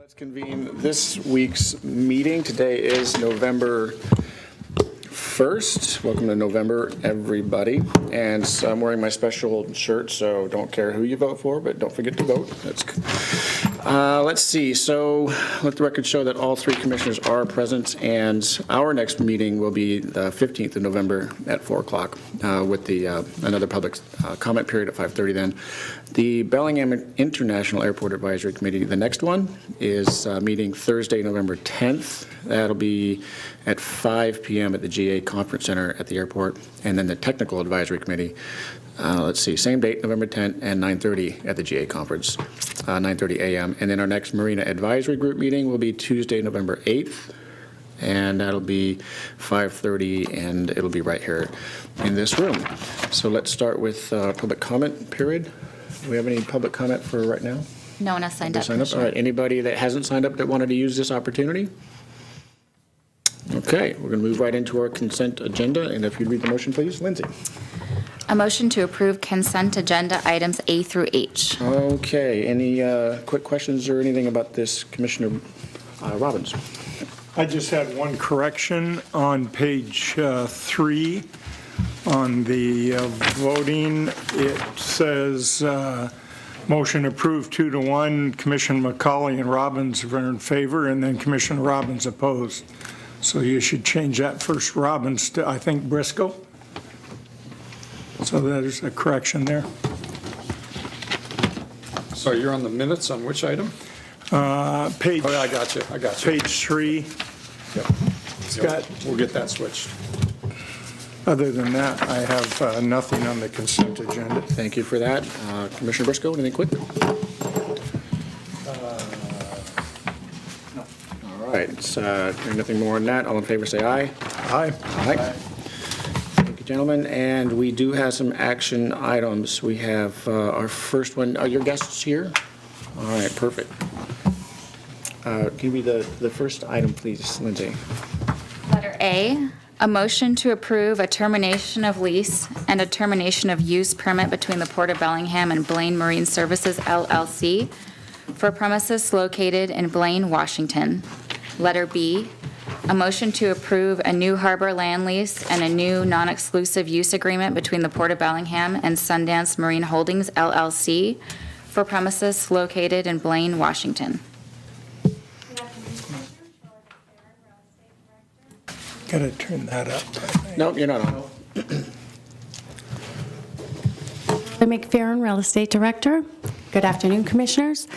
Let's convene this week's meeting. Today is November 1st. Welcome to November, everybody. And so I'm wearing my special shirt, so don't care who you vote for, but don't forget to vote. Let's see. So let the record show that all three commissioners are present, and our next meeting will be the 15th of November at 4 o'clock with the another public comment period at 5:30 then. The Bellingham International Airport Advisory Committee, the next one, is meeting Thursday, November 10th. That'll be at 5 p.m. at the GA Conference Center at the airport. And then the Technical Advisory Committee, same date, November 10th, and 9:30 at the GA Conference, 9:30 a.m. And then our next Marina Advisory Group meeting will be Tuesday, November 8th. And that'll be 5:30, and it'll be right here in this room. So let's start with public comment period. Do we have any public comment for right now? No one has signed up. All right. Anybody that hasn't signed up that wanted to use this opportunity? Okay. We're going to move right into our consent agenda. And if you'd read the motion, please. Lindsay. A motion to approve consent agenda items A through H. Okay. Any quick questions or anything about this, Commissioner Robbins? I just had one correction on page 3. On the voting, it says motion approved 2-1. Commissioner McCauley and Robbins were in favor, and then Commissioner Robbins opposed. So you should change that first Robbins to, I think, Briscoe. So there's a correction there. So you're on the minutes on which item? Page. Oh, I got you. Page 3. Yep. We'll get that switched. Other than that, I have nothing on the consent agenda. Thank you for that. Commissioner Briscoe, anything quick? No. All right. Hearing nothing more on that, all in favor say aye. Aye. Aye. Thank you, gentlemen. And we do have some action items. We have our first one. Are your guests here? All right, perfect. Can you read the first item, please, Lindsay? Letter A, a motion to approve a termination of lease and a termination of use permit between the Port of Bellingham and Blaine Marine Services, LLC, for premises located in Blaine, Washington. Letter B, a motion to approve a new harbor land lease and a new non-exclusive use agreement between the Port of Bellingham and Sundance Marine Holdings, LLC, for premises located in Blaine, Washington. Got to turn that up. No, you're not on. McFerrin, Real Estate Director. Good afternoon, Commissioners.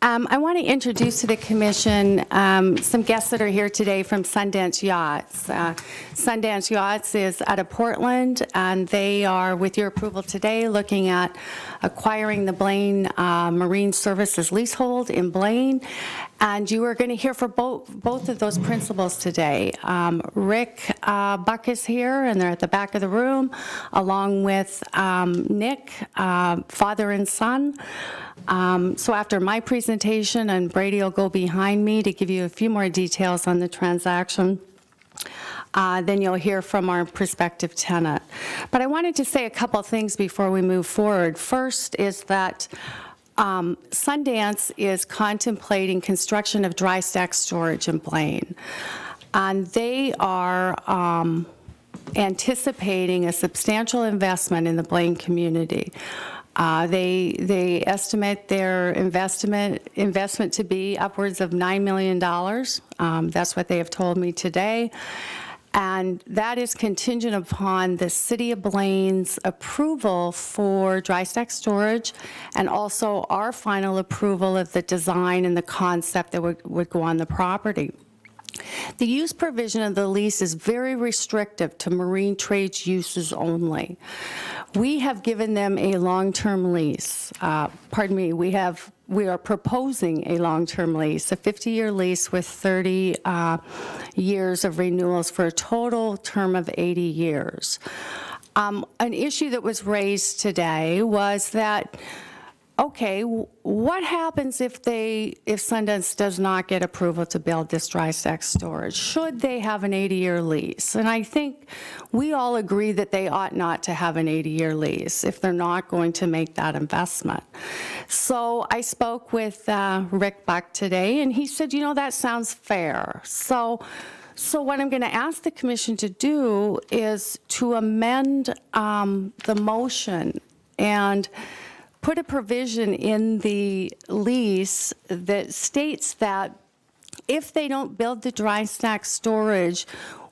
I want to introduce to the Commission some guests that are here today from Sundance Yachts. Sundance Yachts is out of Portland, and they are, with your approval today, looking at acquiring the Blaine Marine Services leasehold in Blaine. And you are going to hear from both of those principals today. Rick Buck is here, and they're at the back of the room, along with Nick, father and son. So after my presentation, and Brady will go behind me to give you a few more details on the transaction, then you'll hear from our prospective tenant. But I wanted to say a couple things before we move forward. First is that Sundance is contemplating construction of dry stack storage in Blaine. And they are anticipating a substantial investment in the Blaine community. They estimate their investment to be upwards of $9 million. That's what they have told me today. And that is contingent upon the City of Blaine's approval for dry stack storage, and also our final approval of the design and the concept that would go on the property. The use provision of the lease is very restrictive to marine trades uses only. We have given them a long-term lease. We are proposing a long-term lease, a 50-year lease with 30 years of renewals for a total term of 80 years. An issue that was raised today was that okay, what happens if Sundance does not get approval to build this dry stack storage? Should they have an 80-year lease? And I think we all agree that they ought not to have an 80-year lease if they're not going to make that investment. So I spoke with Rick Buck today, and he said, that sounds fair. So what I'm going to ask the commission to do is to amend the motion and put a provision in the lease that states that if they don't build the dry stack storage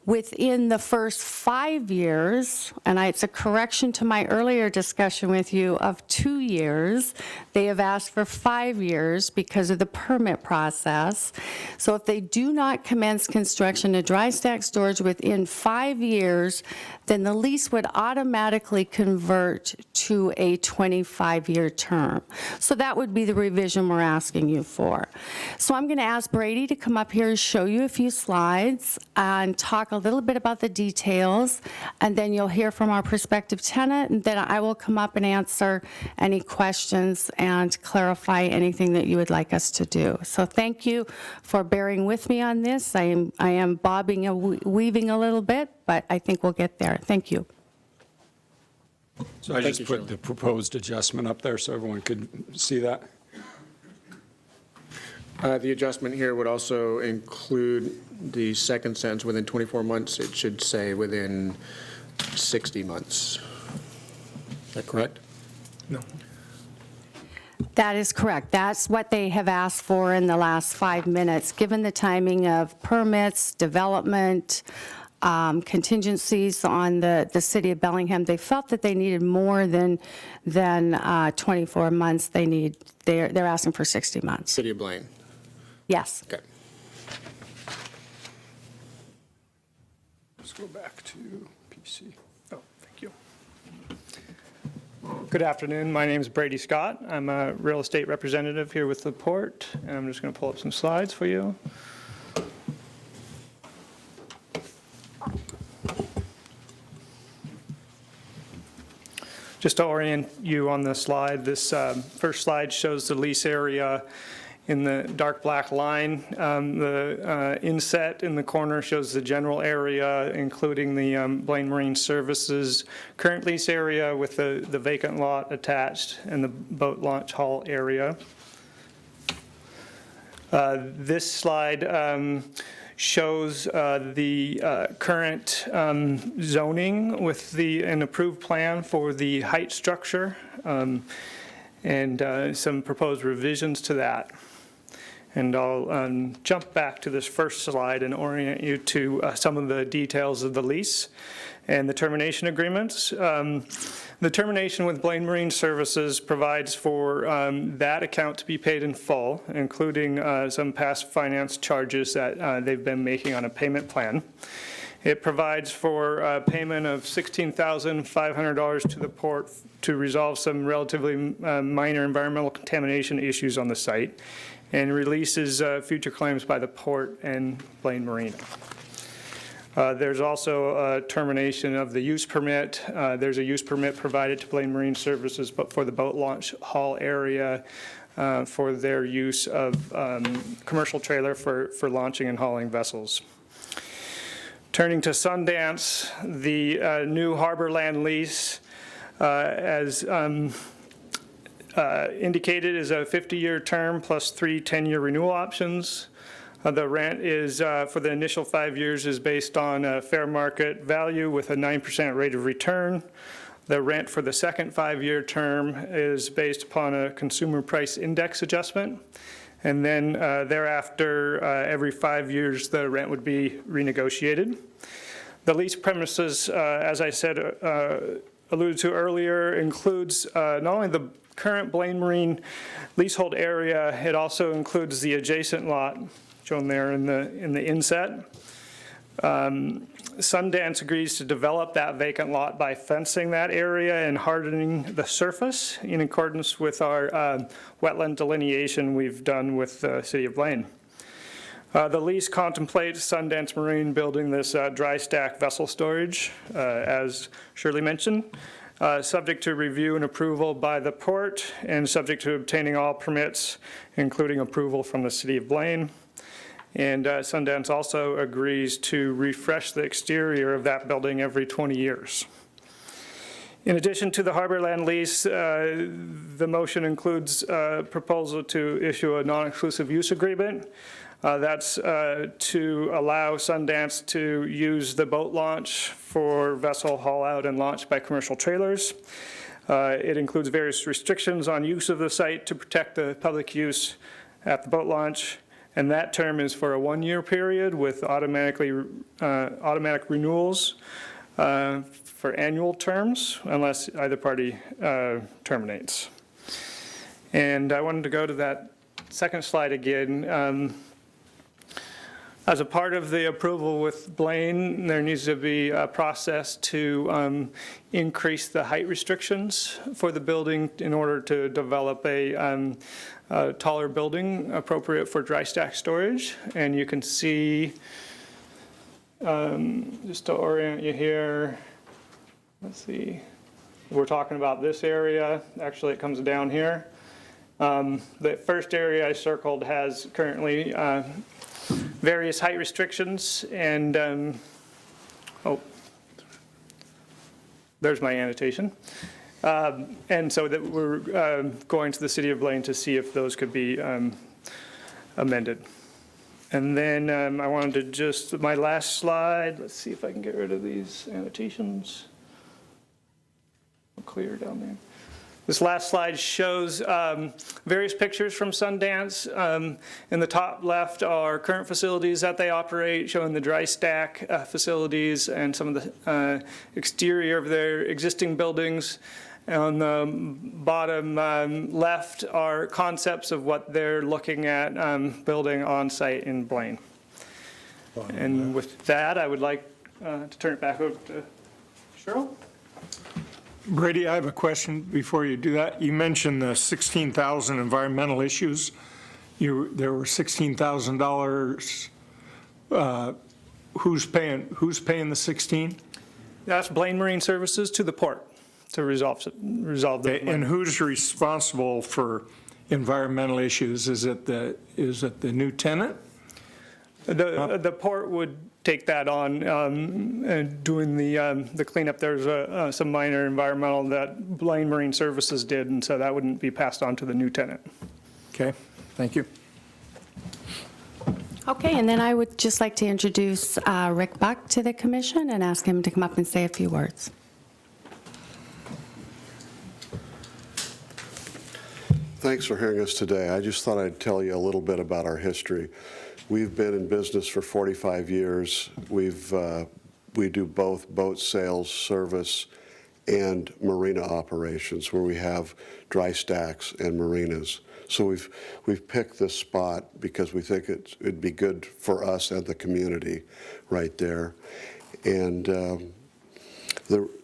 within the first 5 years, and it's a correction to my earlier discussion with you of 2 years, they have asked for 5 years because of the permit process. So if they do not commence construction of dry stack storage within 5 years, then the lease would automatically convert to a 25-year term. So that would be the revision we're asking you for. So I'm going to ask Brady to come up here and show you a few slides and talk a little bit about the details, and then you'll hear from our prospective tenant, and then I will come up and answer any questions and clarify anything that you would like us to do. So thank you for bearing with me on this. I am bobbing and weaving a little bit, but I think we'll get there. Thank you. So I Thank just you, put Shirley. the proposed adjustment up there so everyone could see that. The adjustment here would also include the second sentence, within 24 months. It should say within 60 months. Is that correct? No. That is correct. That's what they have asked for in the last 5 minutes. Given the timing of permits, development, contingencies on the city of Bellingham, they felt that they needed more than 24 months. They're asking for 60 months. City of Blaine. Yes. Okay. Let's go back to PC. Oh, thank you. Good afternoon. My name is Brady Scott. I'm a real estate representative here with LaPorte, and I'm just going to pull up some slides for you. Just to orient you on the slide, this first slide shows the lease area in the dark black line. The inset in the corner shows the general area, including the Blaine Marine Services current lease area with the vacant lot attached and the boat launch hall area. This slide shows the current zoning with an approved plan for the height structure and some proposed revisions to that. And I'll jump back to this first slide and orient you to some of the details of the lease and the termination agreements. The termination with Blaine Marine Services provides for that account to be paid in full, including some past finance charges that they've been making on a payment plan. It provides for payment of $16,500 to the port to resolve some relatively minor environmental contamination issues on the site, and releases future claims by the port and Blaine Marine. There's also a termination of the use permit. There's a use permit provided to Blaine Marine Services, but for the boat launch hall area for their use of commercial trailer for launching and hauling vessels. Turning to Sundance, the new harbor land lease, as indicated, is a 50-year term plus 3 10-year renewal options. The rent is, for the initial 5 years, is based on a fair market value with a 9% rate of return. The rent for the second 5-year term is based upon a consumer price index adjustment. And then thereafter, every 5 years, the rent would be renegotiated. The lease premises, as I said, alluded to earlier, includes not only the current Blaine Marine leasehold area, it also includes the adjacent lot shown there in the inset. Sundance agrees to develop that vacant lot by fencing that area and hardening the surface in accordance with our wetland delineation we've done with the City of Blaine. The lease contemplates Sundance Marine building this dry stack vessel storage, as Shirley mentioned. subject to review and approval by the port and subject to obtaining all permits, including approval from the City of Blaine. And Sundance also agrees to refresh the exterior of that building every 20 years. In addition to the harbor land lease, the motion includes a proposal to issue a non-exclusive use agreement. That's to allow Sundance to use the boat launch for vessel haul out and launch by commercial trailers. It includes various restrictions on use of the site to protect the public use at the boat launch. And that term is for a 1-year period with automatic renewals for annual terms unless either party terminates. And I wanted to go to that second slide again. As a part of the approval with Blaine, there needs to be a process to increase the height restrictions for the building in order to develop a taller building appropriate for dry stack storage. And you can see, just to orient you here, let's see, we're talking about this area. Actually, it comes down here. The first area I circled has currently various height restrictions, and oh, there's my annotation. And so that we're going to the City of Blaine to see if those could be amended. And then I wanted to just, my last slide, let's see if I can get rid of these annotations. Clear down there. This last slide shows various pictures from Sundance. In the top left are current facilities that they operate, showing the dry stack facilities and some of the exterior of their existing buildings. On the bottom left are concepts of what they're looking at building on site in Blaine. And with that, I would like to turn it back over to Cheryl. Brady, I have a question before you do that. You mentioned the 16,000 environmental issues. There were $16,000. Who's paying the 16? That's Blaine Marine Services to the port to resolve the. And who's responsible for environmental issues? Is it the new tenant? The port would take that on and doing the cleanup. There's some minor environmental that Blaine Marine Services did, and so that wouldn't be passed on to the new tenant. Okay, thank you. Okay, and then I would just like to introduce Rick Buck to the commission and ask him to come up and say a few words. Thanks for hearing us today. I just thought I'd tell you a little bit about our history. We've been in business for 45 years. We do both boat sales, service, and marina operations where we have dry stacks and marinas. So we've picked this spot because we think it'd be good for us and the community right there. And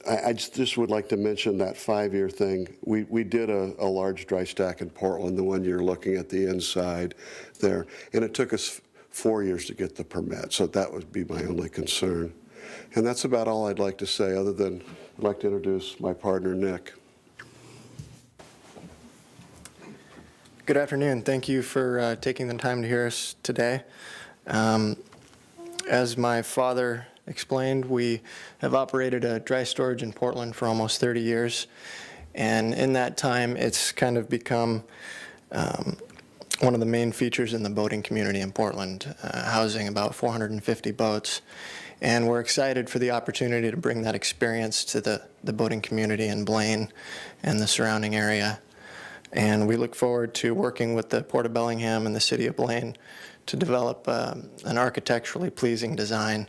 I just would like to mention that 5-year thing. We did a large dry stack in Portland, the one you're looking at the inside there, and it took us 4 years to get the permit, so that would be my only concern. And that's about all I'd like to say, other than I'd like to introduce my partner, Nick. Good afternoon. Thank you for taking the time to hear us today. As my father explained, we have operated a dry storage in Portland for almost 30 years. And in that time, it's kind of become one of the main features in the boating community in Portland, housing about 450 boats. And we're excited for the opportunity to bring that experience to the boating community in Blaine and the surrounding area. And we look forward to working with the Port of Bellingham and the City of Blaine to develop an architecturally pleasing design.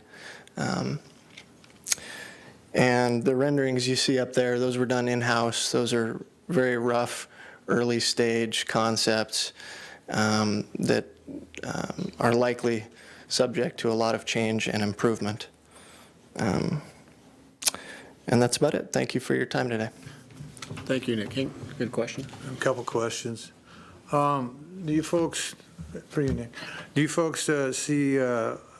And the renderings you see up there, those were done in-house. Those are very rough, early stage concepts that are likely subject to a lot of change and improvement. And that's about it. Thank you for your time today. Thank you, Nick King. Good question. A couple questions. Do you folks, for you, Nick, do you folks see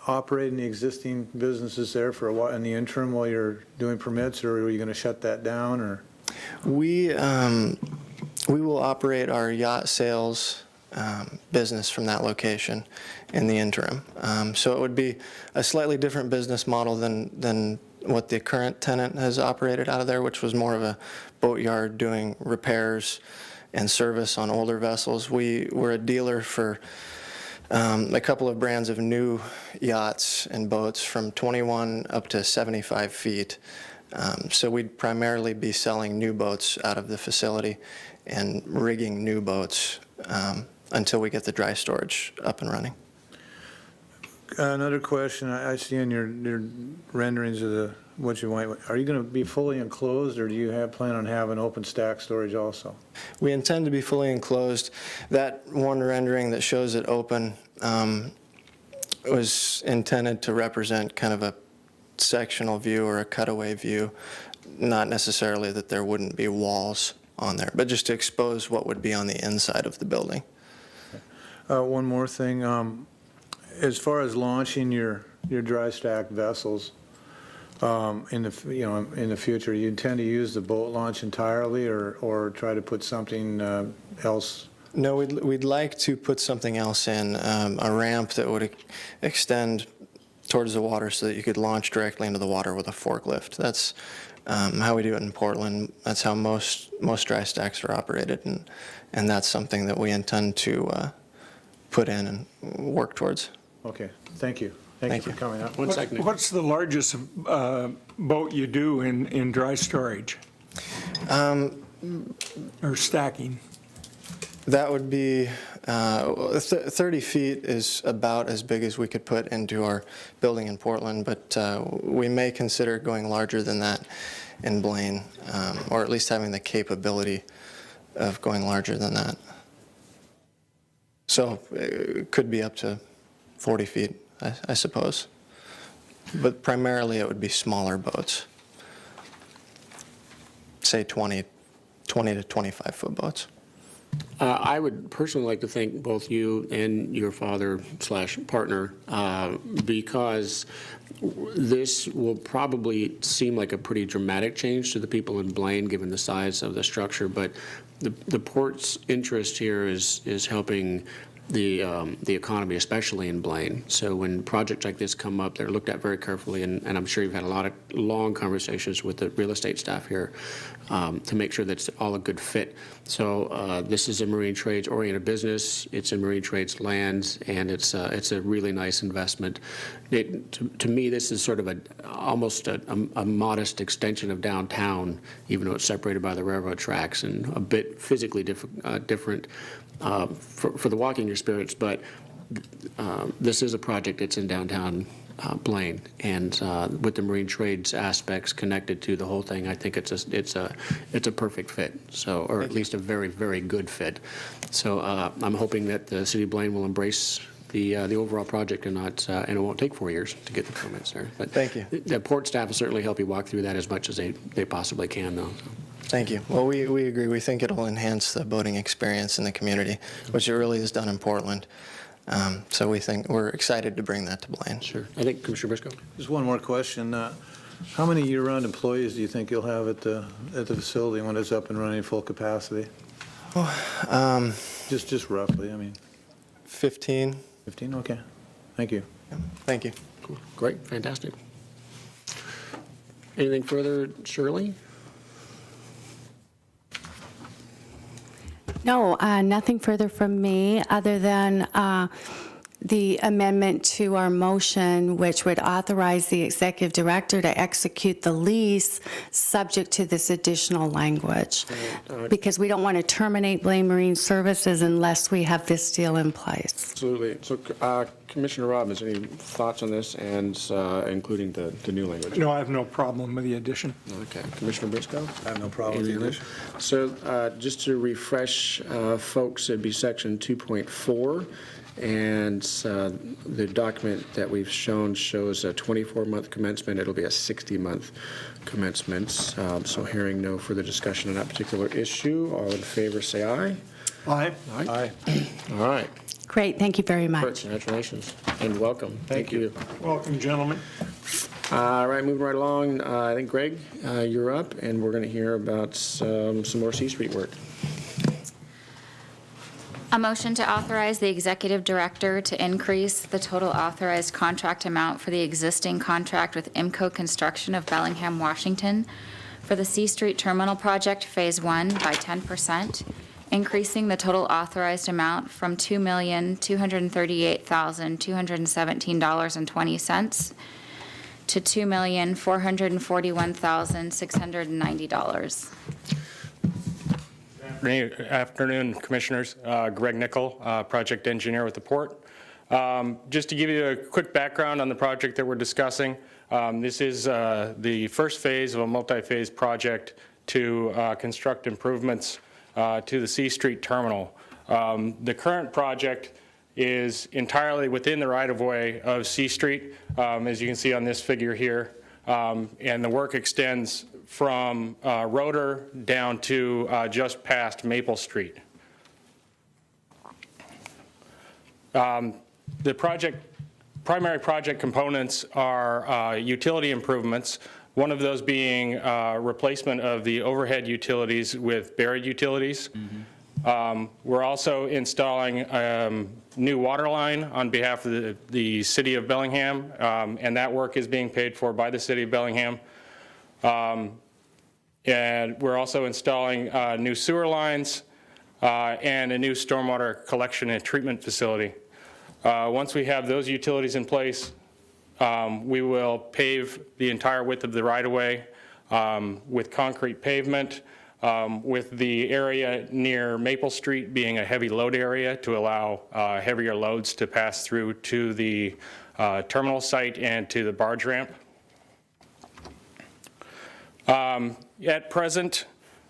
operating the existing businesses there for a while in the interim while you're doing permits, or are you going to shut that down? Or We will operate our yacht sales business from that location in the interim. So it would be a slightly different business model than what the current tenant has operated out of there, which was more of a boatyard doing repairs and service on older vessels. We're a dealer for a couple of brands of new yachts and boats from 21 up to 75 feet. So we'd primarily be selling new boats out of the facility and rigging new boats until we get the dry storage up and running. Another question, I see in your renderings of what you want, are you going to be fully enclosed, or do you plan on having open stack storage also? We intend to be fully enclosed. That one rendering that shows it open was intended to represent kind of a sectional view or a cutaway view, not necessarily that there wouldn't be walls on there, but just to expose what would be on the inside of the building. One more thing, as far as launching your dry stack vessels in the future, you intend to use the boat launch entirely, or try to put something else? No, we'd like to put something else in, a ramp that would extend towards the water so that you could launch directly into the water with a forklift. That's how we do it in Portland. That's how most dry stacks are operated, and that's something that we intend to put in and work towards. Okay, thank you. Thank you for coming up. One second. What's the largest boat you do in dry storage? Or stacking? That would be 30 feet is about as big as we could put into our building in Portland, but we may consider going larger than that in Blaine, or at least having the capability of going larger than that. So it could be up to 40 feet, I suppose. But primarily it would be smaller boats, say 20 to 25 foot boats. I would personally like to thank both you and your father/partner because this will probably seem like a pretty dramatic change to the people in Blaine, given the size of the structure. But the port's interest here is helping the economy, especially in Blaine. So when projects like this come up, they're looked at very carefully, and I'm sure you've had a lot of long conversations with the real estate staff here to make sure that it's all a good fit. So this is a marine trades oriented business. It's a marine trades lands, and it's a really nice investment. To me, this is sort of almost a modest extension of downtown, even though it's separated by the railroad tracks and a bit physically different for the walking experience, but this is a project that's in downtown Blaine, and with the marine trades aspects connected to the whole thing, I think it's a perfect fit. So, or at least a very, very good fit. So I'm hoping that the city of Blaine will embrace the overall project and it won't take 4 years to get the permits there. But thank you. The port staff will certainly help you walk through that as much as they possibly can, though. So. Thank you. Well, we agree. We think it'll enhance the boating experience in the community, which it really is done in Portland. So we're excited to bring that to Blaine. Sure. I think Commissioner Briscoe. Just one more question. How many year-round employees do you think you'll have at the facility when it's up and running full capacity? Oh, just roughly, I mean. 15. 15, okay. Thank you. Yeah. Thank you. Cool. Great, fantastic. Anything further, Shirley? No, nothing further from me, other than the amendment to our motion, which would authorize the executive director to execute the lease subject to this additional language, because we don't want to terminate Blaine Marine Services unless we have this deal in place. Absolutely. So Commissioner Robbins, any thoughts on this, and including the new language? No, I have no problem with the addition. Okay. Commissioner Briscoe? I have no problem with the addition. So just to refresh folks, it'd be section 2.4. And the document that we've shown shows a 24-month commencement. It'll be a 60-month commencement. So hearing no further discussion on that particular issue, all in favor say aye. Aye. Aye. All right. Great, thank you very much. Congratulations and welcome. Thank you. Welcome, gentlemen. All right, moving right along, I think Greg, you're up, and we're going to hear about some more C Street work. A motion to authorize the executive director to increase the total authorized contract amount for the existing contract with IMCO Construction of Bellingham, Washington for the C Street Terminal Project Phase 1 by 10%, increasing the total authorized amount from $2,238,217.20 to $2,441,690. Afternoon, Commissioners. Greg Nickel, project engineer with the Port. Just to give you a quick background on the project that we're discussing, this is the first phase of a multi-phase project to construct improvements to the C Street Terminal. The current project is entirely within the right-of-way of C Street, as you can see on this figure here, and the work extends from Roeder down to just past Maple Street. The primary project components are utility improvements, one of those being replacement of the overhead utilities with buried utilities. We're also installing new water line on behalf of the City of Bellingham, and that work is being paid for by the City of Bellingham. And we're also installing new sewer lines and a new stormwater collection and treatment facility. Once we have those utilities in place, we will pave the entire width of the right-of-way with concrete pavement, with the area near Maple Street being a heavy load area to allow heavier loads to pass through to the terminal site and to the barge ramp. At present,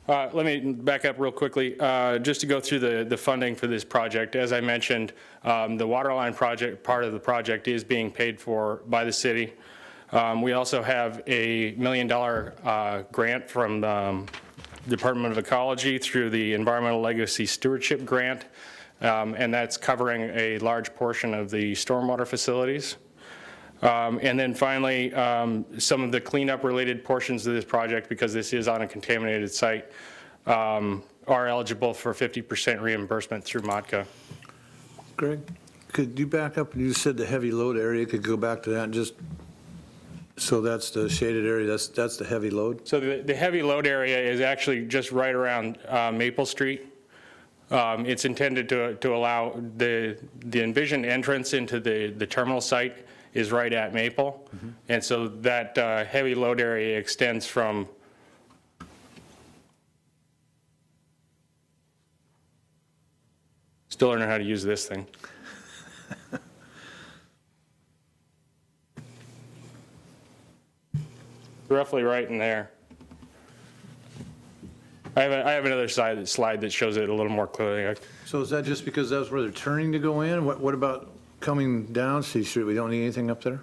let me back up real quickly, just to go through the funding for this project. As I mentioned, the waterline project, part of the project is being paid for by the city. We also have a $1 million grant from the Department of Ecology through the Environmental Legacy Stewardship Grant, and that's covering a large portion of the stormwater facilities. And then finally, some of the cleanup related portions of this project, because this is on a contaminated site, are eligible for 50% reimbursement through MOTCA. Greg, could you back up? You said the heavy load area. Could go back to that and just, so that's the shaded area, that's the heavy load? So the heavy load area is actually just right around Maple Street. It's intended to allow the envisioned entrance into the terminal site is right at Maple. And so that heavy load area extends from still learning how to use this thing. Roughly right in there. I have another slide that shows it a little more clearly. So is that just because that's where they're turning to go in? What about coming down C Street? We don't need anything up there?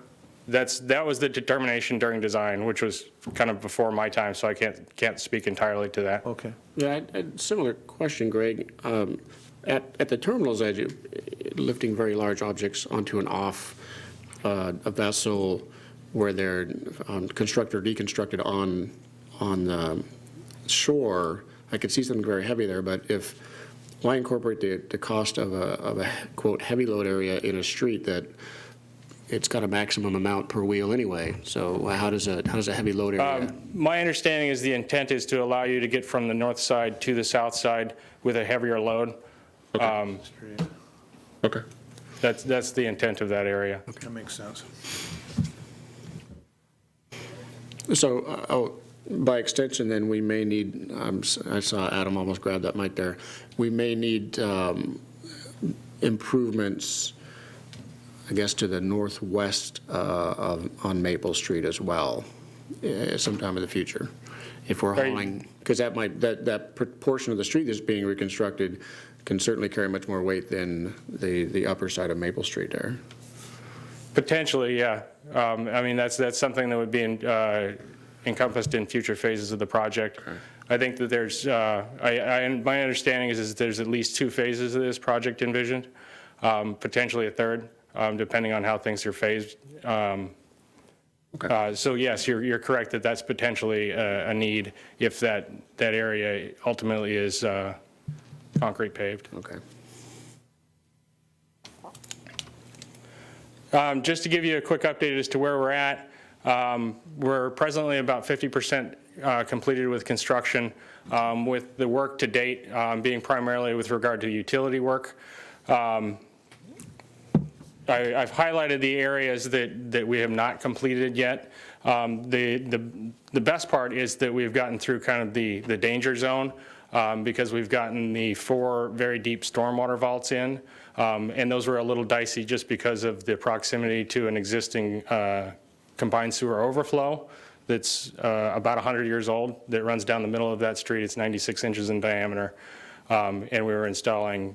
That was the determination during design, which was kind of before my time, so I can't speak entirely to that. Okay. Yeah, similar question, Greg. At the terminal's edge, lifting very large objects onto and off a vessel where they're constructed or deconstructed on the shore, I could see something very heavy there, but why incorporate the cost of a quote heavy load area in a street that it's got a maximum amount per wheel anyway? So how does a heavy load area? My understanding is the intent is to allow you to get from the north side to the south side with a heavier load. Okay. Okay. That's the intent of that area. Okay. That makes sense. So, by extension, then, we may need, I saw Adam almost grab that mic there, we may need improvements, I guess, to the northwest on Maple Street as well, sometime in the future, if we're hauling, because that portion of the street that's being reconstructed can certainly carry much more weight than the upper side of Maple Street there. Potentially, yeah. I mean, that's something that would be encompassed in future phases of the project. Okay. I think that there's, my understanding is there's at least 2 phases of this project envisioned, potentially a third, depending on how things are phased. So yes, you're correct that that's potentially a need if that area ultimately is concrete paved. Okay. Just to give you a quick update as to where we're at, we're presently about 50% completed with construction, with the work to date being primarily with regard to utility work. I've highlighted the areas that we have not completed yet. The best part is that we've gotten through kind of the danger zone because we've gotten the 4 very deep stormwater vaults in, and those were a little dicey just because of the proximity to an existing combined sewer overflow that's about 100 years old that runs down the middle of that street. It's 96 inches in diameter, and we were installing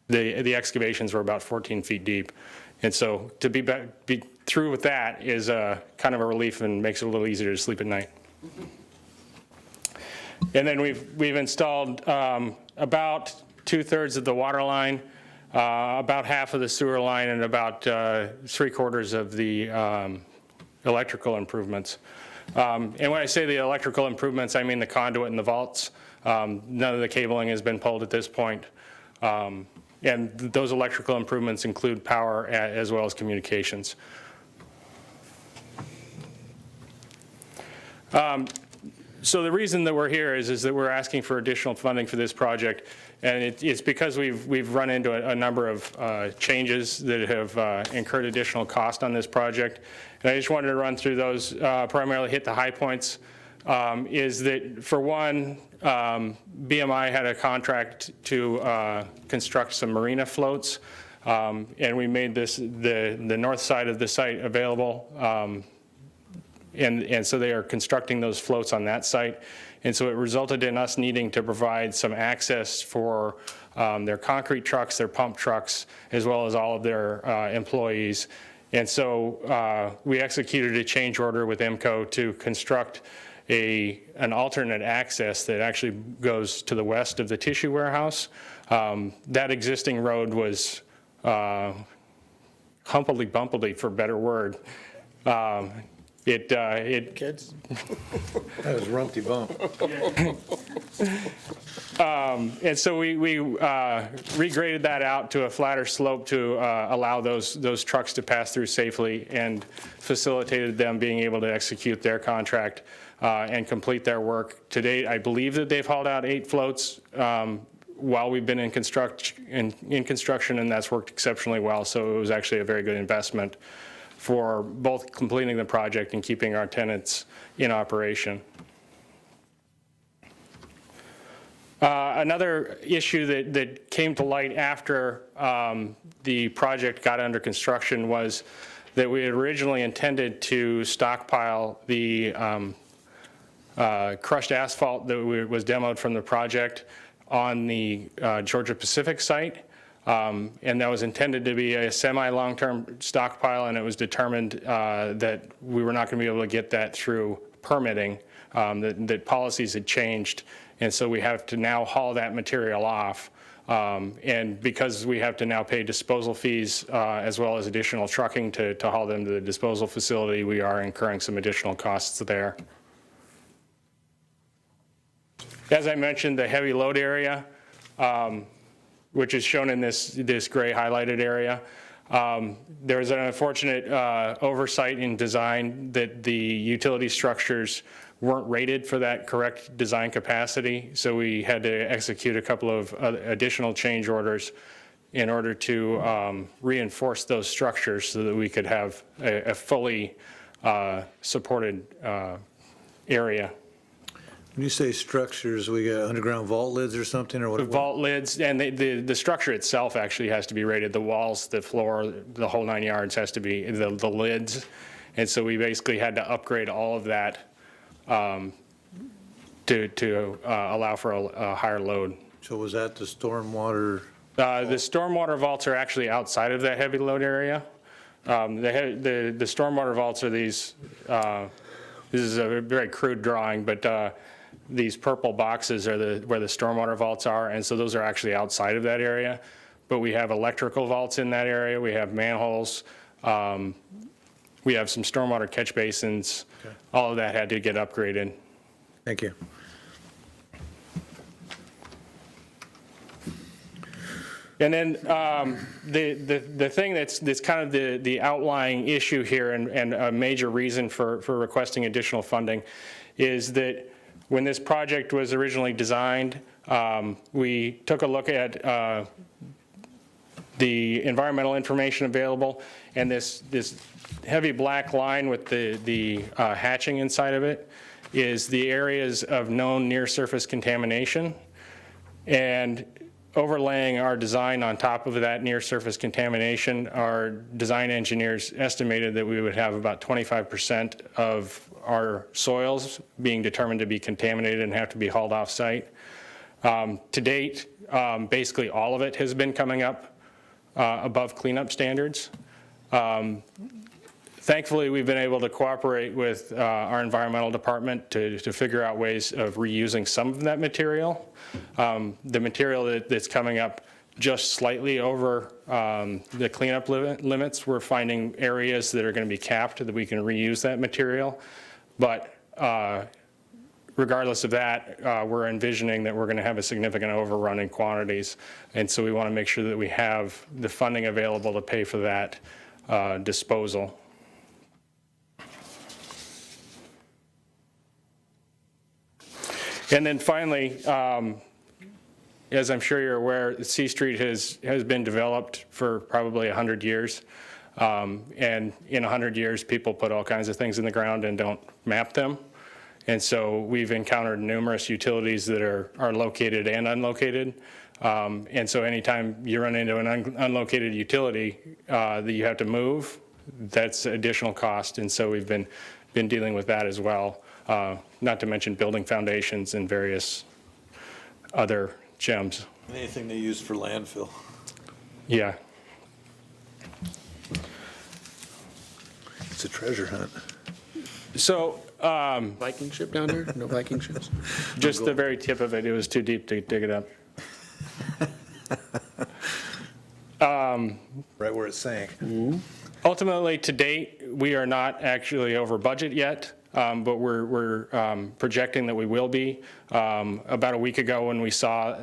the excavations were about 14 feet deep. And so to be through with that is kind of a relief and makes it a little easier to sleep at night. And then we've installed about 2/3 of the water line, about half of the sewer line, and about 3/4 of the electrical improvements. And when I say the electrical improvements, I mean the conduit and the vaults. None of the cabling has been pulled at this point. And those electrical improvements include power as well as communications. So the reason that we're here is that we're asking for additional funding for this project, and it's because we've run into a number of changes that have incurred additional cost on this project. And I just wanted to run through those, primarily hit the high points. Is that, for one, BMI had a contract to construct some marina floats, and we made the north side of the site available, and so they are constructing those floats on that site. And so it resulted in us needing to provide some access for their concrete trucks, their pump trucks, as well as all of their employees. And so we executed a change order with IMCO to construct an alternate access that actually goes to the west of the tissue warehouse. That existing road was humpily-bumpily, for a better word. Kids? That was Rumpty Bump. And so we regraded that out to a flatter slope to allow those trucks to pass through safely, and facilitated them being able to execute their contract and complete their work. To date, I believe that they've hauled out 8 floats while we've been in construction, and that's worked exceptionally well. So it was actually a very good investment for both completing the project and keeping our tenants in operation. Another issue that came to light after the project got under construction was that we had originally intended to stockpile the crushed asphalt that was demoed from the project on the Georgia Pacific site. And that was intended to be a semi-long-term stockpile, and it was determined that we were not going to be able to get that through permitting, that policies had changed, and so we have to now haul that material off. And because we have to now pay disposal fees as well as additional trucking to haul them to the disposal facility, we are incurring some additional costs there. As I mentioned, the heavy load area, which is shown in this gray highlighted area. There was an unfortunate oversight in design that the utility structures weren't rated for that correct design capacity, so we had to execute a couple of additional change orders in order to reinforce those structures so that we could have a fully supported area. When you say structures, we got underground vault lids or something, or what? The vault lids, and the structure itself actually has to be rated. The walls, the floor, the whole 9 yards has to be, the lids. And so we basically had to upgrade all of that to allow for a higher load. So was that the stormwater? The stormwater vaults are actually outside of that heavy load area. The stormwater vaults are these, this is a very crude drawing, but these purple boxes are where the stormwater vaults are, and so those are actually outside of that area. But we have electrical vaults in that area. We have manholes. We have some stormwater catch basins. Okay. All of that had to get upgraded. Thank you. And then the thing that's kind of the outlying issue here and a major reason for requesting additional funding is that when this project was originally designed, we took a look at the environmental information available, and this heavy black line with the hatching inside of it is the areas of known near-surface contamination. And overlaying our design on top of that near-surface contamination, our design engineers estimated that we would have about 25% of our soils being determined to be contaminated and have to be hauled off-site. To date, basically all of it has been coming up above cleanup standards. Thankfully, we've been able to cooperate with our environmental department to figure out ways of reusing some of that material. The material that's coming up just slightly over the cleanup limits, we're finding areas that are going to be capped that we can reuse that material. But regardless of that, we're envisioning that we're going to have a significant overrun in quantities. And so we want to make sure that we have the funding available to pay for that disposal. And then finally, as I'm sure you're aware, C Street has been developed for probably 100 years. And in 100 years, people put all kinds of things in the ground and don't map them. And so we've encountered numerous utilities that are located and unlocated. And so anytime you run into an unlocated utility that you have to move, that's additional cost. And so we've been dealing with that as well. Not to mention building foundations and various other gems. Anything they use for landfill. Yeah. It's a treasure hunt. So Viking ship down there? No Viking ships? just the very tip of it, it was too deep to dig it up. Right where it sank. Ultimately, to date, we are not actually over budget yet, but we're projecting that we will be. About a week ago when we saw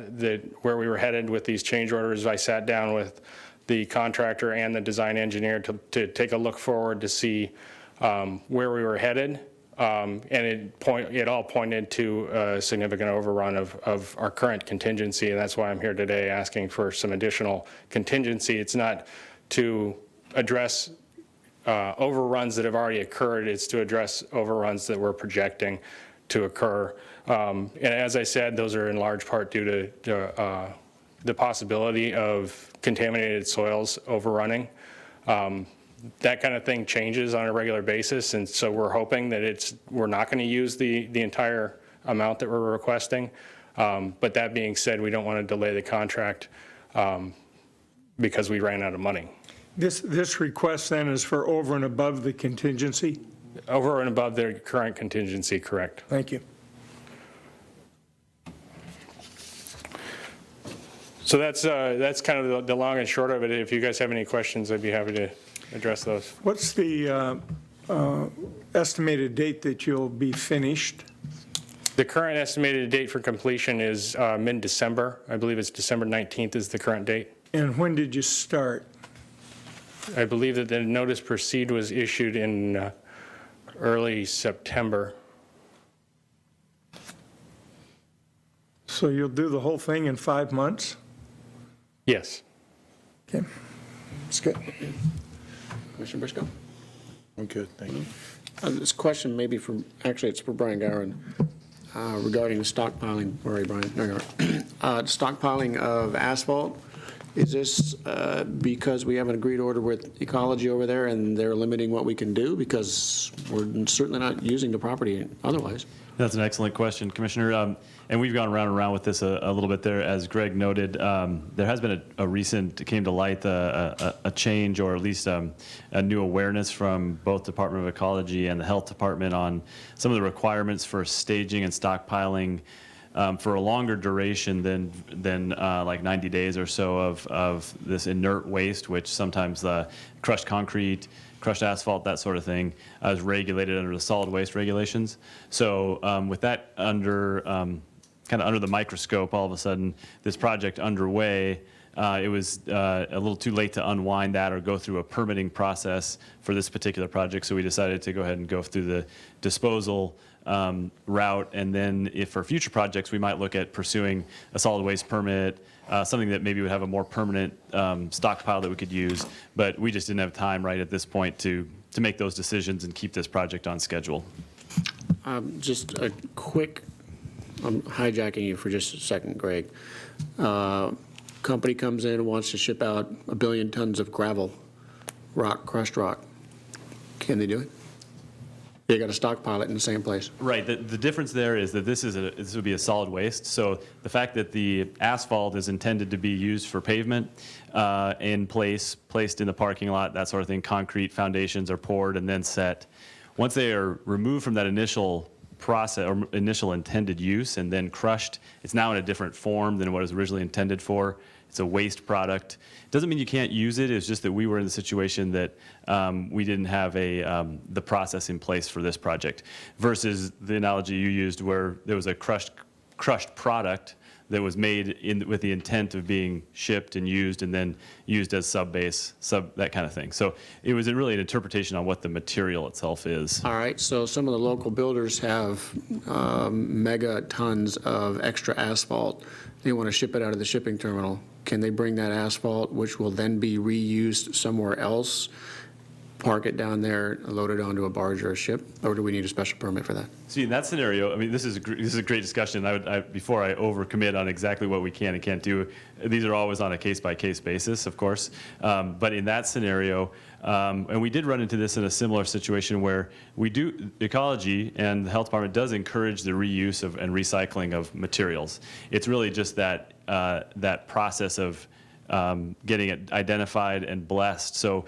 where we were headed with these change orders, I sat down with the contractor and the design engineer to take a look forward to see where we were headed. And it all pointed to a significant overrun of our current contingency, and that's why I'm here today asking for some additional contingency. It's not to address overruns that have already occurred, it's to address overruns that we're projecting to occur. And as I said, those are in large part due to the possibility of contaminated soils overrunning. That kind of thing changes on a regular basis, and so we're hoping that we're not going to use the entire amount that we're requesting. But that being said, we don't want to delay the contract because we ran out of money. This request then is for over and above the contingency? Over and above their current contingency, correct. Thank you. So that's kind of the long and short of it. If you guys have any questions, I'd be happy to address those. What's the estimated date that you'll be finished? The current estimated date for completion is mid-December. I believe it's December 19th is the current date. And when did you start? I believe that the notice proceed was issued in early September. So you'll do the whole thing in 5 months? Yes. Okay, that's good. Commissioner Briscoe? I'm good, thank you. This question maybe it's for Brian Gowen regarding the stockpiling. Where are you, Brian? There you are. Stockpiling of asphalt. Is this because we have an agreed order with Ecology over there and they're limiting what we can do? Because we're certainly not using the property otherwise. That's an excellent question, Commissioner. And we've gone round and round with this a little bit there. As Greg noted, there has been a recent, came to light, a change or at least a new awareness from both Department of Ecology and the Health Department on some of the requirements for staging and stockpiling for a longer duration than like 90 days or so of this inert waste, which sometimes the crushed concrete, crushed asphalt, that sort of thing, is regulated under the solid waste regulations. So with that under kind of under the microscope, all of a sudden, this project underway, it was a little too late to unwind that or go through a permitting process for this particular project, so we decided to go ahead and go through the disposal route, and then if for future projects, we might look at pursuing a solid waste permit, something that maybe would have a more permanent stockpile that we could use, but we just didn't have time right at this point to make those decisions and keep this project on schedule. Just a quick, I'm hijacking you for just a second, Greg. Company comes in and wants to ship out 1 billion tons of gravel, rock, crushed rock. Can they do it? They got to stockpile it in the same place. Right. The difference there is that this would be a solid waste. So the fact that the asphalt is intended to be used for pavement placed in the parking lot, that sort of thing, concrete foundations are poured and then set. Once they are removed from that initial process or initial intended use and then crushed, it's now in a different form than what it was originally intended for. It's a waste product. Doesn't mean you can't use it. It's just that we were in the situation that we didn't have the process in place for this project. Versus the analogy you used, where there was a crushed product that was made with the intent of being shipped and then used as sub-base, that kind of thing. So it was really an interpretation on what the material itself is. All right, so some of the local builders have mega tons of extra asphalt. They want to ship it out of the shipping terminal. Can they bring that asphalt, which will then be reused somewhere else, park it down there, load it onto a barge or a ship, or do we need a special permit for that? See, in that scenario, I mean, this is a great discussion. Before I overcommit on exactly what we can and can't do, these are always on a case-by-case basis, of course. But in that scenario, and we did run into this in a similar situation where ecology and the health department does encourage the reuse and recycling of materials. It's really just that process of getting it identified and blessed. So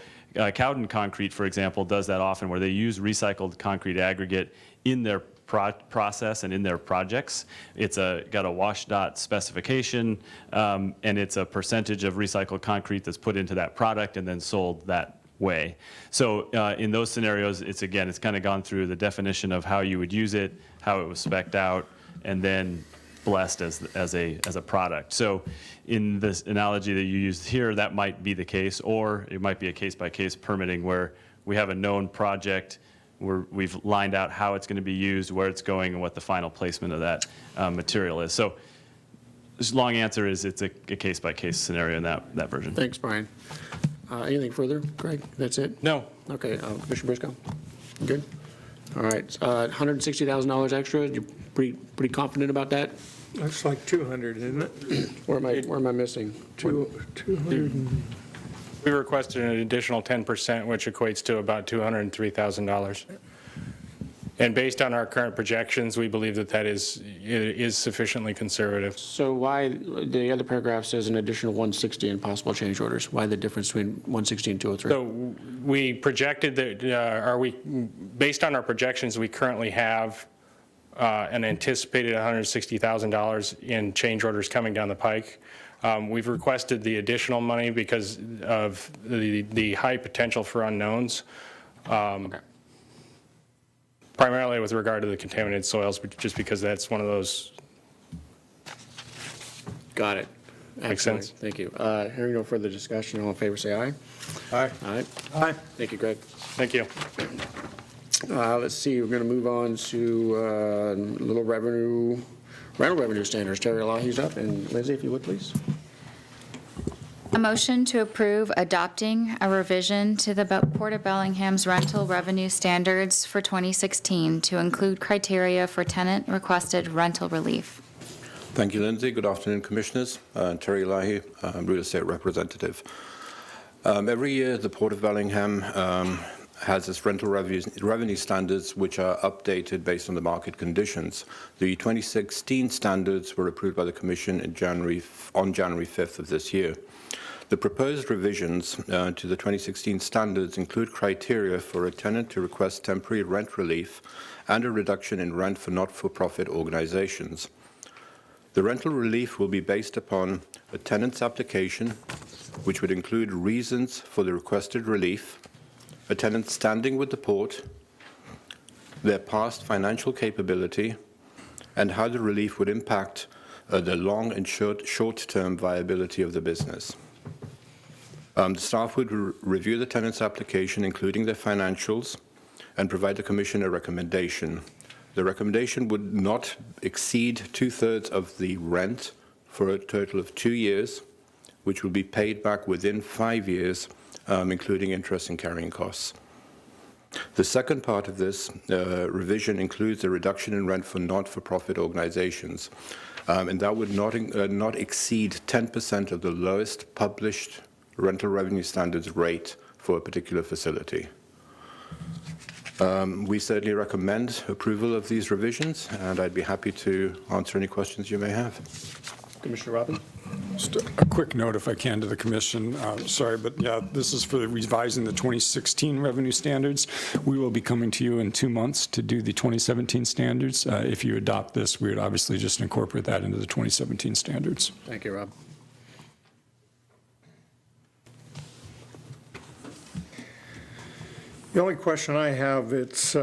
Cowden Concrete, for example, does that often, where they use recycled concrete aggregate in their process and in their projects. It's got a WashDOT specification, and it's a percentage of recycled concrete that's put into that product and then sold that way. So in those scenarios, it's kind of gone through the definition of how you would use it, how it was spec'd out, and then blessed as a product. So in this analogy that you used here, that might be the case, or it might be a case-by-case permitting where we have a known project where we've lined out how it's going to be used, where it's going, and what the final placement of that material is. So this long answer is it's a case-by-case scenario in that version. Thanks, Brian. Anything further, Greg? That's it? No. Okay, Commissioner Briscoe? Good? All right, $160,000 extra, you're pretty confident about that? Looks like 200, isn't it? Where am I missing? 200. We requested an additional 10%, which equates to about $203,000. And based on our current projections, we believe that is sufficiently conservative. So why, the other paragraph says an additional 160 in possible change orders. Why the difference between 160 and 203? So we projected that, based on our projections, we currently have an anticipated $160,000 in change orders coming down the pike. We've requested the additional money because of the high potential for unknowns. Okay. Primarily with regard to the contaminated soils, but just because that's one of those. Got it. Makes Excellent. sense. Thank you. Hearing no further discussion, all in favor say aye. Aye. Aye. Aye. Thank you, Greg. Thank you. Let's see, we're going to move on to rental revenue standards. Terry Elahi's up, and Lindsay, if you would, please. A motion to approve adopting a revision to the Port of Bellingham's rental revenue standards for 2016 to include criteria for tenant-requested rental relief. Thank you, Lindsay. Good afternoon, Commissioners. Terry Elahi, Real Estate Representative. Every year, the Port of Bellingham has its rental revenue standards, which are updated based on the market conditions. The 2016 standards were approved by the Commission on January 5th of this year. The proposed revisions to the 2016 standards include criteria for a tenant to request temporary rent relief and a reduction in rent for not-for-profit organizations. The rental relief will be based upon a tenant's application, which would include reasons for the requested relief, a tenant's standing with the port, their past financial capability, and how the relief would impact the long and short-term viability of the business. The staff would review the tenant's application, including their financials, and provide the Commission a recommendation. The recommendation would not exceed 2/3 of the rent for a total of 2 years, which will be paid back within 5 years, including interest and carrying costs. The second part of this revision includes a reduction in rent for not-for-profit organizations, and that would not exceed 10% of the lowest published rental revenue standards rate for a particular facility. We certainly recommend approval of these revisions, and I'd be happy to answer any questions you may have. Commissioner Robin? Just a quick note, if I can, to the commission. Sorry, but yeah, this is for revising the 2016 revenue standards. We will be coming to you in 2 months to do the 2017 standards. If you adopt this, we would obviously just incorporate that into the 2017 standards. Thank you, Rob. The only question I have, it's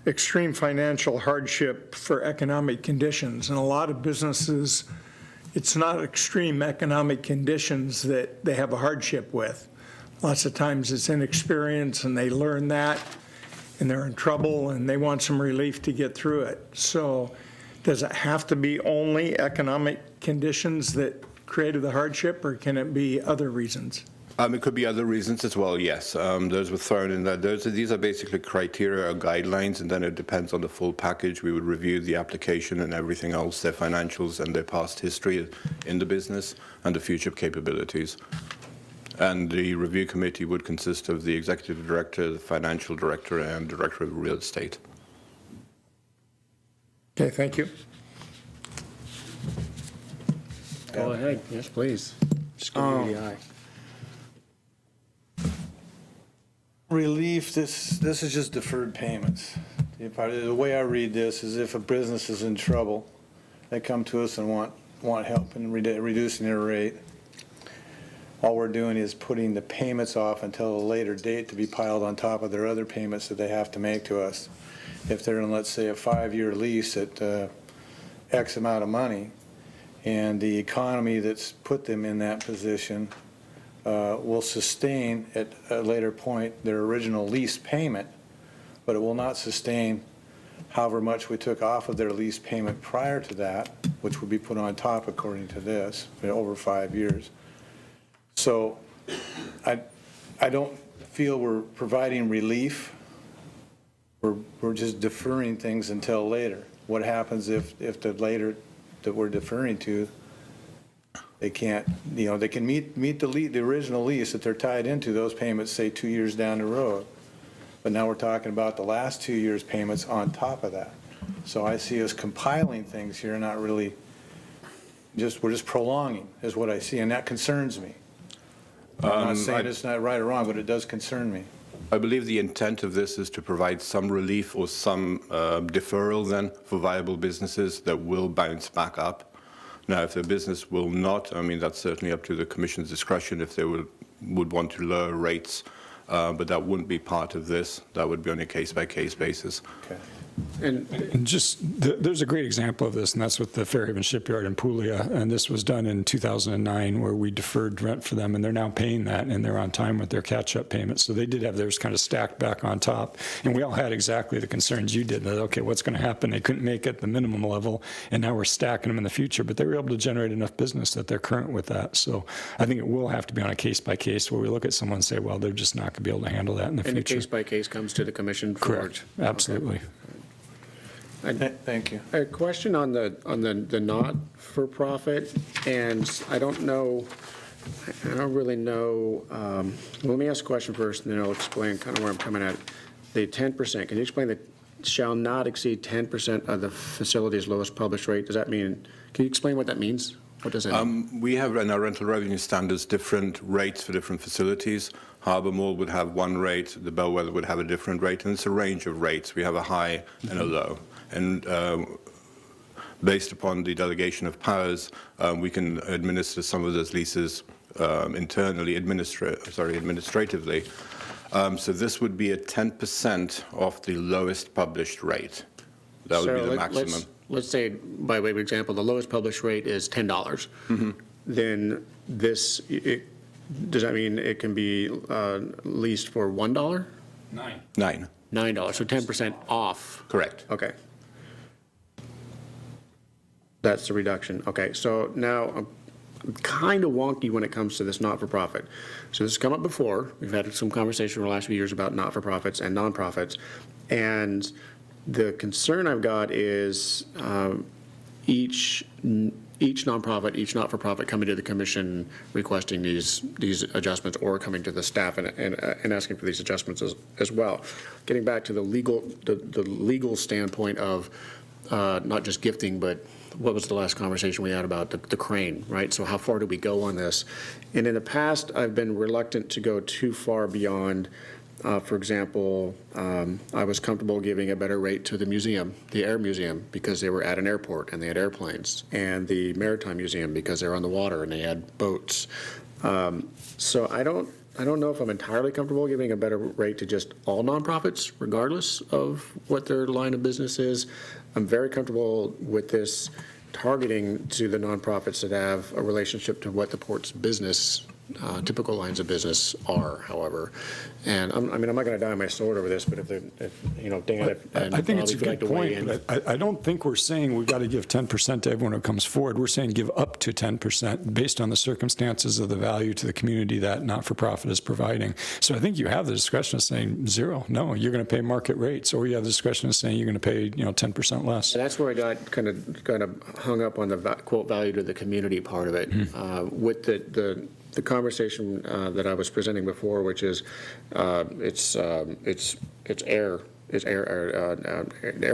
extreme financial hardship for economic conditions. And a lot of businesses, it's not extreme economic conditions that they have a hardship with. Lots of times it's inexperience and they learn that and they're in trouble and they want some relief to get through it. So does it have to be only economic conditions that created the hardship, or can it be other reasons? It could be other reasons as well, yes. Those were thrown in there. These are basically criteria or guidelines, and then it depends on the full package. We would review the application and everything else, their financials and their past history in the business and the future capabilities. And the review committee would consist of the executive director, the financial director, and director of real estate. Okay, thank you. Go ahead. Yes, please. Just give me the eye. Relief, this is just deferred payments. The way I read this is if a business is in trouble, they come to us and want help in reducing their rate. All we're doing is putting the payments off until a later date to be piled on top of their other payments that they have to make to us. If they're in, let's say, a 5-year lease at X amount of money, and the economy that's put them in that position will sustain at a later point their original lease payment, but it will not sustain however much we took off of their lease payment prior to that, which would be put on top according to this for over 5 years. So I don't feel we're providing relief. We're just deferring things until later. What happens if the later that we're deferring to, they can't, they can meet the original lease that they're tied into, those payments, say 2 years down the road. But now we're talking about the last 2 years' payments on top of that. So I see us compiling things here, not really, we're just prolonging is what I see, and that concerns me. I'm not saying it's not right or wrong, but it does concern me. I believe the intent of this is to provide some relief or some deferral then for viable businesses that will bounce back up. Now, if the business will not, I mean, that's certainly up to the Commission's discretion if they would want to lower rates, but that wouldn't be part of this. That would be on a case-by-case basis. Okay. And just, there's a great example of this, and that's with the Fairhaven Shipyard in Puglia, and this was done in 2009 where we deferred rent for them, and they're now paying that, and they're on time with their catch-up payments. So they did have theirs kind of stacked back on top, and we all had exactly the concerns you did, that, okay, what's going to happen? They couldn't make it the minimum level, and now we're stacking them in the future, but they were able to generate enough business that they're current with that. So I think it will have to be on a case-by-case where we look at someone and say, well, they're just not going to be able to handle that in the future. And the case-by-case comes to the commission for... Correct, absolutely. Okay. Thank you. A question on the not-for-profit, and I don't really know, let me ask a question first, and then I'll explain kind of where I'm coming at. The 10%, can you explain that shall not exceed 10% of the facility's lowest published rate? Does that mean, can you explain what that means? What does that mean? We have in our rental revenue standards different rates for different facilities. Harbour Mall would have one rate, the Bellwether would have a different rate, and it's a range of rates. We have a high and a low. And based upon the delegation of powers, we can administer some of those leases internally, administratively. So this would be at 10% of the lowest published rate. That would be the maximum. Let's say, by way of example, the lowest published rate is $10. Mm-hmm. Then does that mean it can be leased for $1? $9. $9, so 10% off. Correct. Okay. That's the reduction. Okay, so now I'm kind of wonky when it comes to this not-for-profit. So this has come up before. We've had some conversation over the last few years about not-for-profits and nonprofits. And the concern I've got is each nonprofit, each not-for-profit coming to the commission requesting these adjustments, or coming to the staff and asking for these adjustments as well. Getting back to the legal standpoint of not just gifting, but what was the last conversation we had about the crane, right? So how far do we go on this? And in the past, I've been reluctant to go too far beyond. For example, I was comfortable giving a better rate to the museum, the Air Museum, because they were at an airport and they had airplanes, and the Maritime Museum because they were on the water and they had boats. So I don't know if I'm entirely comfortable giving a better rate to just all nonprofits, regardless of what their line of business is. I'm very comfortable with this targeting to the nonprofits that have a relationship to what the port's business, typical lines of business are, however. And I'm not going to die on my sword over this, but if Dan and I think it's a Bobby would like good to weigh point, in. but I don't think we're saying we've got to give 10% to everyone who comes forward. We're saying give up to 10% based on the circumstances of the value to the community that not-for-profit is providing. So I think you have the discretion of saying zero. No, you're going to pay market rates, or you have the discretion of saying you're going to pay 10% less. And that's where I got kind of hung up on the quote value to the community part of it. With the conversation that I was presenting before, which is it's air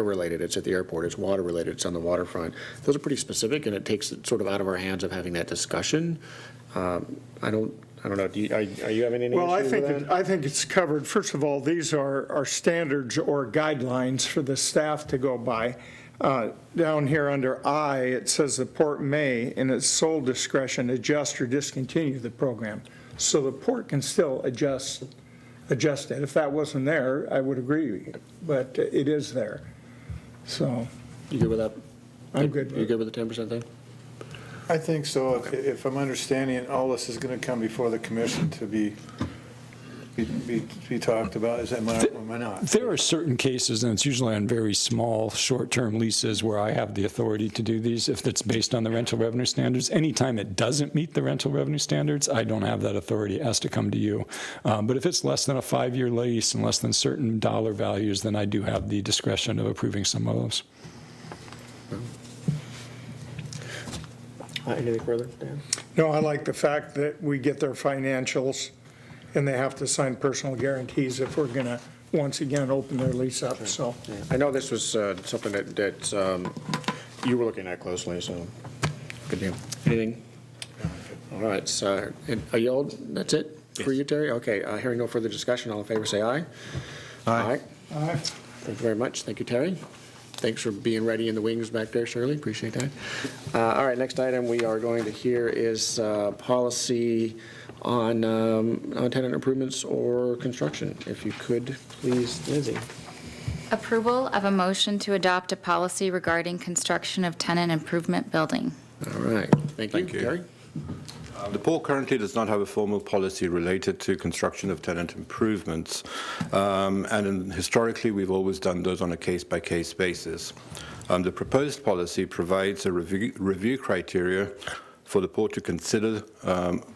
related. It's at the airport. It's water related. It's on the waterfront. Those are pretty specific, and it takes it sort of out of our hands of having that discussion. I don't know. Are you having any? Well, issues with that? I think it's covered. First of all, these are standards or guidelines for the staff to go by. Down here under I, it says the port may, in its sole discretion, adjust or discontinue the program. So the port can still adjust it. If that wasn't there, I would agree with you, but it is there. So. You good with that? I'm good. You good with the 10% thing? I think so. If I'm understanding it, all this is going to come before the commission to be talked about. Is that am I not? There are certain cases, and it's usually on very small, short-term leases, where I have the authority to do these if it's based on the rental revenue standards. Anytime it doesn't meet the rental revenue standards, I don't have that authority. It has to come to you. But if it's less than a 5-year lease and less than certain dollar values, then I do have the discretion of approving some of those. Anything further, Dan? No, I like the fact that we get their financials, and they have to sign personal guarantees if we're going to, once again, open their lease up, so. I know this was something that you were looking at closely, so good deal. Anything? All right, so are you all, that's it for you, Terry? Okay, hearing no further discussion, all in favor say aye. Aye. Aye. Thank you very much. Thank you, Terry. Thanks for being ready in the wings back there, Shirley. Appreciate that. All right, next item we are going to hear is policy on tenant improvements or construction. If you could, please, Lindsay. Approval of a motion to adopt a policy regarding construction of tenant improvement building. All right. Thank you. Terry? The Port currently does not have a formal policy related to construction of tenant improvements, historically we've always done those on a case-by-case basis. The proposed policy provides a review criteria for the Port to consider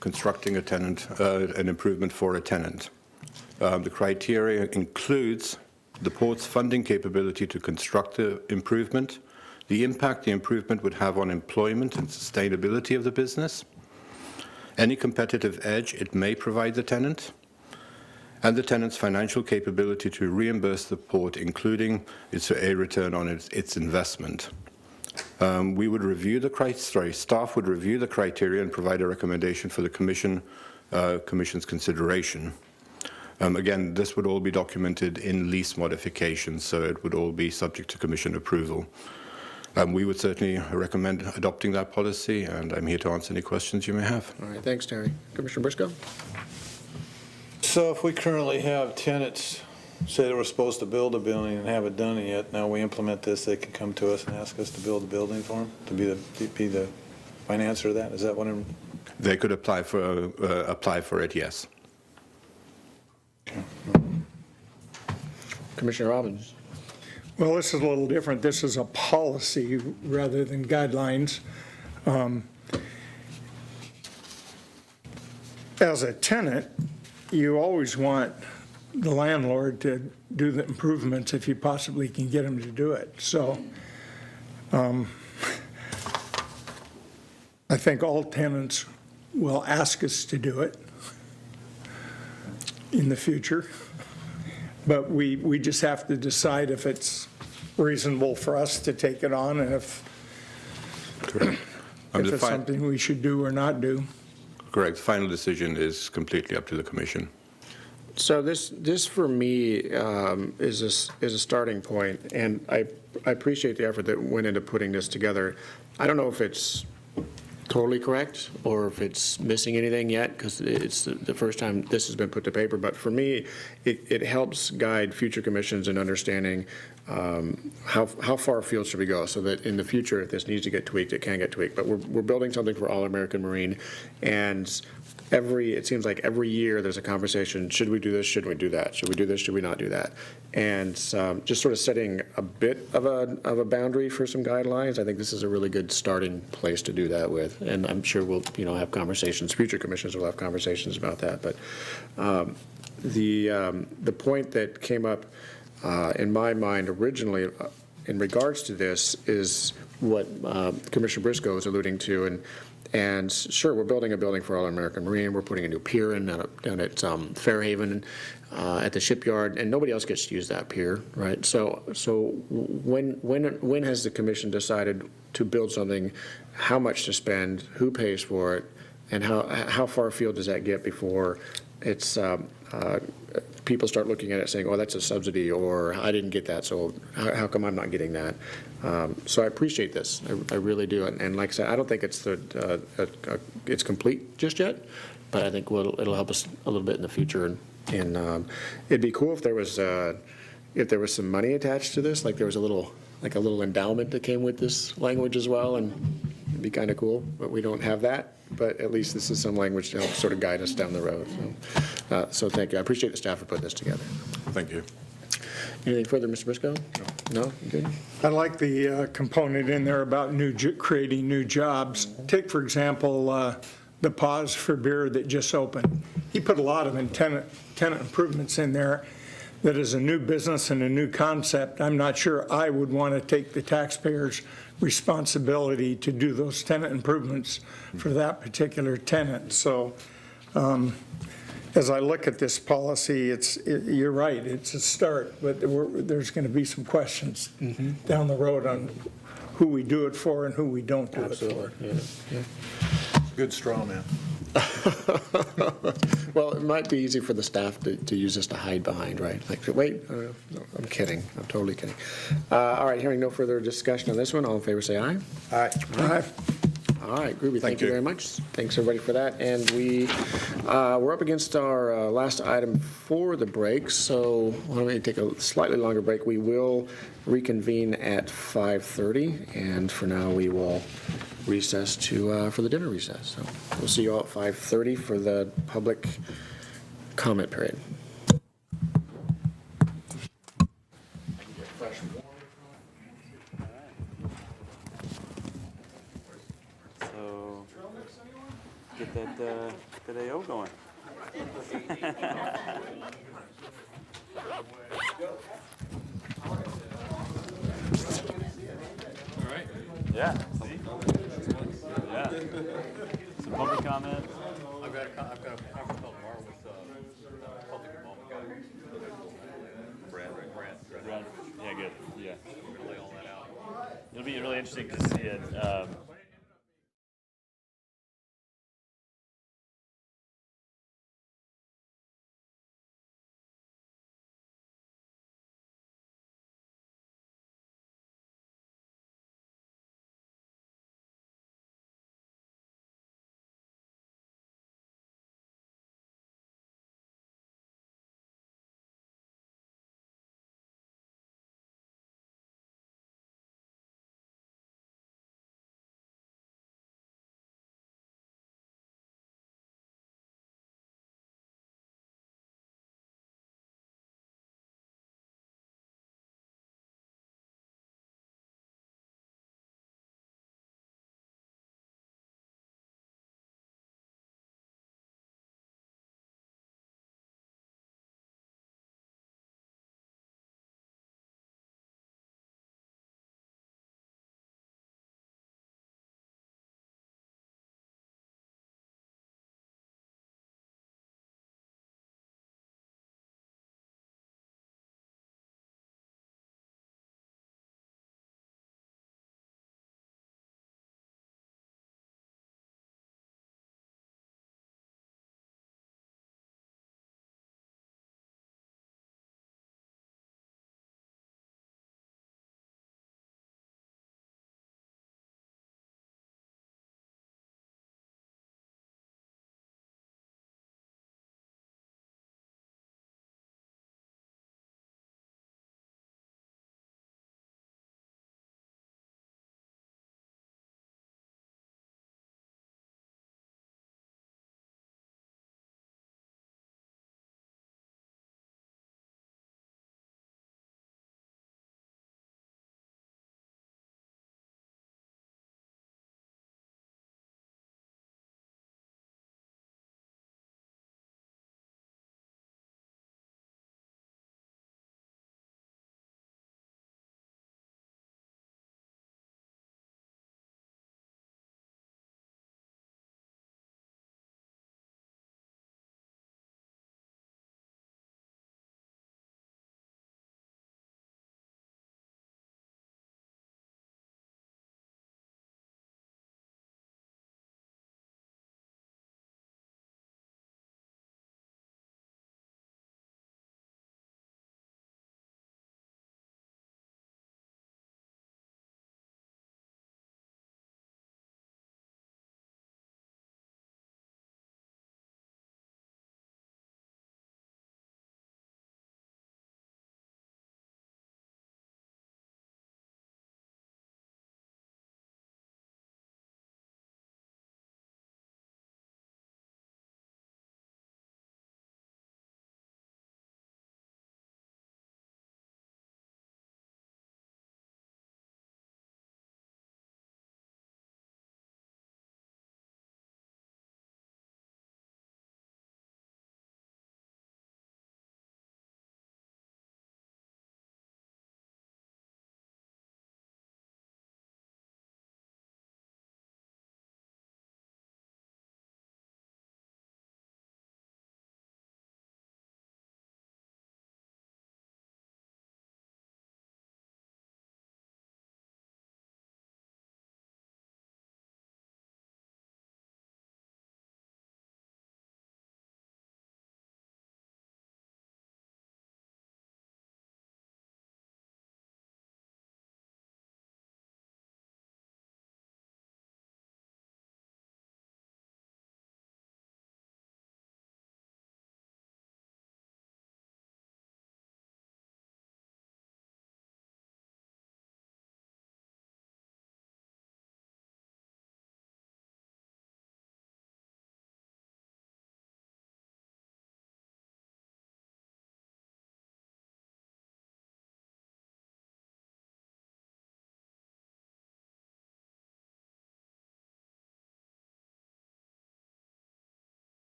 constructing an improvement for a tenant. The criteria includes the Port's funding capability to construct the improvement, the impact the improvement would have on employment and sustainability of the business, any competitive edge it may provide the tenant, and the tenant's financial capability to reimburse the Port, including a return on its investment. We would review staff would review the criteria and provide a recommendation for the Commission's consideration. Again, this would all be documented in lease modifications, so it would all be subject to Commission approval. We would certainly recommend adopting that policy, and I'm here to answer any questions you may have. All right, thanks, Terry. Commissioner Briscoe? So if we currently have tenants say they were supposed to build a building and haven't done it yet, now we implement this, they can come to us and ask us to build a building for them, to be the financer of that? Is that what I'm? They could apply for it, yes. Commissioner Robbins? Well, this is a little different. This is a policy rather than guidelines. As a tenant, you always want the landlord to do the improvements if you possibly can get him to do it. So I think all tenants will ask us to do it in the future. But we just have to decide if it's reasonable for us to take it on and if it's something we should do or not do. Correct. The final decision is completely up to the commission. So this for me is a starting point, and I appreciate the effort that went into putting this together. I don't know if it's totally correct or if it's missing anything yet, because it's the first time this has been put to paper. But for me, it helps guide future commissions in understanding how far afield should we go, so that in the future, if this needs to get tweaked, it can get tweaked. But we're building something for All American Marine, and it seems like every year there's a conversation: should we do this? Should we do that? Should we do this? Should we not do that? And just sort of setting a bit of a boundary for some guidelines. I think this is a really good starting place to do that with, and I'm sure we'll have conversations. Future commissions will have conversations about that. But the point that came up in my mind originally in regards to this is what Commissioner Briscoe was alluding to, and sure, we're building a building for All American Marine. We're putting a new pier in down at Fairhaven at the shipyard, and nobody else gets to use that pier, right? So when has the commission decided to build something? How much to spend? Who pays for it? And how far afield does that get before it's people start looking at it saying, oh, that's a subsidy, or I didn't get that, so how come I'm not getting that? So I appreciate this. I really do. And like I said, I don't think it's it's complete just yet, but I think it'll help us a little bit in the future. And it'd be cool if there was some money attached to this, like there was a little endowment that came with this language as well, and it'd be kind of cool, but we don't have that. But at least this is some language to help sort of guide us down the road. So thank you. I appreciate the staff for putting this together. Thank you. Anything further, Mr. Briscoe? No? Good? I like the component in there about creating new jobs. Take, for example, the Pause for Beer that just opened. He put a lot of tenant improvements in there that is a new business and a new concept. I'm not sure I would want to take the taxpayers' responsibility to do those tenant improvements for that particular tenant. So as I look at this policy, you're right, it's a start, but there's going to be some questions down the road on who we do it for and who we don't do it for. Yeah. Good straw man. Well, it might be easy for the staff to use this to hide behind, right? Like, wait, no, I'm kidding. I'm totally kidding. All right, hearing no further discussion on this one, all in favor say aye. Aye. Aye. All right, Groovy, thank you very much. Thanks, everybody, for that. And we're up against our last item for the break, so why don't we take a slightly longer break. We will reconvene at 5:30, and for now, we will recess for the dinner recess. So we'll see you all at 5:30 for the public comment period. So get that AO going. All right. Yeah. Yeah. Some public comment. I've got a conference call tomorrow with public involvement guy. Brad. Yeah, good. Yeah. We're gonna lay all that out. It'll be really interesting to see it.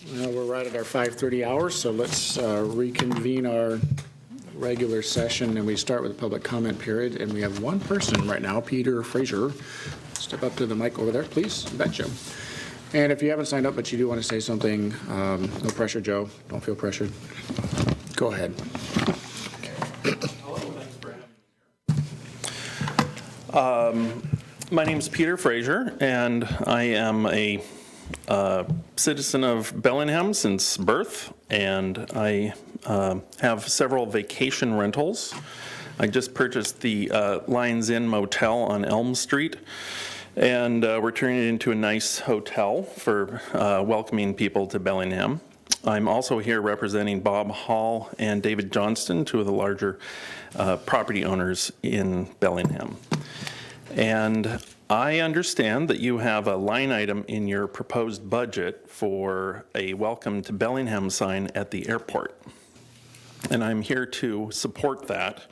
Well, we're right at our 5:30 hour, so let's reconvene our regular session, and we start with the public comment period. And we have one person right now, Peter Fraser. Step up to the mic over there, please. Betcha. And if you haven't signed up, but you do want to say something, no pressure, Joe. Don't feel pressured. Go ahead. My name is Peter Fraser, and I am a citizen of Bellingham since birth, and I have several vacation rentals. I just purchased the Lions Inn Motel on Elm Street, and we're turning it into a nice hotel for welcoming people to Bellingham. I'm also here representing Bob Hall and David Johnston, two of the larger property owners in Bellingham. And I understand that you have a line item in your proposed budget for a welcome to Bellingham sign at the airport. And I'm here to support that.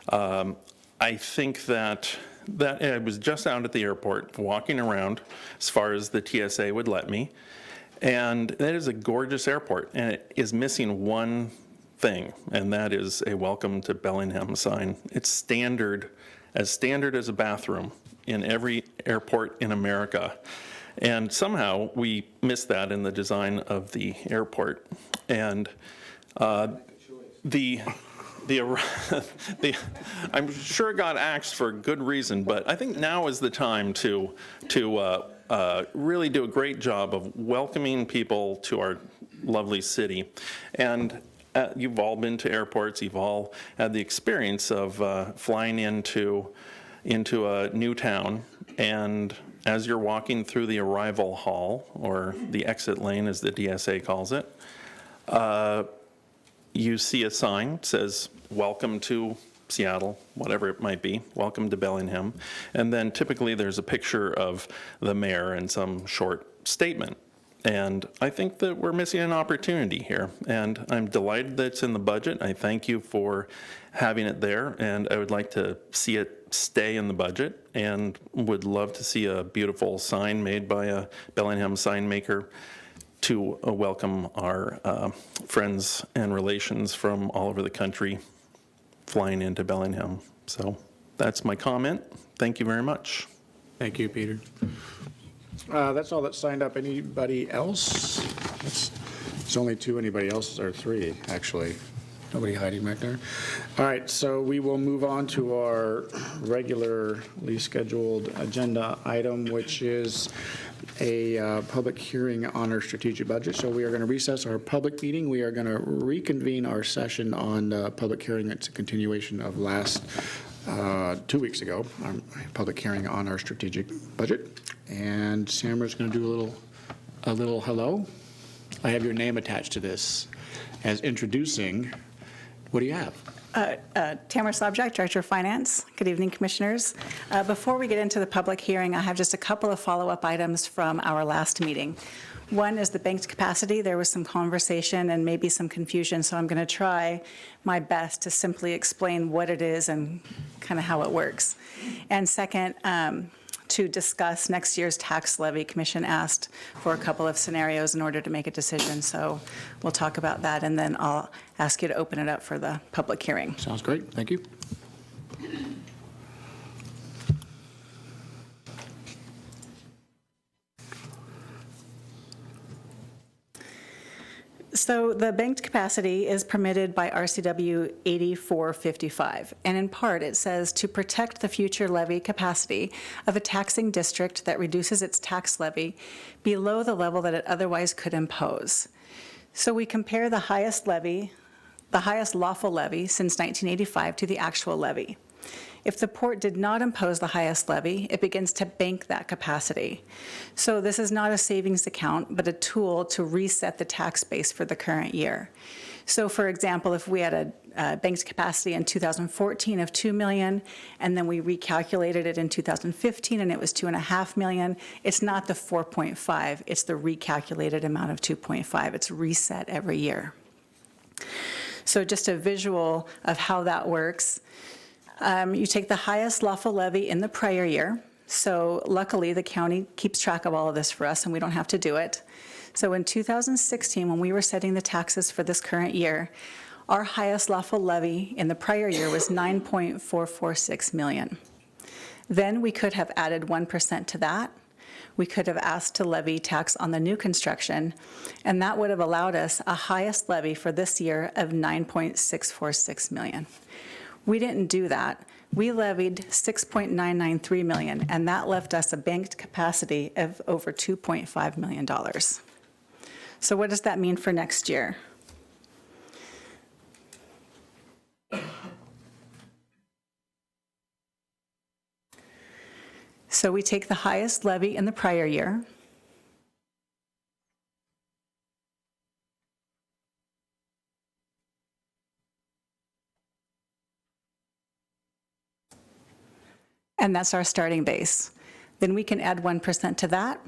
I think that I was just out at the airport walking around as far as the TSA would let me. And that is a gorgeous airport, and it is missing one thing, and that is a welcome to Bellingham sign. It's standard as a bathroom in every airport in America. And somehow we missed that in the design of the airport. And I'm sure it got axed for good reason, but I think now is the time to really do a great job of welcoming people to our lovely city. And you've all been to airports, you've all had the experience of flying into a new town, and as you're walking through the arrival hall, or the exit lane as the DSA calls it, you see a sign that says, "Welcome to Seattle," whatever it might be, "Welcome to Bellingham," and then typically there's a picture of the mayor and some short statement. And I think that we're missing an opportunity here, and I'm delighted that it's in the budget. I thank you for having it there, and I would like to see it stay in the budget, and would love to see a beautiful sign made by a Bellingham sign maker to welcome our friends and relations from all over the country flying into Bellingham. So that's my comment. Thank you very much. Thank you, Peter. That's all that signed up. Anybody else? It's only two. Anybody else? Or three, actually. Nobody hiding back there. All right, so we will move on to our regularly scheduled agenda item, which is a public hearing on our strategic budget. So we are going to recess our public meeting. We are going to reconvene our session on public hearing. It's a continuation of last 2 weeks ago, our public hearing on our strategic budget. And Samara's going to do a little hello. I have your name attached to this as introducing. What do you have? Tamara Slabjack, Director of Finance. Good evening, Commissioners. Before we get into the public hearing, I have just a couple of follow-up items from our last meeting. One is the banked capacity. There was some conversation and maybe some confusion, so I'm going to try my best to simply explain what it is and kind of how it works. And second, to discuss next year's tax levy. Commission asked for a couple of scenarios in order to make a decision, so we'll talk about that, and then I'll ask you to open it up for the public hearing. Sounds great. Thank you. So the banked capacity is permitted by RCW 8455, and in part it says to protect the future levy capacity of a taxing district that reduces its tax levy below the level that it otherwise could impose. So we compare the highest lawful levy since 1985 to the actual levy. If the port did not impose the highest levy, it begins to bank that capacity. So this is not a savings account, but a tool to reset the tax base for the current year. So for example, if we had a banked capacity in 2014 of $2 million, and then we recalculated it in 2015 and it was $2.5 million, it's not the 4.5, it's the recalculated amount of 2.5. It's reset every year. So just a visual of how that works. You take the highest lawful levy in the prior year. So luckily, the county keeps track of all of this for us, and we don't have to do it. So in 2016, when we were setting the taxes for this current year, our highest lawful levy in the prior year was $9.446 million. Then we could have added 1% to that. We could have asked to levy tax on the new construction, and that would have allowed us a highest levy for this year of $9.646 million. We didn't do that. We levied $6.993 million, and that left us a banked capacity of over $2.5 million. So what does that mean for next year? So we take the highest levy in the prior year, and that's our starting base. Then we can add 1% to that.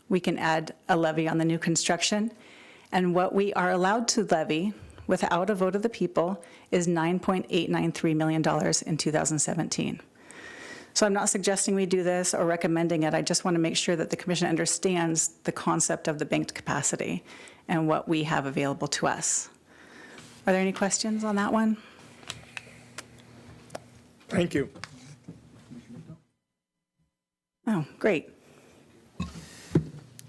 We can add a levy on the new construction. And what we are allowed to levy without a vote of the people is $9.893 million in 2017. So I'm not suggesting we do this or recommending it. I just want to make sure that the commission understands the concept of the banked capacity and what we have available to us. Are there any questions on that one? Thank you. Oh, great.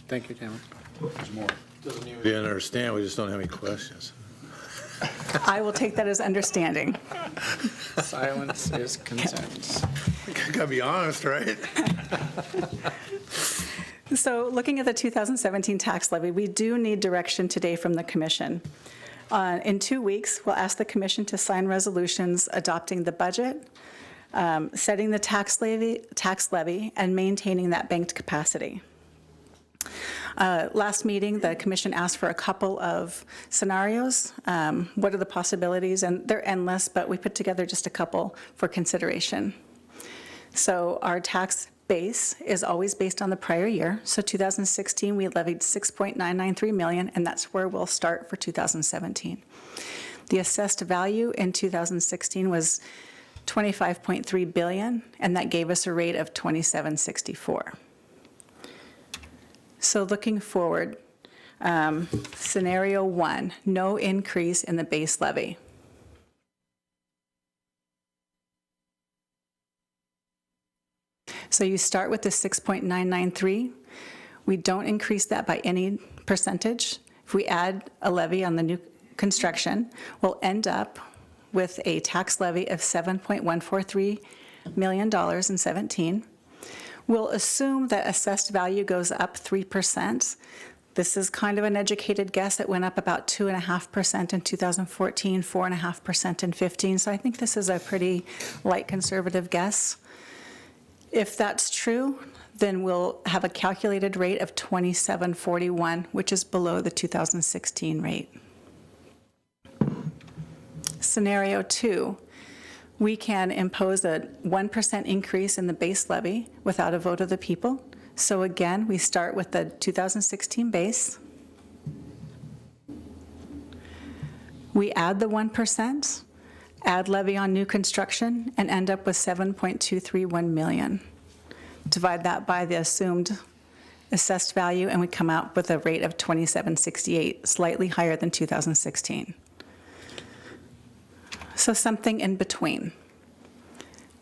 Thank you, Tamara. There's more. We didn't understand, we just don't have any questions. I will take that as understanding. Silence is consent. Gotta be honest, right? So looking at the 2017 tax levy, we do need direction today from the commission. In 2 weeks, we'll ask the commission to sign resolutions adopting the budget, setting the tax levy, and maintaining that banked capacity. Last meeting, the commission asked for a couple of scenarios. What are the possibilities? And they're endless, but we put together just a couple for consideration. So our tax base is always based on the prior year. So 2016, we levied $6.993 million, and that's where we'll start for 2017. The assessed value in 2016 was $25.3 billion, and that gave us a rate of $27.64. So looking forward, scenario 1, no increase in the base levy. So you start with the 6.993. We don't increase that by any percentage. If we add a levy on the new construction, we'll end up with a tax levy of $7.143 million in 17. We'll assume that assessed value goes up 3%. This is kind of an educated guess. It went up about 2.5% in 2014, 4.5% in 15. So I think this is a pretty light conservative guess. If that's true, then we'll have a calculated rate of 27.41, which is below the 2016 rate. Scenario 2, we can impose a 1% increase in the base levy without a vote of the people. So again, we start with the 2016 base. We add the 1%, add levy on new construction, and end up with $7.231 million. Divide that by the assumed assessed value, and we come out with a rate of $27.68, slightly higher than 2016. So something in between.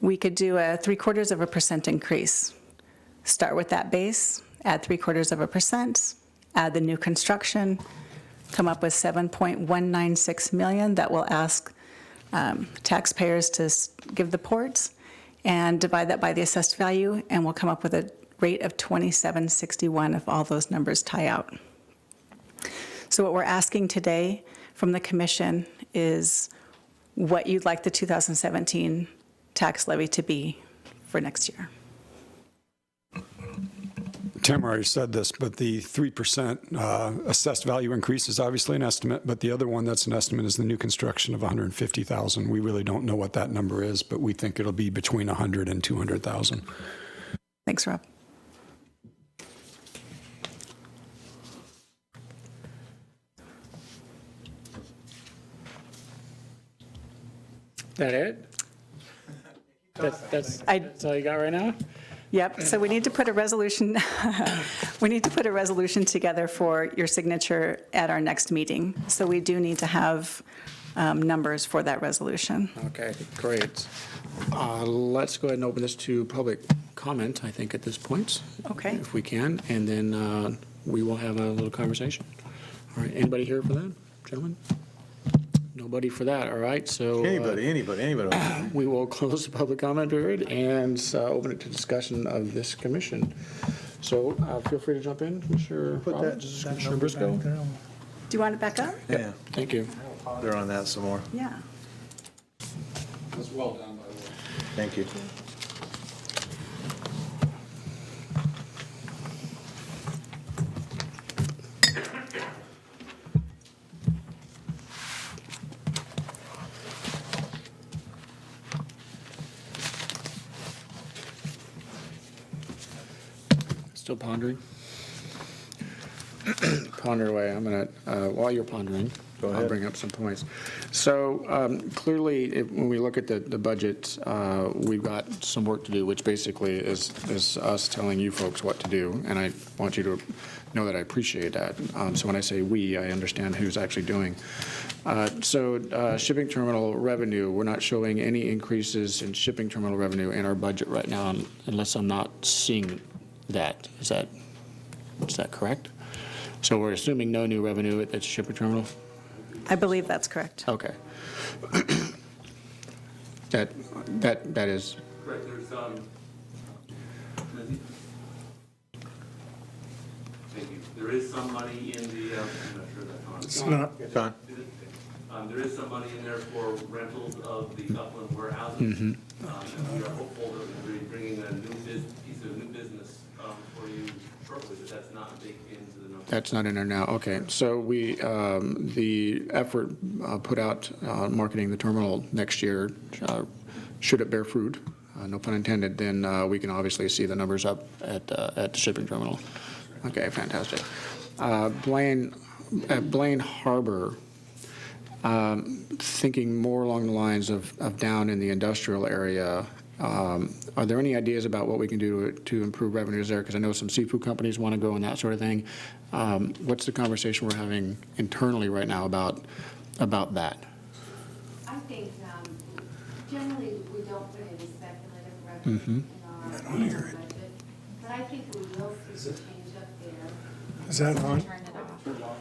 We could do a 0.75% increase. Start with that base, add 0.75%, add the new construction, come up with $7.196 million that will ask taxpayers to give the ports, and divide that by the assessed value, and we'll come up with a rate of $27.61 if all those numbers tie out. So what we're asking today from the commission is what you'd like the 2017 tax levy to be for next year. Tim already said this, but the 3% assessed value increase is obviously an estimate, but the other one that's an estimate is the new construction of $150,000. We really don't know what that number is, but we think it'll be between $100,000 and $200,000. Thanks, Rob. That it? That's all you got right now? Yep, so we need to put a resolution, we need to put a resolution together for your signature at our next meeting. So we do need to have numbers for that resolution. Okay, great. Let's go ahead and open this to public comment, I think, at this point. Okay. If we can, and then we will have a little conversation. All right, anybody here for that, gentlemen? Nobody for that, all right, so. Anybody. We will close the public comment period and open it to discussion of this commission. So feel free to jump in, Commissioner Roberts, Commissioner Briscoe. Do you want it back up? Yeah. Thank you. Ponder on that some more. Yeah. That's well done, by the way. Thank you. Still pondering? Ponder away. I'm going to, while you're pondering, I'll bring up some points. So clearly, when we look at the budget, we've got some work to do, which basically is us telling you folks what to do, and I want you to know that I appreciate that. So when I say we, I understand who's actually doing. So shipping terminal revenue, we're not showing any increases in shipping terminal revenue in our budget right now, unless I'm not seeing that. Is that correct? So we're assuming no new revenue at the shipping terminal? I believe that's correct. Okay. That is. Correct, there's, thank you. There is some money in the, I'm not sure that's on. It's not. It's on. There is some money in there for rentals of the upland warehouses. Mm-hmm. And we are hopeful that we'll be bringing a piece of new business for you shortly, but that's not baked into the numbers. That's not in there now. Okay. So we, the effort put out marketing the terminal next year, should it bear fruit, no pun intended, then we can obviously see the numbers up at the shipping terminal. Okay, fantastic. Blaine Harbor, thinking more along the lines of down in the industrial area, are there any ideas about what we can do to improve revenues there? Because I know some seafood companies want to go and that sort of thing. What's the conversation we're having internally right now about that? I think generally we don't put any speculative revenue in our budget, but I think we will see a change up there. Is that on? Turn it off.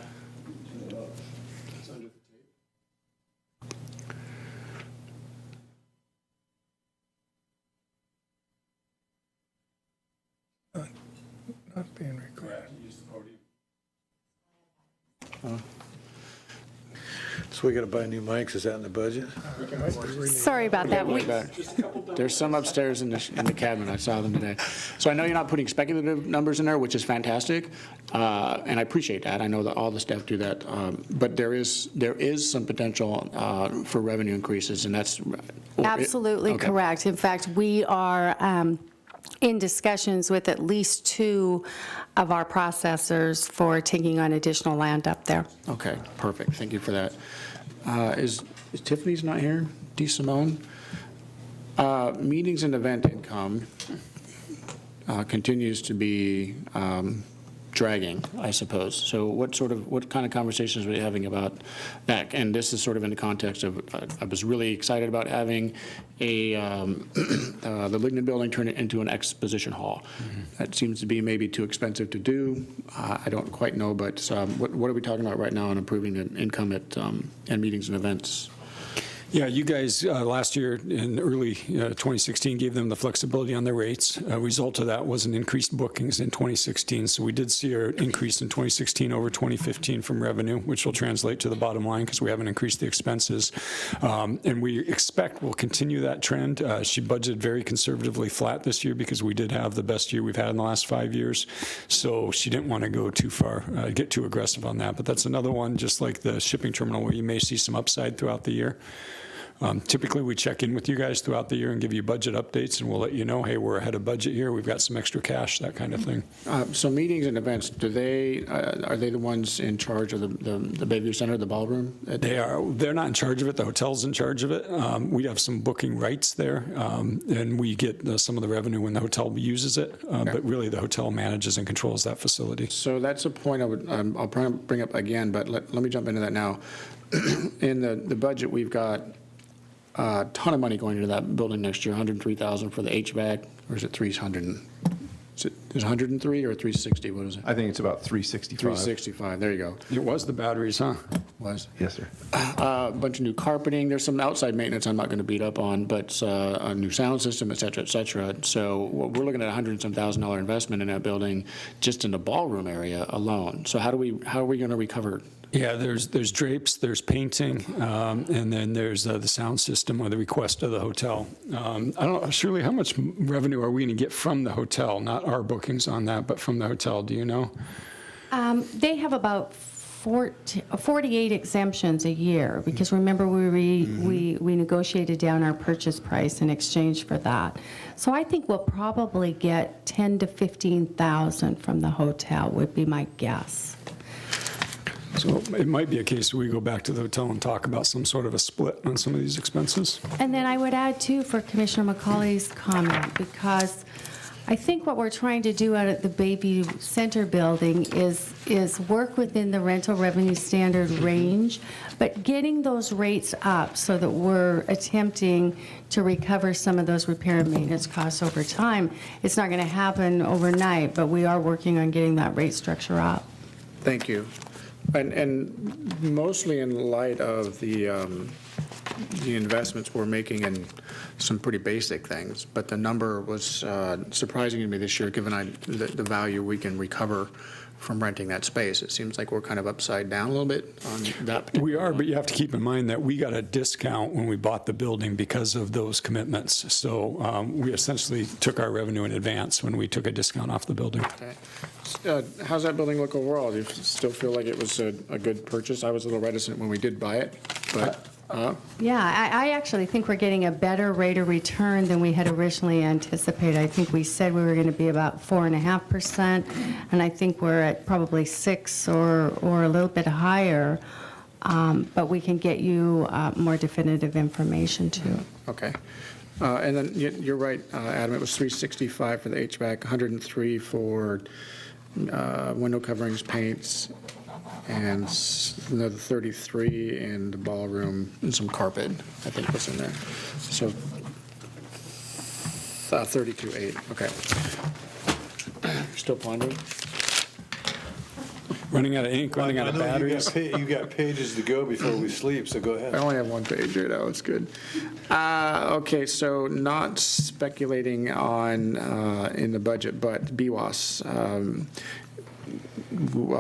Not being recorded. So we got to buy new mics, is that in the budget? Sorry about that. There's some upstairs in the cabinet. I saw them today. So I know you're not putting speculative numbers in there, which is fantastic, and I appreciate that. I know that all the staff do that, but there is some potential for revenue increases, and that's Absolutely okay. correct. In fact, we are in discussions with at least 2 of our processors for taking on additional land up there. Okay, perfect. Thank you for that. Is Tiffany's not here? D. Simone? Meetings and event income continues to be dragging, I suppose. So what kind of conversations are we having about that? And this is sort of in the context of, I was really excited about having the Lignite building turn it into an exposition hall. Mm-hmm. That seems to be maybe too expensive to do. I don't quite know, but what are we talking about right now on improving the income at meetings and events? Yeah, you guys last year in early 2016 gave them the flexibility on their rates. A result of that was an increased bookings in 2016. So we did see an increase in 2016 over 2015 from revenue, which will translate to the bottom line because we haven't increased the expenses. And we expect we'll continue that trend. She budgeted very conservatively flat this year because we did have the best year we've had in the last 5 years. So she didn't want to go too far, get too aggressive on that. But that's another one, just like the shipping terminal, where you may see some upside throughout the year. Typically, we check in with you guys throughout the year and give you budget updates, and we'll let you know, hey, we're ahead of budget here, we've got some extra cash, that kind of thing. So meetings and events, are they the ones in charge of the Bayview Center, the ballroom? They are. They're not in charge of it. The hotel's in charge of it. We have some booking rights there, and we get some of the revenue when the hotel uses it. But really, the hotel manages and controls that facility. So that's a point I'll probably bring up again, but let me jump into that now. In the budget, we've got a ton of money going into that building next year, $103,000 for the HVAC, or is it 300? Is it 103 or 360? What is it? I think it's about 365. 365. There you go. It was the batteries, huh? Was. Yes, sir. A bunch of new carpeting. There's some outside maintenance I'm not going to beat up on, but a new sound system, et cetera, et cetera. So we're looking at $100,000 investment in that building just in the ballroom area alone. So how are we going to recover? Yeah, there's drapes, there's painting, and then there's the sound system or the request of the hotel. I don't know, Shirley, how much revenue are we going to get from the hotel? Not our bookings on that, but from the hotel. Do you know? They have about 48 exemptions a year, because remember we negotiated down our purchase price in exchange for that. So I think we'll probably get 10 to 15,000 from the hotel would be my guess. So it might be a case where we go back to the hotel and talk about some sort of a split on some of these expenses. And then I would add, too, for Commissioner McCauley's comment, because I think what we're trying to do out at the Bayview Center building is work within the rental revenue standard range, but getting those rates up so that we're attempting to recover some of those repair and maintenance costs over time. It's not going to happen overnight, but we are working on getting that rate structure up. Thank you. And mostly in light of the investments we're making in some pretty basic things, but the number was surprising to me this year, given the value we can recover from renting that space. It seems like we're kind of upside down a little bit on that. We are, but you have to keep in mind that we got a discount when we bought the building because of those commitments. So we essentially took our revenue in advance when we took a discount off the building. Okay. How's that building look overall? Do you still feel like it was a good purchase? I was a little reticent when we did buy it, but... Yeah, I actually think we're getting a better rate of return than we had originally anticipated. I think we said we were going to be about 4.5%, and I think we're at probably 6 or a little bit higher, but we can get you more definitive information too. Okay. And then you're right, Adam, it was 365 for the HVAC, 103 for window coverings, paints, and another 33 in the ballroom, and some carpet, I think was in there. So 32.8, okay. Still pondering? Running out of ink, running out of batteries. You got pages to go before we sleep, so go ahead. I only have one page right now, it's good. Okay, so not speculating on in the budget, but BWAS.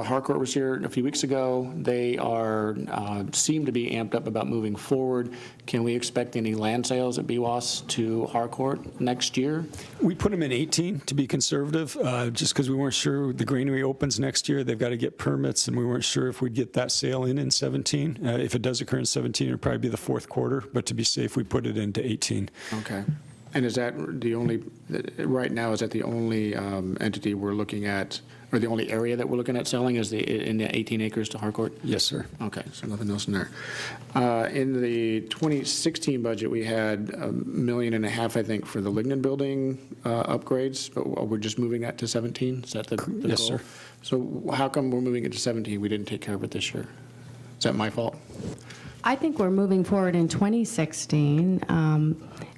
Harcourt was here a few weeks ago. They seem to be amped up about moving forward. Can we expect any land sales at BWAS to Harcourt next year? We put them in 18 to be conservative, just because we weren't sure the granary opens next year. They've got to get permits, and we weren't sure if we'd get that sale in 17. If it does occur in 17, it'll probably be the fourth quarter, but to be safe, we put it into 18. Okay. And is that the only, right now, is that the only entity we're looking at, or the only area that we're looking at selling is in the 18 acres to Harcourt? Yes, sir. Okay, so nothing else in there. In the 2016 budget, we had $1.5 million, I think, for the Lignan building upgrades, but we're just moving that to 17? Is that the goal? Yes, sir. So how come we're moving it to 17? We didn't take care of it this year. Is that my fault? I think we're moving forward in 2016.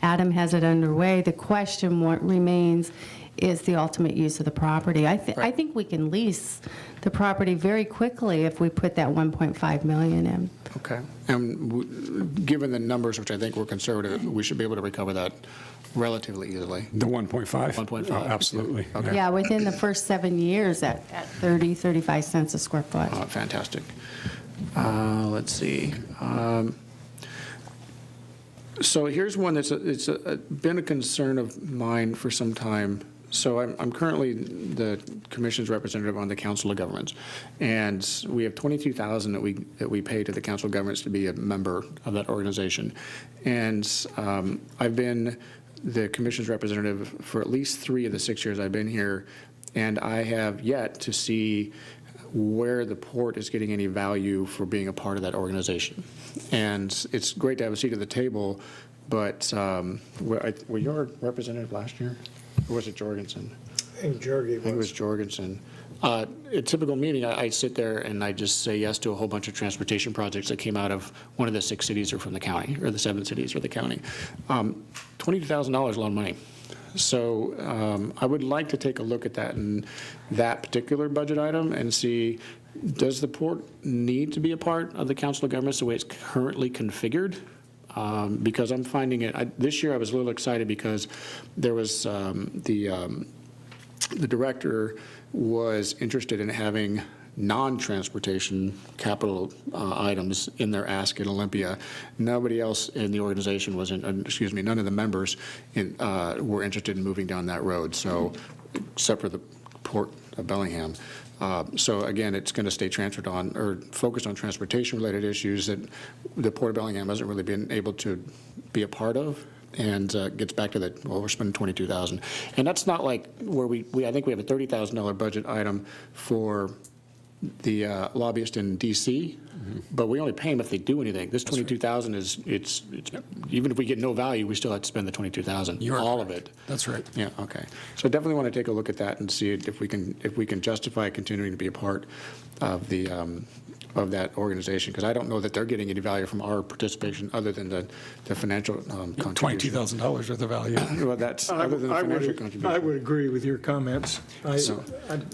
Adam has it underway. The question remains is the ultimate use of the property. I think we can lease the property very quickly if we put that $1.5 million in. Okay. And given the numbers, which I think were conservative, we should be able to recover that relatively easily. The 1.5? 1.5. Oh, absolutely. Okay. Yeah, within the first 7 years at 30, 35 cents a square foot. Fantastic. Let's see. So here's one that's been a concern of mine for some time. So I'm currently the commission's representative on the Council of Governments, and we have $22,000 that we pay to the Council of Governments to be a member of that organization. And I've been the commission's representative for at least 3 of the 6 years I've been here, and I have yet to see where the port is getting any value for being a part of that organization. And it's great to have a seat at the table, but were you our representative last year? Or was it Jorgensen? I think Jorgie I think it was Jorgensen. A typical meeting, I sit there and I just say yes to a whole bunch of transportation projects that came out of one of the 6 cities or from the county, or the 7 cities or the county. $22,000 is a lot of money. So I would like to take a look at that and that particular budget item and see, does the port need to be a part of the Council of Governments the way it's currently configured? Because I'm finding it, this year I was a little excited because there was the director was interested in having non-transportation capital items in their ask in Olympia. Nobody else in the organization was, none of the members were interested in moving down that road, so except for the Port of Bellingham. So again, it's going to stay transferred on or focused on transportation-related issues that the Port of Bellingham hasn't really been able to be a part of, and gets back to that. Well, we're spending $22,000, and that's not like where I think we have a $30,000 budget item for the lobbyist in D.C., but we only pay them if they do anything. This $22,000 is it's even if we get no value, we still have to spend the $22,000, all of it. That's right. Yeah. Okay. So I definitely want to take a look at that and see if we can justify continuing to be a part of the of that organization, because I don't know that they're getting any value from our participation other than the financial contribution. $22,000 worth of value. Well, that's other than the financial contribution. I would agree with your comments. I'd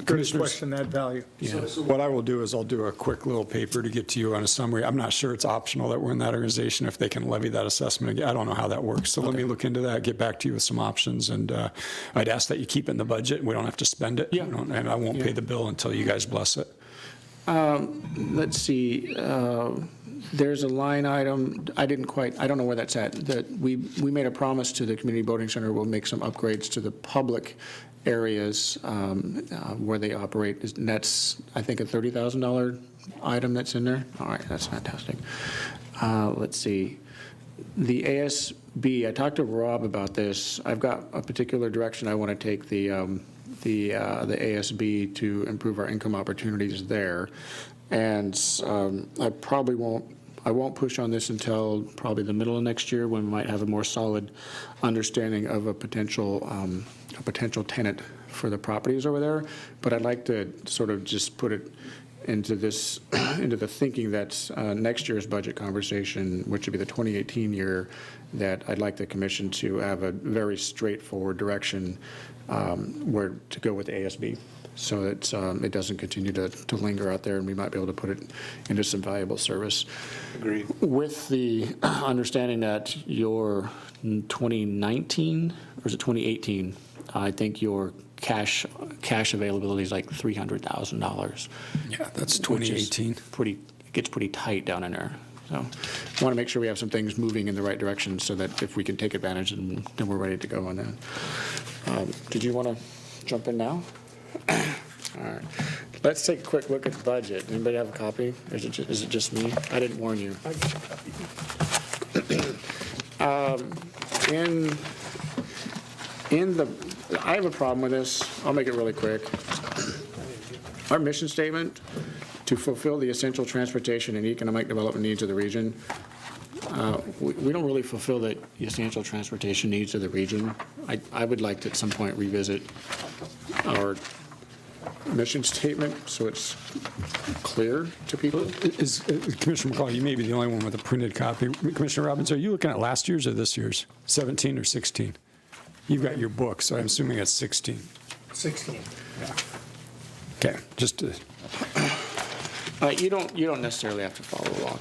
Commissioners- question that value. Yeah. So what I will do is I'll do a quick little paper to get to you on a summary. I'm not sure it's optional that we're in that organization if they can levy that assessment again. I don't know how that works. So let me look into that, get back to you with some options, and I'd ask that you keep it in the budget. We don't have to spend it. Yeah. And I won't pay the bill until you guys bless it. Let's see, there's a line item, I don't know where that's at, that we made a promise to the Community Boating Center, we'll make some upgrades to the public areas where they operate, and that's, I think, a $30,000 item that's in there. All right, that's fantastic. Let's see. The ASB, I talked to Rob about this. I've got a particular direction I want to take the ASB to improve our income opportunities there. And I won't push on this until probably the middle of next year, when we might have a more solid understanding of a potential tenant for the properties over there. But I'd like to sort of just put it into this, into the thinking that next year's budget conversation, which would be the 2018 year, that I'd like the commission to have a very straightforward direction where to go with the ASB, so that it doesn't continue to linger out there, and we might be able to put it into some valuable service. Agreed. With the understanding that your 2019, or is it 2018, I think your cash availability is like $300,000. Yeah, that's 2018. It gets pretty tight down in there. So I want to make sure we have some things moving in the right direction, so that if we can take advantage, then we're ready to go on that. Did you want to jump in now? All right. Let's take a quick look at the budget. Anybody have a copy? Or is it just me? I didn't warn you. I have a problem with this. I'll make it really quick. Our mission statement, to fulfill the essential transportation and economic development needs of the region, we don't really fulfill the essential transportation needs of the region. I would like to at some point revisit our mission statement so it's clear to people. Commissioner McCall, you may be the only one with a printed copy. Commissioner Robbins, are you looking at last year's or this year's? 17 or 16? You've got your book, so I'm assuming it's 16. 16. Yeah. Okay, just to... You don't necessarily have to follow along.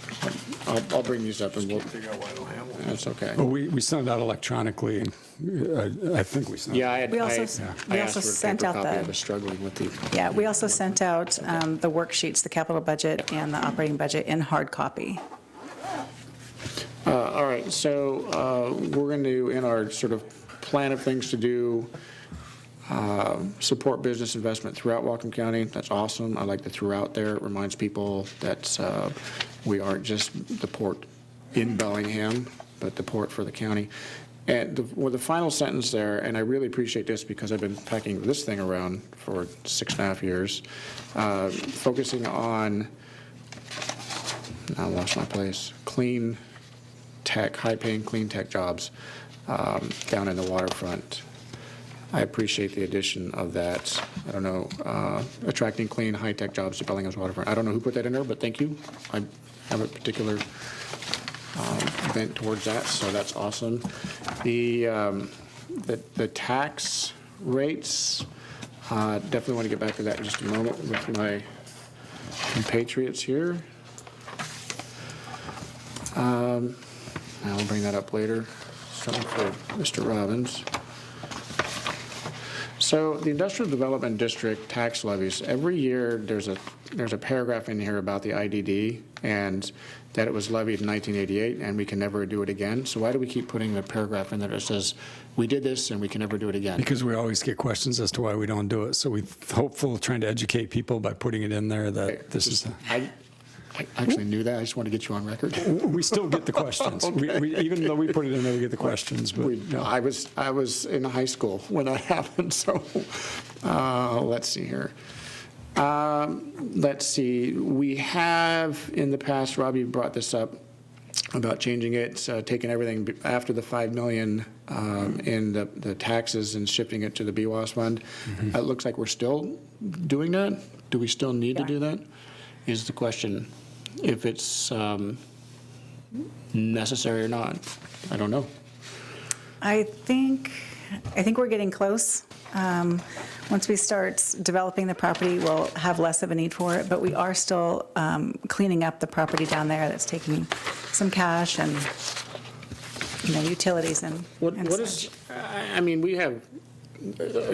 I'll bring these up and we'll figure out why I don't have one. That's okay. Well, we sent it out electronically, and I think we sent it. Yeah, I asked for a sent paper out copy. I was struggling with the. Yeah, we also sent out the worksheets, the capital budget and the operating budget in hard copy. All right, so we're going to, in our sort of plan of things to do, support business investment throughout Whatcom County. That's awesome. I like the throughout there. It reminds people that we aren't just the port in Bellingham, but the port for the county. And the final sentence there, and I really appreciate this because I've been packing this thing around for 6.5 years, focusing on, I lost my place, clean tech, high-paying clean tech jobs down in the waterfront. I appreciate the addition of that. I don't know, attracting clean, high-tech jobs to Bellingham's waterfront. I don't know who put that in there, but thank you. I have a particular bent towards that, so that's awesome. The tax rates, definitely want to get back to that in just a moment with my compatriots here. I'll bring that up later. Something for Mr. Robbins. So the Industrial Development District tax levies, every year there's a paragraph in here about the IDD and that it was levied in 1988 and we can never do it again. So why do we keep putting the paragraph in there that says we did this and we can never do it again? Because we always get questions as to why we don't do it. So we're hopeful, trying to educate people by putting it in there that this is. I actually knew that. I just want to get you on record. We still get the questions. Okay. Even though we put it in there, we get the questions. But no. I was in high school when that happened. So let's see here. Let's see. We have in the past, Robbie brought this up about changing it, taking everything after the $5 million in the taxes and shifting it to the BWAS fund. Mm-hmm. It looks like we're still doing that. Do we still need to do that? Is the question. If it's necessary or not, I don't know. I think we're getting close. Once we start developing the property, we'll have less of a need for it, but we are still cleaning up the property down there. That's taking some cash and, utilities and What such. is, I mean, we have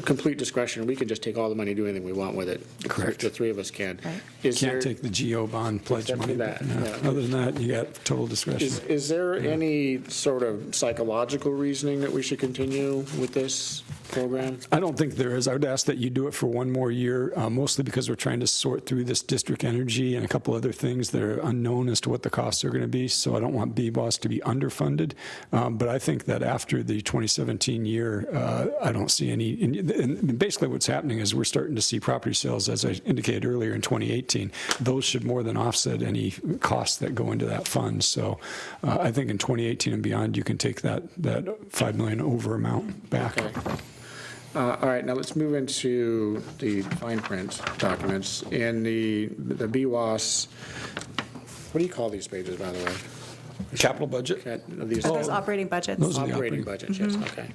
complete discretion. We can just take all the money, do anything we want with it. Correct. The three of us can. Right. Can't take the GO bond pledge Except for money. that, But, no. yeah. Other than that, you got total discretion. Is there any sort of psychological reasoning that we should continue with this program? I don't think there is. I would ask that you do it for one more year, mostly because we're trying to sort through this district energy and a couple other things that are unknown as to what the costs are going to be. So I don't want BBOS to be underfunded. But I think that after the 2017 year, I don't see any. And basically what's happening is we're starting to see property sales, as I indicated earlier, in 2018. Those should more than offset any costs that go into that fund. So I think in 2018 and beyond, you can take that $5 million over amount back. Okay. All right, now let's move into the fine print documents. In the BWAS, what do you call these pages, by the way? Capital budget? These Those operating budgets. Those are the operating budgets, yes, okay.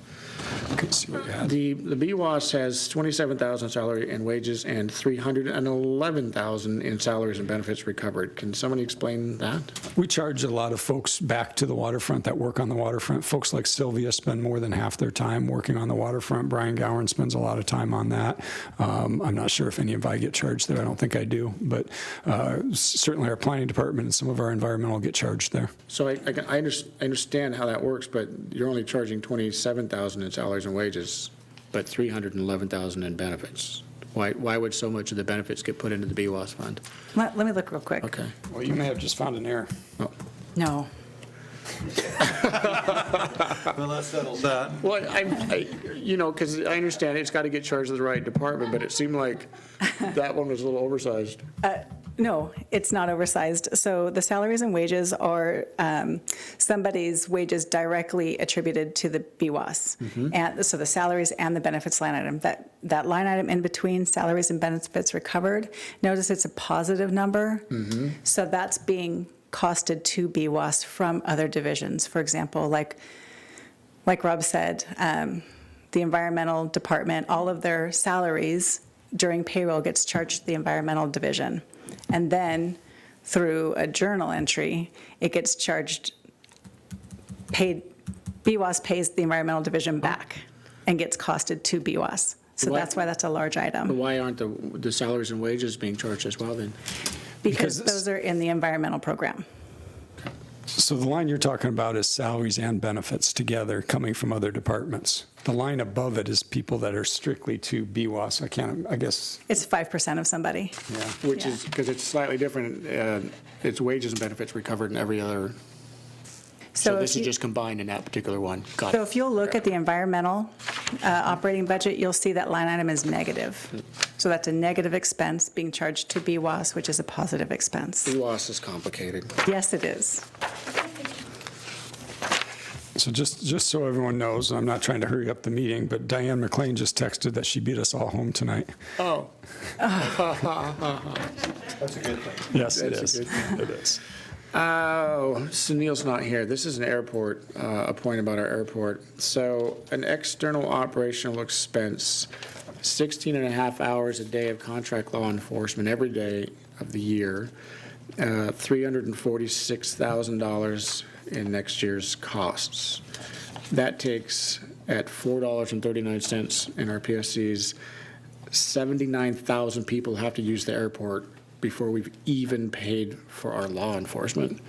Okay, see what you had. The BWAS has $27,000 salary and wages and $311,000 in salaries and benefits recovered. Can somebody explain that? We charge a lot of folks back to the waterfront that work on the waterfront. Folks like Sylvia spend more than half their time working on the waterfront. Brian Gowan spends a lot of time on that. I'm not sure if any of I get charged there. I don't think I do. But certainly our planning department and some of our environmental get charged there. So I understand how that works, but you're only charging $27,000 in salaries and wages, but $311,000 in benefits. Why would so much of the benefits get put into the BWAS fund? Let me look real quick. Okay. Well, you may have just found an error. Oh. No. Well, that settles that. Well, because I understand it's got to get charged to the right department, but it seemed like that one was a little oversized. No, it's not oversized. So the salaries and wages are somebody's wages directly attributed to the BWAS. Mm-hmm. And so the salaries and the benefits line item, that line item in between salaries and benefits recovered, notice it's a positive number. Mm-hmm. So that's being costed to BWAS from other divisions. For example, like Rob said, the environmental department, all of their salaries during payroll gets charged to the environmental division. And then through a journal entry, it gets BWAS pays the environmental division back and gets costed to BWAS. So that's why that's a large item. Why aren't the salaries and wages being charged as well then? Because those are in the environmental program. So the line you're talking about is salaries and benefits together coming from other departments. The line above it is people that are strictly to BWAS. I guess. It's 5% of somebody. Yeah. Which is, because it's slightly different, it's wages and benefits recovered in every other. So this is just combined in that particular one. Got So it. if you'll look at the environmental operating budget, you'll see that line item is negative. So that's a negative expense being charged to BWAS, which is a positive expense. BWAS is complicated. Yes, it is. So just so everyone knows, I'm not trying to hurry up the meeting, but Diane McLean just texted that she beat us all home tonight. Oh. That's a good thing. Yes, it That's a is. good thing. It is. Oh, Sunil's not here. This is an airport, a point about our airport. So an external operational expense, 16 and a half hours a day of contract law enforcement every day of the year, $346,000 in next year's costs. That takes, at $4.39 in our PSCs, 79,000 people have to use the airport before we've even paid for our law enforcement.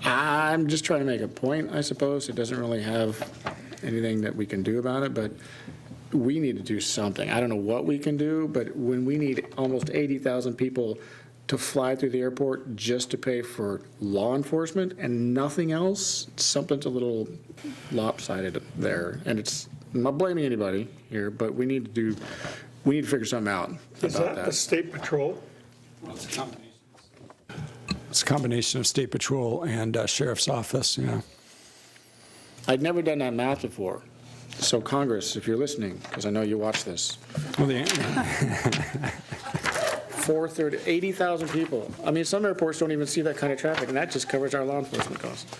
I'm just trying to make a point, I suppose. It doesn't really have anything that we can do about it, but we need to do something. I don't know what we can do, but when we need almost 80,000 people to fly through the airport just to pay for law enforcement and nothing else, something's a little lopsided there. And it's, I'm not blaming anybody here, but we need to figure something out Is about that the state patrol? It's a combination of state patrol and sheriff's office, yeah. I'd never done that math before. So Congress, if you're listening, because I know you watch this. Well, 430, 80,000 people. I mean, some airports don't even see that kind of traffic, and that just covers our law enforcement costs.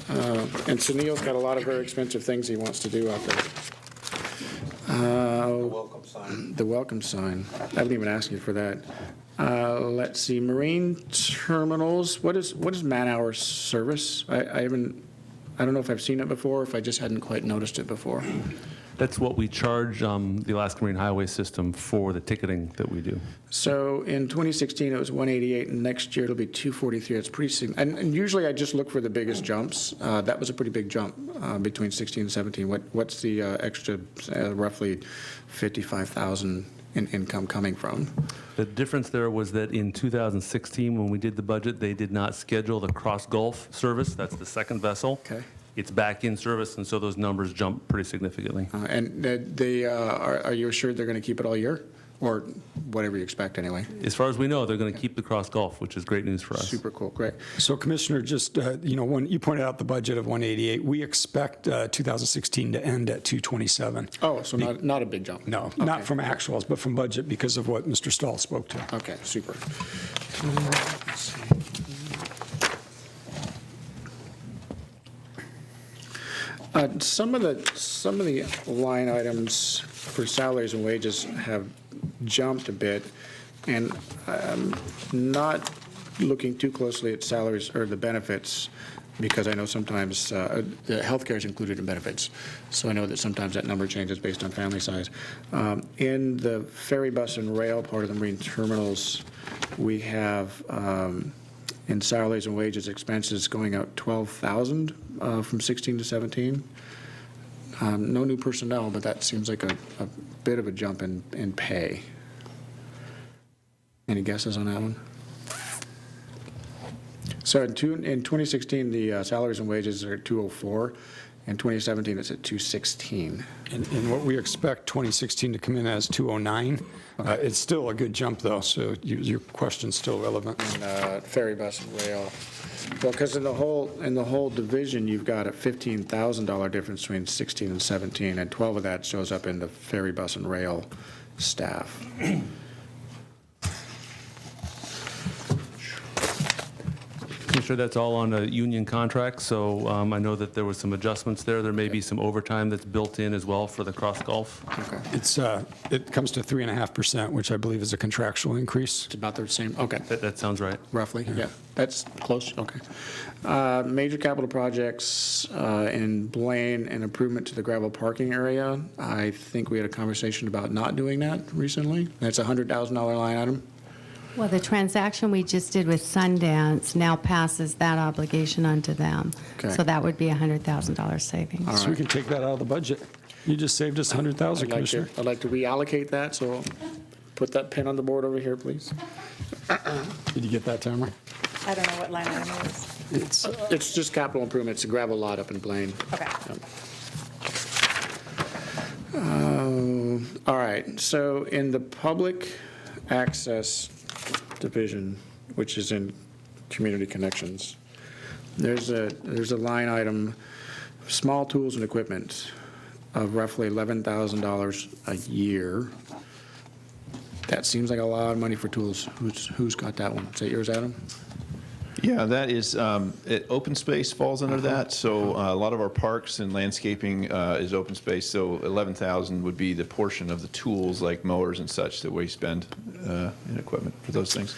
And Sunil's got a lot of very expensive things he wants to do out there. The welcome sign. The welcome sign. I haven't even asked you for that. Let's see, marine terminals. What is man-hour service? I don't know if I've seen it before, if I just hadn't quite noticed it before. That's what we charge the Alaska Marine Highway System for the ticketing that we do. So in 2016, it was 188, and next year it'll be 243. It's pretty significant. And usually I just look for the biggest jumps. That was a pretty big jump between 16 and 17. What's the extra roughly 55,000 in income coming from? The difference there was that in 2016, when we did the budget, they did not schedule the Cross Gulf service. That's the second vessel. Okay. It's back in service, and so those numbers jump pretty significantly. And are you assured they're going to keep it all year? Or whatever you expect, anyway? As far as we know, they're going to keep the Cross Gulf, which is great news for us. Super cool, great. So Commissioner, just, when you pointed out the budget of 188, we expect 2016 to end at 227. Oh, so not a big jump? No, Okay. not from actuals, but from budget because of what Mr. Stahl spoke to. Okay, super. Let's see. Some of the line items for salaries and wages have jumped a bit, and I'm not looking too closely at salaries or the benefits, because I know sometimes the healthcare is included in benefits, so I know that sometimes that number changes based on family size. In the ferry bus and rail part of the marine terminals, we have in salaries and wages expenses going out 12,000 from 16 to 17. No new personnel, but that seems like a bit of a jump in pay. Any guesses on that one? So in 2016, the salaries and wages are at 204. In 2017, it's at 216. And what we expect 2016 to come in as 209. It's still a good jump, though, so your question's still relevant. And ferry bus and rail. Well, because in the whole division, you've got a $15,000 difference between 16 and 17, and 12 of that shows up in the ferry bus and rail staff. Commissioner, that's all on a union contract, so I know that there was some adjustments there. There may be some overtime that's built in as well for the Cross Gulf. Okay. It comes to 3.5%, which I believe is a contractual increase. It's about the same, okay. That sounds right. Roughly, yeah. That's close, okay. Major capital projects in Blaine, and improvement to the gravel parking area. I think we had a conversation about not doing that recently. That's a $100,000 line item. Well, the transaction we just did with Sundance now passes that obligation onto them. Okay. So that would be a $100,000 savings. So we can take that out of the budget. You just saved us 100,000, Commissioner. I'd like to reallocate that, so put that pin on the board over here, please. Did you get that, Tamara? I don't know what line item it is. It's just capital improvements, a gravel lot up in Blaine. Okay. All right, so in the public access division, which is in community connections, there's a line item, small tools and equipment, of roughly $11,000 a year. That seems like a lot of money for tools. Who's got that one? Is that yours, Adam? Yeah, that is, open space falls under that, so a lot of our parks and landscaping is open space, so 11,000 would be the portion of the tools like mowers and such that we spend in equipment for those things.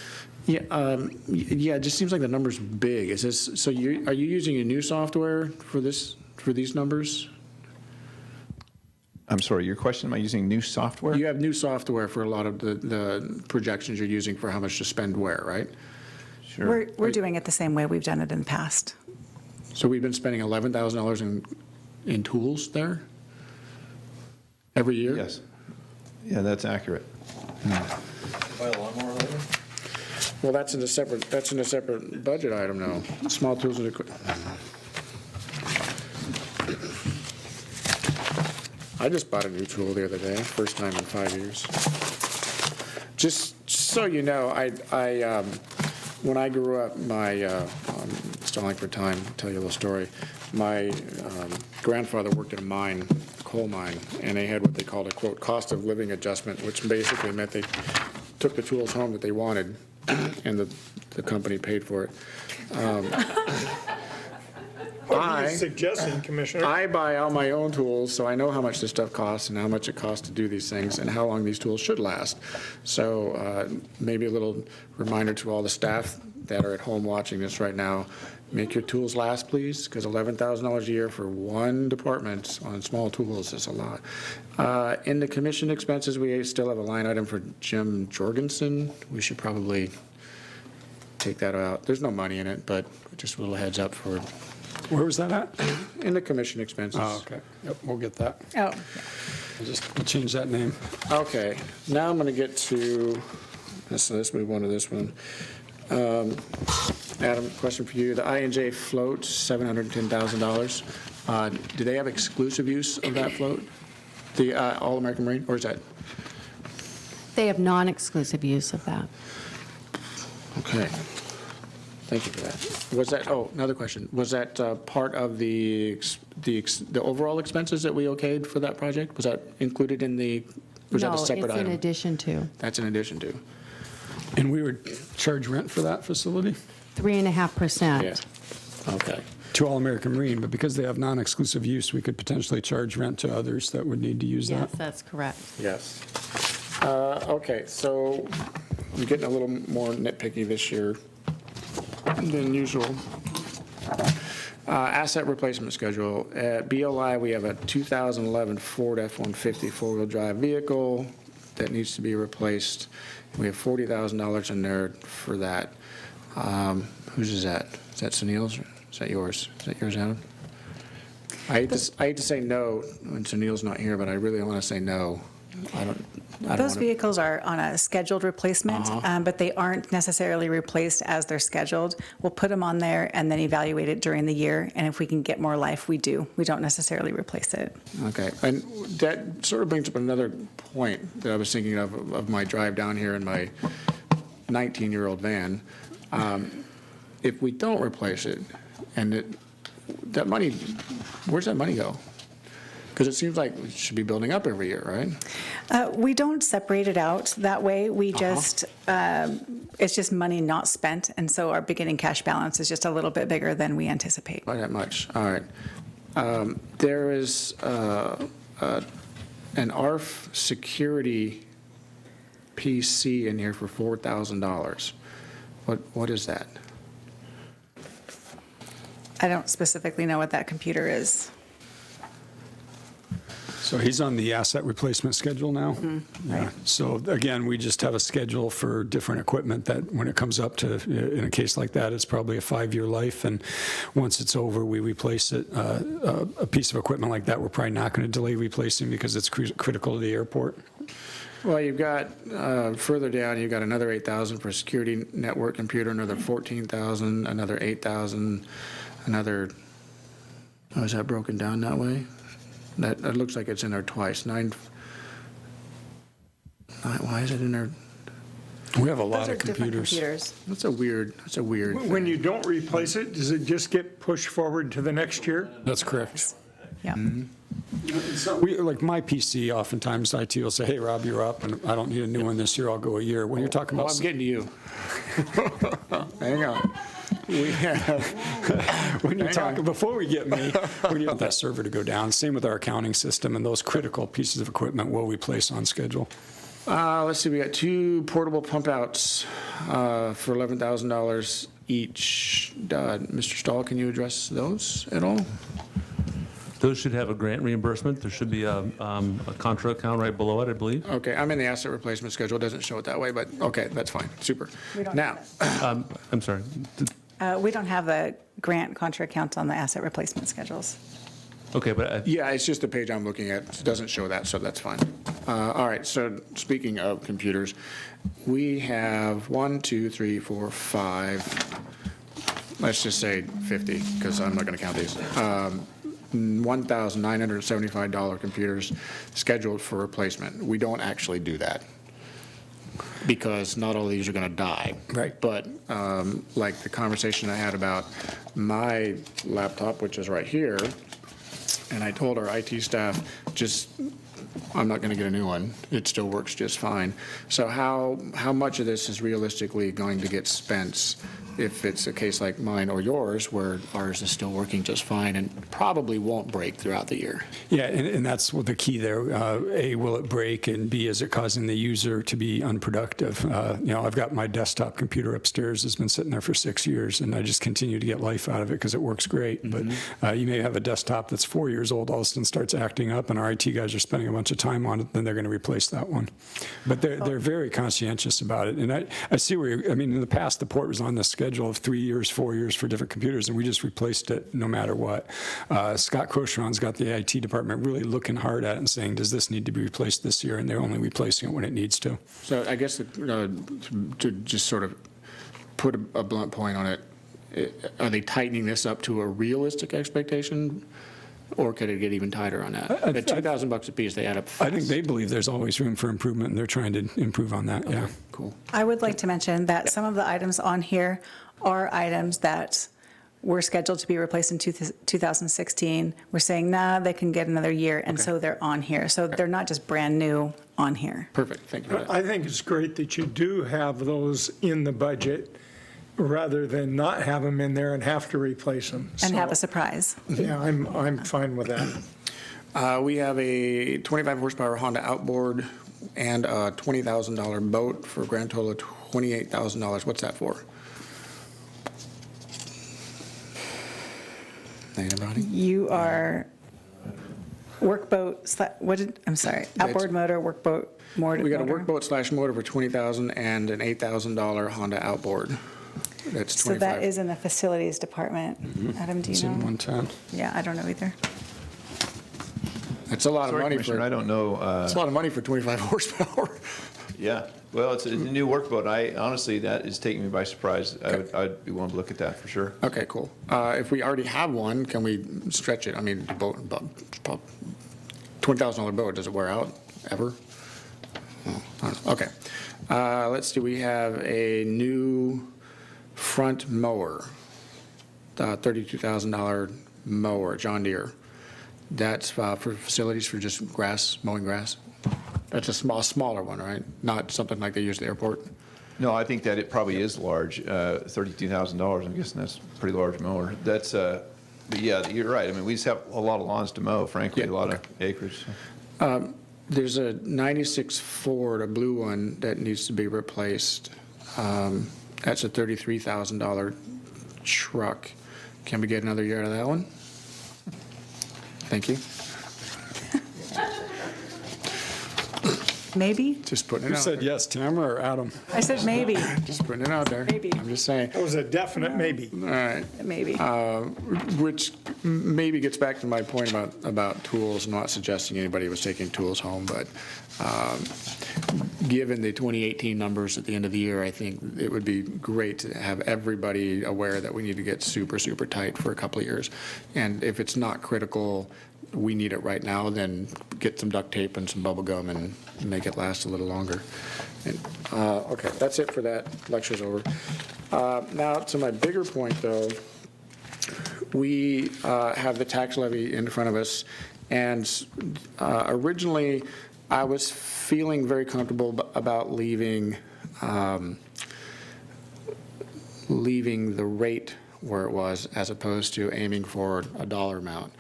Yeah, yeah, it just seems like the number's big. Is this, so are you using a new software for these numbers? I'm sorry, your question, am I using new software? You have new software for a lot of the projections you're using for how much to spend where, right? Sure. We're doing it the same way we've done it in the past. So we've been spending $11,000 in tools there every year? Yes. Yeah, that's accurate. Buy a lawnmower later? Well, that's in a separate budget item now. Small tools and equipment. I just bought a new tool the other day, first time in 5 years. Just so you know, when I grew up, I'm stalling for time to tell you a little story. My grandfather worked at a mine, a coal mine, and they had what they called a, quote, cost of living adjustment, which basically meant they took the tools home that they wanted, and the company paid for it. What are you suggesting, Commissioner? I buy all my own tools, so I know how much this stuff costs and how much it costs to do these things and how long these tools should last. So maybe a little reminder to all the staff that are at home watching this right now, make your tools last, please, because $11,000 a year for one department on small tools is a lot. In the commission expenses, we still have a line item for Jim Jorgensen. We should probably take that out. There's no money in it, but just a little heads up for. Where was that at? In the commission expenses. Oh, okay. Yep, we'll get that. Oh. We'll change that name. Okay, now I'm going to get to, let's move on to this one. Adam, question for you. The I&J float, $710,000. Do they have exclusive use of that float? The All-American Marine, or is that? They have non-exclusive use of that. Okay. Thank you for that. Was that, another question. Was that part of the overall expenses that we okayed for that project? Was that included in the, was that a separate No, it's item? in addition to. That's in addition to. And we would charge rent for that facility? 3.5%. Yeah. Okay. To All-American Marine, but because they have non-exclusive use, we could potentially charge rent to others that would need to use that. Yes, that's correct. Yes. Okay, so I'm getting a little more nitpicky this year than usual. Asset replacement schedule. At BLI, we have a 2011 Ford F-150 four-wheel drive vehicle that needs to be replaced. We have $40,000 in there for that. Whose is that? Is that Sunil's? Is that yours? Is that yours, Adam? I hate to say no when Sunil's not here, but I really want to say no. I don't Those vehicles are on a scheduled replacement, but they aren't necessarily replaced as they're scheduled. We'll put them on there and then evaluate it during the year, and if we can get more life, we do. We don't necessarily replace it. Okay, and that sort of brings up another point that I was thinking of my drive down here in my 19-year-old van. If we don't replace it, and that money, where's that money go? Because it seems like it should be building up every year, right? We don't separate it out that way. We just, it's just money not spent, and so our beginning cash balance is just a little bit bigger than we anticipate. Not that much, all right. There is an ARF security PC in here for $4,000. What is that? I don't specifically know what that computer is. So he's on the asset replacement schedule now? Yeah. So again, we just have a schedule for different equipment that when it comes up to, in a case like that, it's probably a 5-year life, and once it's over, we replace it. A piece of equipment like that, we're probably not going to delay replacing because it's critical to the airport. Well, you've got, further down, you've got another 8,000 for security network computer, another 14,000, another 8,000, another, oh, is that broken down that way? That, it looks like it's in there twice. Why is it in there? We have a lot Those are of different computers. That's a weird When you don't replace it, does it just get pushed forward to the next year? That's correct. Yeah. We, like my PC, oftentimes IT will say, hey, Rob, you're up, and I don't need a new one this year, I'll go a year. When you're talking about... I'm getting to you. Hang on. We have... when you're talking, before we get me, we need that server to go down. Same with our accounting system, and those critical pieces of equipment we'll replace on schedule. Let's see, we got 2 portable pump outs for $11,000 each. Mr. Stahl, can you address those at all? Those should have a grant reimbursement. There should be a contra account right below it, I believe. Okay, I'm in the asset replacement schedule. It doesn't show it that way, but okay, that's fine. Super. We don't Now, I'm sorry. We don't have a grant contra account on the asset replacement schedules. Okay, but yeah, it's just the page I'm looking at. It doesn't show that, so that's fine. All right, so speaking of computers, we have 1, 2, 3, 4, 5, let's just say 50, because I'm not going to count these. $1,975 computers scheduled for replacement. We don't actually do that because not all of these are going to die. Right. But like the conversation I had about my laptop, which is right here, and I told our IT staff, I'm not going to get a new one. It still works just fine. So how much of this is realistically going to get spent if it's a case like mine or yours, where ours is still working just fine and probably won't break throughout the year? Yeah, and that's what the key there. A, will it break? And B, is it causing the user to be unproductive? I've got my desktop computer upstairs. It's been sitting there for 6 years, and I just continue to get life out of it because it works great. Mm-hmm. But you may have a desktop that's 4 years old, all of a sudden starts acting up, and our IT guys are spending a bunch of time on it, then they're going to replace that one. But they're very conscientious about it. And I see where in the past, the port was on the schedule of 3 years, 4 years for different computers, and we just replaced it no matter what. Scott Crocheron's got the IT department really looking hard at it and saying, does this need to be replaced this year? And they're only replacing it when it needs to. So I guess to just sort of put a blunt point on it, are they tightening this up to a realistic expectation? Or could it get even tighter on that? At $2,000 a piece, they add up fast. I think they believe there's always room for improvement, and they're trying to improve on that, yeah. Cool. I would like to mention that some of the items on here are items that were scheduled to be replaced in 2016. We're saying, nah, they can get another year, and so they're on here. So they're not just brand new on here. Perfect, thank you for that. I think it's great that you do have those in the budget rather than not have them in there and have to replace them. And have a surprise. Yeah, I'm fine with that. We have a 25 horsepower Honda outboard and a $20,000 boat for a grand total of $28,000. What's that for? Anybody? You are workboat, outboard motor, workboat, motor. We got a workboat slash motor for $20,000 and an $8,000 Honda outboard. That's 25. So that is in the facilities department. Adam, do you It's know? in 110. Yeah, I don't know either. That's a lot of money Commissioner, for. I don't know. It's a lot of money for 25 horsepower. Yeah, well, it's a new workboat. Honestly, that is taking me by surprise. I'd be willing to look at that for sure. Okay, cool. If we already have one, can we stretch it? I mean, the boat, $20,000 boat, does it wear out ever? Oh, I don't know. Okay. Let's see, we have a new front mower, $32,000 mower, John Deere. That's for facilities for just mowing grass. That's a smaller one, right? Not something like they use at the airport? No, I think that it probably is large, $32,000. I'm guessing that's a pretty large mower. That's, but yeah, you're right. I mean, we just have a lot of lawns to mow, frankly, a lot of acreage. There's a 96 Ford, a blue one, that needs to be replaced. That's a $33,000 truck. Can we get another year out of that one? Thank you. Maybe? Just putting it Who out said there. yes, Tamara or Adam? I said maybe, Just putting it out there. Maybe. I'm just saying. That was a definite maybe. All right. maybe. Which maybe gets back to my point about tools. I'm not suggesting anybody was taking tools home, but given the 2018 numbers at the end of the year, I think it would be great to have everybody aware that we need to get super, super tight for a couple of years. And if it's not critical, we need it right now, then get some duct tape and some bubble gum and make it last a little longer. And, okay, that's it for that. Lecture's over. Now to my bigger point, though. We have the tax levy in front of us, and originally I was feeling very comfortable about leaving the rate where it was as opposed to aiming for a dollar amount.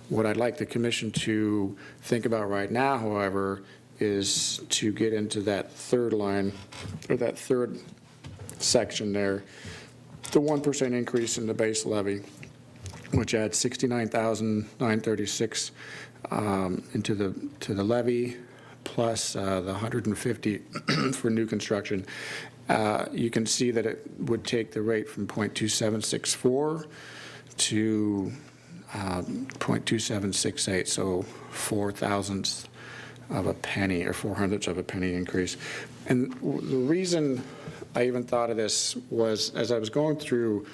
What I'd like the commission to think about right now, however, is to get into that third line, or that third section there, the 1% increase in the base levy, which adds $69,936 into the levy, plus the $150 for new construction. You can see that it would take the rate from 0.2764 to 0.2768, so 0.04 of a penny or 0.04 of a penny increase. And the reason I even thought of this was as I was going through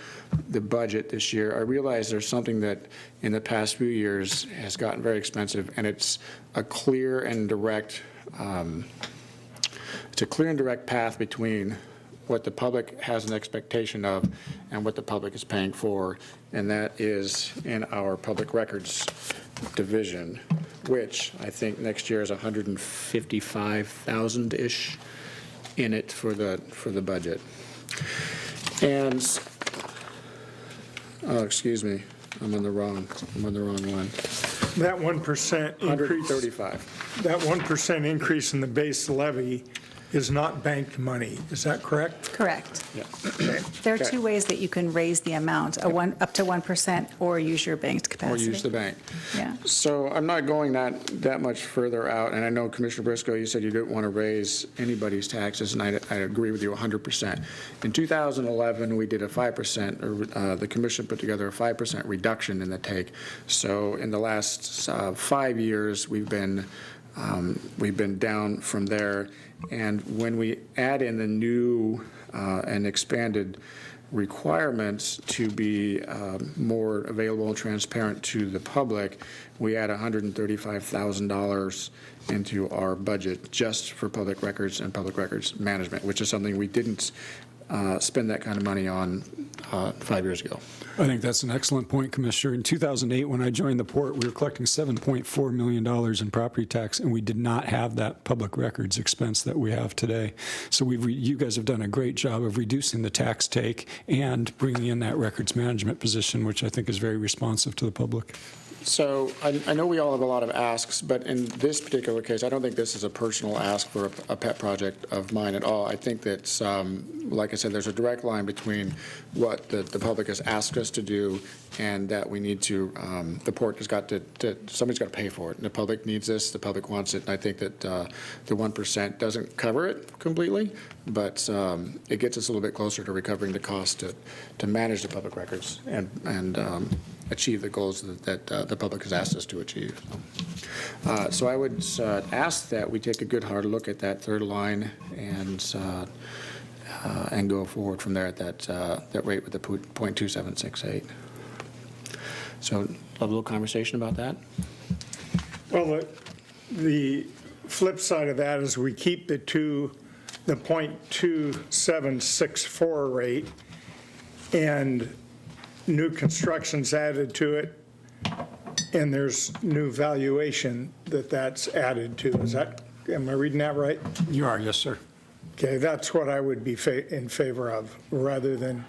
the budget this year, I realized there's something that in the past few years has gotten very expensive, and it's a clear and direct path between what the public has an expectation of and what the public is paying for, and that is in our public records division, which I think next year is 155,000-ish in it for the budget. And oh, excuse me, I'm on the wrong one. That 1% increase. 135. That 1% increase in the base levy is not banked money. Is that correct? Correct. Yeah. There are Okay. two ways that you can raise the amount, up to 1% or use your banked Or capacity. use the bank. Yeah. So I'm not going that much further out, and I know Commissioner Briscoe, you said you didn't want to raise anybody's taxes, and I agree with you 100%. In 2011, we did a 5%, or the commission put together a 5% reduction in the take. So in the last 5 years, we've been down from there. And when we add in the new and expanded requirements to be more available and transparent to the public, we add $135,000 into our budget just for public records and public records management, which is something we didn't spend that kind of money on 5 years ago. I think that's an excellent point, Commissioner. In 2008, when I joined the port, we were collecting $7.4 million in property tax, and we did not have that public records expense that we have today. So you guys have done a great job of reducing the tax take and bringing in that records management position, which I think is very responsive to the public. So I know we all have a lot of asks, but in this particular case, I don't think this is a personal ask for a pet project of mine at all. I think that, like I said, there's a direct line between what the public has asked us to do and that we need to, the port has got to somebody's got to pay for it. And the public needs this, the public wants it, and I think that the 1% doesn't cover it completely, but it gets us a little bit closer to recovering the cost to manage the public records and achieve the goals that the public has asked us to achieve. So I would ask that we take a good hard look at that third line and go forward from there at that rate with the 0.2768. So have a little conversation about that. Well, the flip side of that is we keep the 0.2764 rate, and new construction's added to it, and there's new valuation that's added to. Am I reading that right? You are, yes, sir. Okay, that's what I would be in favor of, rather than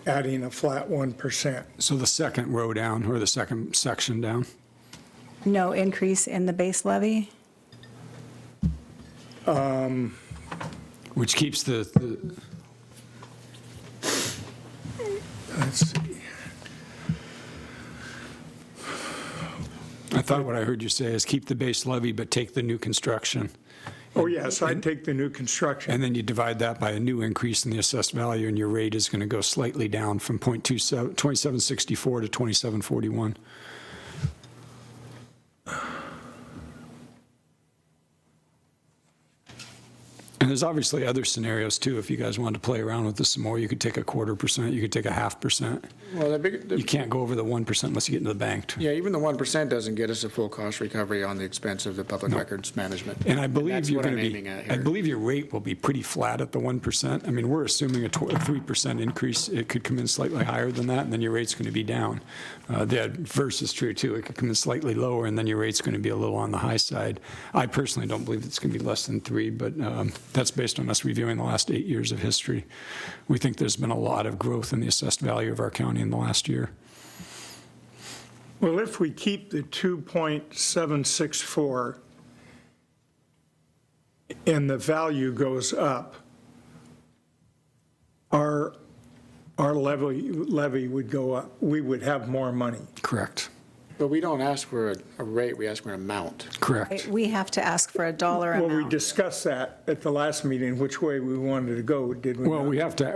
adding a flat 1%. So the second row down, or the second section down? No increase in the base levy? Which keeps the let's see. I thought what I heard you say is keep the base levy, but take the new construction Oh, yes, I'd take the new construction. And then you divide that by a new increase in the assessed value, and your rate is going to go slightly down from 2764 to 2741. And there's obviously other scenarios too. If you guys wanted to play around with this some more, you could take a 1/4%, you could take a 1/2%. Well, You can't go over the 1% unless you get into the bank. yeah, even the 1% doesn't get us a full cost recovery on the expense of the public records management. And I believe that's you're what going I'm to be, aiming at I here. believe your rate will be pretty flat at the 1%. I mean, we're assuming a 3% increase. It could come in slightly higher than that, and then your rate's going to be down. The adverse is true too. It could come in slightly lower, and then your rate's going to be a little on the high side. I personally don't believe it's going to be less than 3, but that's based on us reviewing the last 8 years of history. We think there's been a lot of growth in the assessed value of our county in the last year. Well, if we keep the 2.764 and the value goes up, our levy would go up. We would have more money. Correct. But we don't ask for a rate, we ask for an amount. Correct. We have to ask for a dollar Well, we amount. discussed that at the last meeting, which way we wanted to go, did we Well, not? we have to,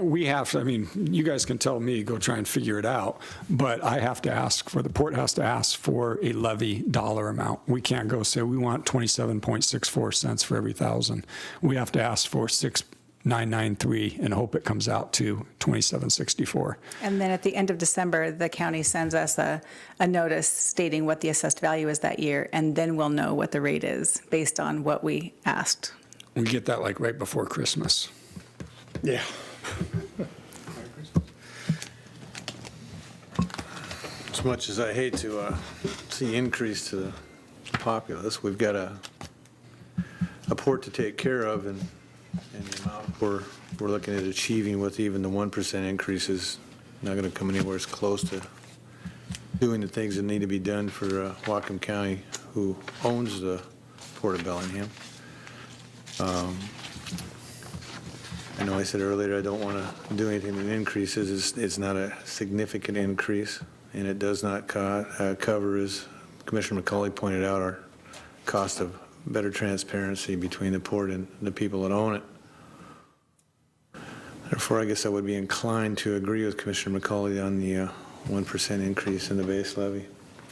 I mean, you guys can tell me, go try and figure it out, but I have to ask for, the port has to ask for a levy dollar amount. We can't go say we want 27.64 cents for every 1,000. We have to ask for 6,993 and hope it comes out to 27.64. And then at the end of December, the county sends us a notice stating what the assessed value is that year, and then we'll know what the rate is based on what we asked. We get that like right before Christmas. Yeah. As much as I hate to see increase to the populace, we've got a port to take care of, and the amount we're looking at achieving with even the 1% increase is not going to come anywhere as close to doing the things that need to be done for Whatcom County, who owns the Port of Bellingham. I know I said earlier I don't want to do anything that increases. It's not a significant increase, and it does not cover, as Commissioner McCauley pointed out, our cost of better transparency between the port and the people that own it. Therefore, I guess I would be inclined to agree with Commissioner McCauley on the 1% increase in the base levy.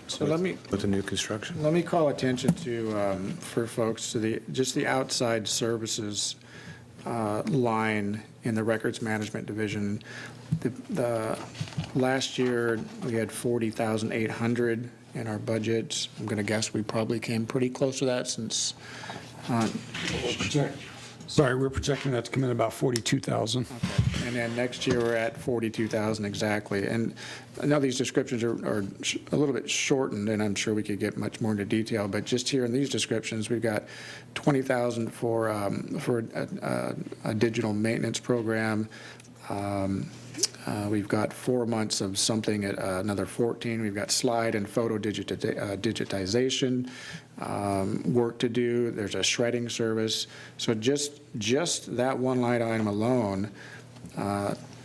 So with the new construction. Let me call attention to, for folks, to just the outside services line in the records management division. The last year, we had 40,800 in our budget. I'm going to guess we probably came pretty close to that since. Sorry, we're projecting that to come in about 42,000. Okay. And then next year, we're at 42,000 exactly. And I know these descriptions are a little bit shortened, and I'm sure we could get much more into detail, but just here in these descriptions, we've got 20,000 for a digital maintenance program. We've got 4 months of something at another 14. We've got slide and photo digitization work to do. There's a shredding service. So just that one line item alone,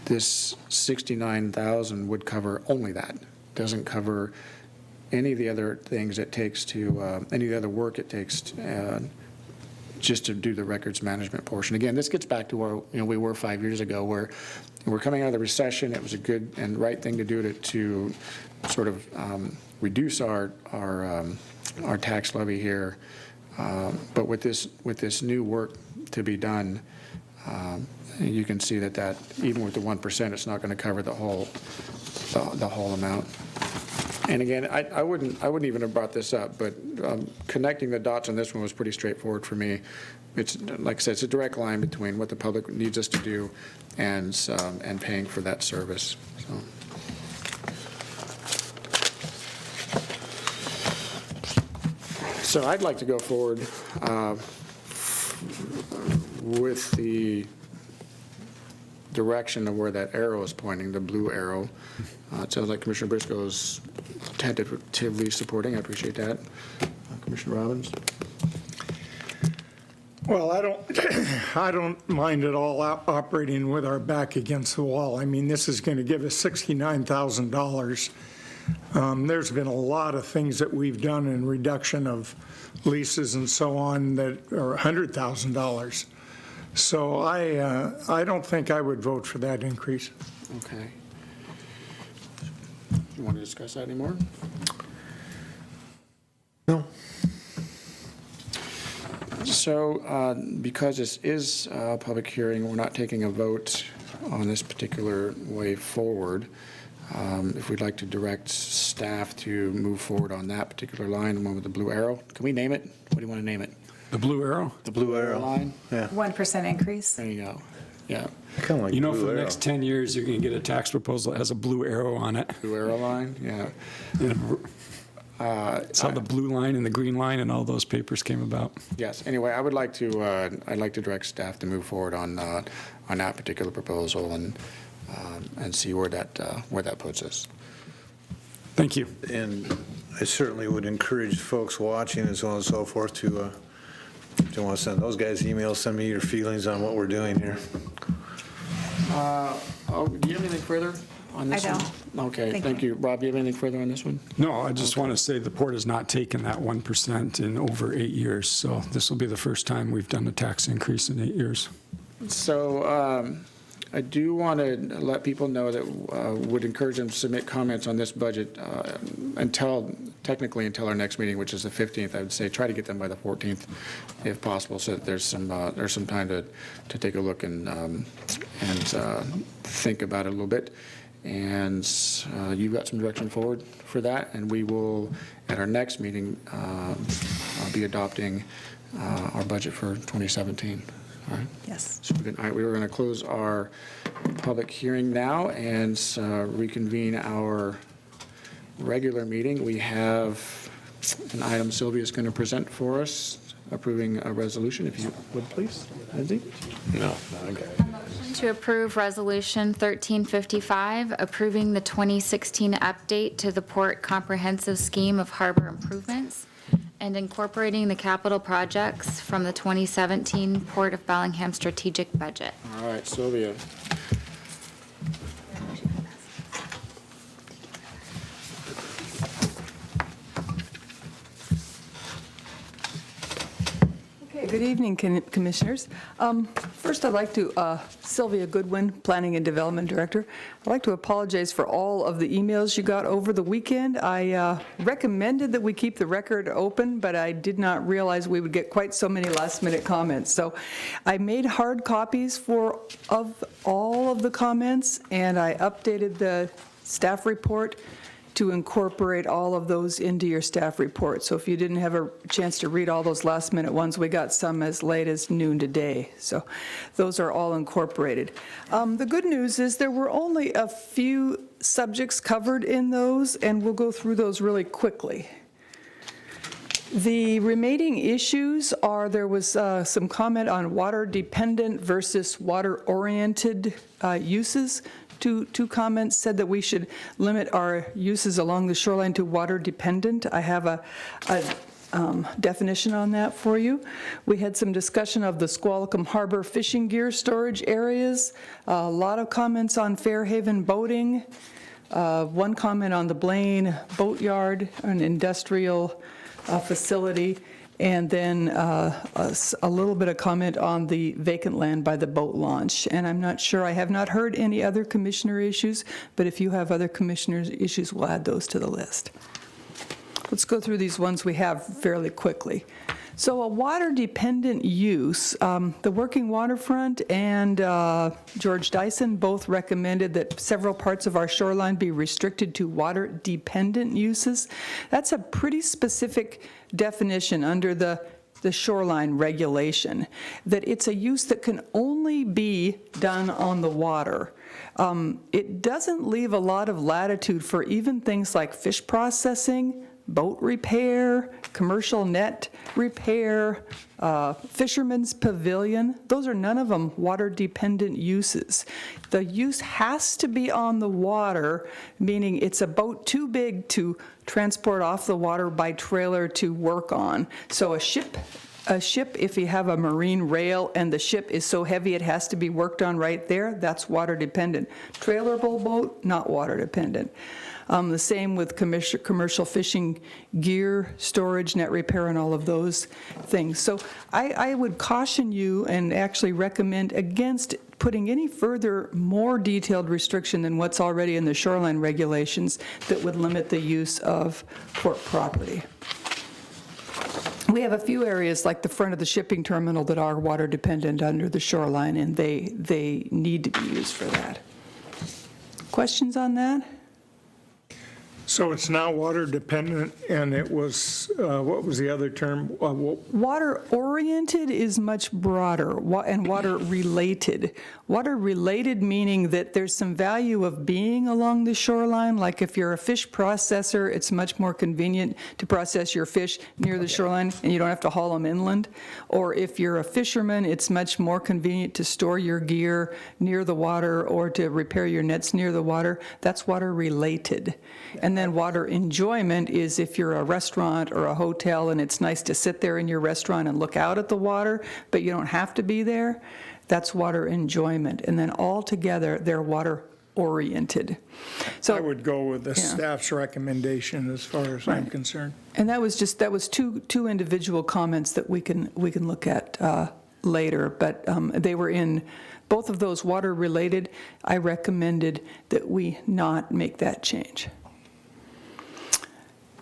this 69,000 would cover only that. Doesn't cover any of the other things it takes to, any of the other work it takes just to do the records management portion. Again, this gets back to where we were 5 years ago, where we're coming out of the recession. It was a good and right thing to do to sort of reduce our tax levy here. But with this new work to be done, you can see that even with the 1%, it's not going to cover the whole amount. And again, I wouldn't even have brought this up, but connecting the dots on this one was pretty straightforward for me. It's, like I said, it's a direct line between what the public needs us to do and paying for that service. So I'd like to go forward with the direction of where that arrow is pointing, the blue arrow. It sounds like Commissioner Briscoe is tentatively supporting. I appreciate that. Commissioner Robbins? Well, I don't mind at all operating with our back against the wall. I mean, this is going to give us $69,000 There's been a lot of things that we've done in reduction of leases and so on that are $100,000. So I don't think I would vote for that increase. Okay. You want to discuss that anymore? No. So because this is a public hearing, we're not taking a vote on this particular way forward. If we'd like to direct staff to move forward on that particular line, the one with the blue arrow, can we name it? What do you want to name it? The blue arrow? The blue arrow. Line? Yeah. 1% increase. There you go. Yeah. Kind of like You know, blue for the arrow. next 10 years, you're going to get a tax proposal that has a blue arrow on it. Blue arrow line, yeah. That's how the blue line and the green line and all those papers came about. Yes. Anyway, I would like to. I'd like to direct staff to move forward on that particular proposal and see where that puts us. Thank you. And I certainly would encourage folks watching and so on and so forth to, if you want to send those guys emails, send me your feelings on what we're doing here. Do you have anything further on this I one? don't. Okay, thank you. Rob, do you have anything further on this one? No, I just want to say the port has not taken that 1% in over 8 years. So this will be the first time we've done a tax increase in 8 years. So I do want to let people know that would encourage them to submit comments on this budget technically until our next meeting, which is the 15th. I would say try to get them by the 14th, if possible, so that there's some time to take a look and think about it a little bit. And you've got some direction forward for that, and we will at our next meeting be adopting our budget for 2017. All right. Yes. So all right, we were going to close our public hearing now and reconvene our regular meeting. We have an item Sylvia is going to present for us, approving a resolution, if you would, please. Lindsay? No, okay. To approve Resolution 1355, approving the 2016 update to the Port Comprehensive Scheme of Harbor Improvements and incorporating the capital projects from the 2017 Port of Bellingham Strategic Budget. All right, Sylvia. Okay, good evening, Commissioners. First, I'd like to, Sylvia Goodwin, Planning and Development Director, I'd like to apologize for all of the emails you got over the weekend. I recommended that we keep the record open, but I did not realize we would get quite so many last-minute comments. So I made hard copies of all of the comments, and I updated the staff report to incorporate all of those into your staff report. So if you didn't have a chance to read all those last-minute ones, we got some as late as noon today. So those are all incorporated. The good news is there were only a few subjects covered in those, and we'll go through those really quickly. The remaining issues are, there was some comment on water-dependent versus water-oriented uses. Two comments said that we should limit our uses along the shoreline to water dependent. I have a definition on that for you. We had some discussion of the Squalicum Harbor fishing gear storage areas, a lot of comments on Fairhaven boating, one comment on the Blaine Boatyard, an industrial facility, and then a little bit of comment on the vacant land by the boat launch. And I'm not sure, I have not heard any other commissioner issues, but if you have other commissioners' issues, we'll add those to the list. Let's go through these ones we have fairly quickly. So a water-dependent use, the Working Waterfront and George Dyson both recommended that several parts of our shoreline be restricted to water-dependent uses. That's a pretty specific definition under the shoreline regulation, that it's a use that can only be done on the water. It doesn't leave a lot of latitude for even things like fish processing, boat repair, commercial net repair, fisherman's pavilion. Those are none of them water-dependent uses. The use has to be on the water, meaning it's a boat too big to transport off the water by trailer to work on. So a ship, if you have a marine rail and the ship is so heavy it has to be worked on right there, that's water dependent. Trailerable boat, not water dependent. The same with commercial fishing gear, storage, net repair, and all of those things. So I would caution you and actually recommend against putting any further, more detailed restriction than what's already in the shoreline regulations that would limit the use of port property. We have a few areas like the front of the shipping terminal that are water dependent under the shoreline, and they need to be used for that. Questions on that? So it's now water dependent, and it was, what was the other term? Water-oriented is much broader, and water-related. Water-related meaning that there's some value of being along the shoreline, like if you're a fish processor, it's much more convenient to process your fish near the shoreline, and you don't have to haul them inland. Or if you're a fisherman, it's much more convenient to store your gear near the water or to repair your nets near the water. That's water-related. And then water enjoyment is if you're a restaurant or a hotel and it's nice to sit there in your restaurant and look out at the water, but you don't have to be there. That's water enjoyment. And then all together, they're water oriented. So I would go with the staff's recommendation as far as I'm concerned. And that was two individual comments that we can look at later, but they were in both of those water related. I recommended that we not make that change.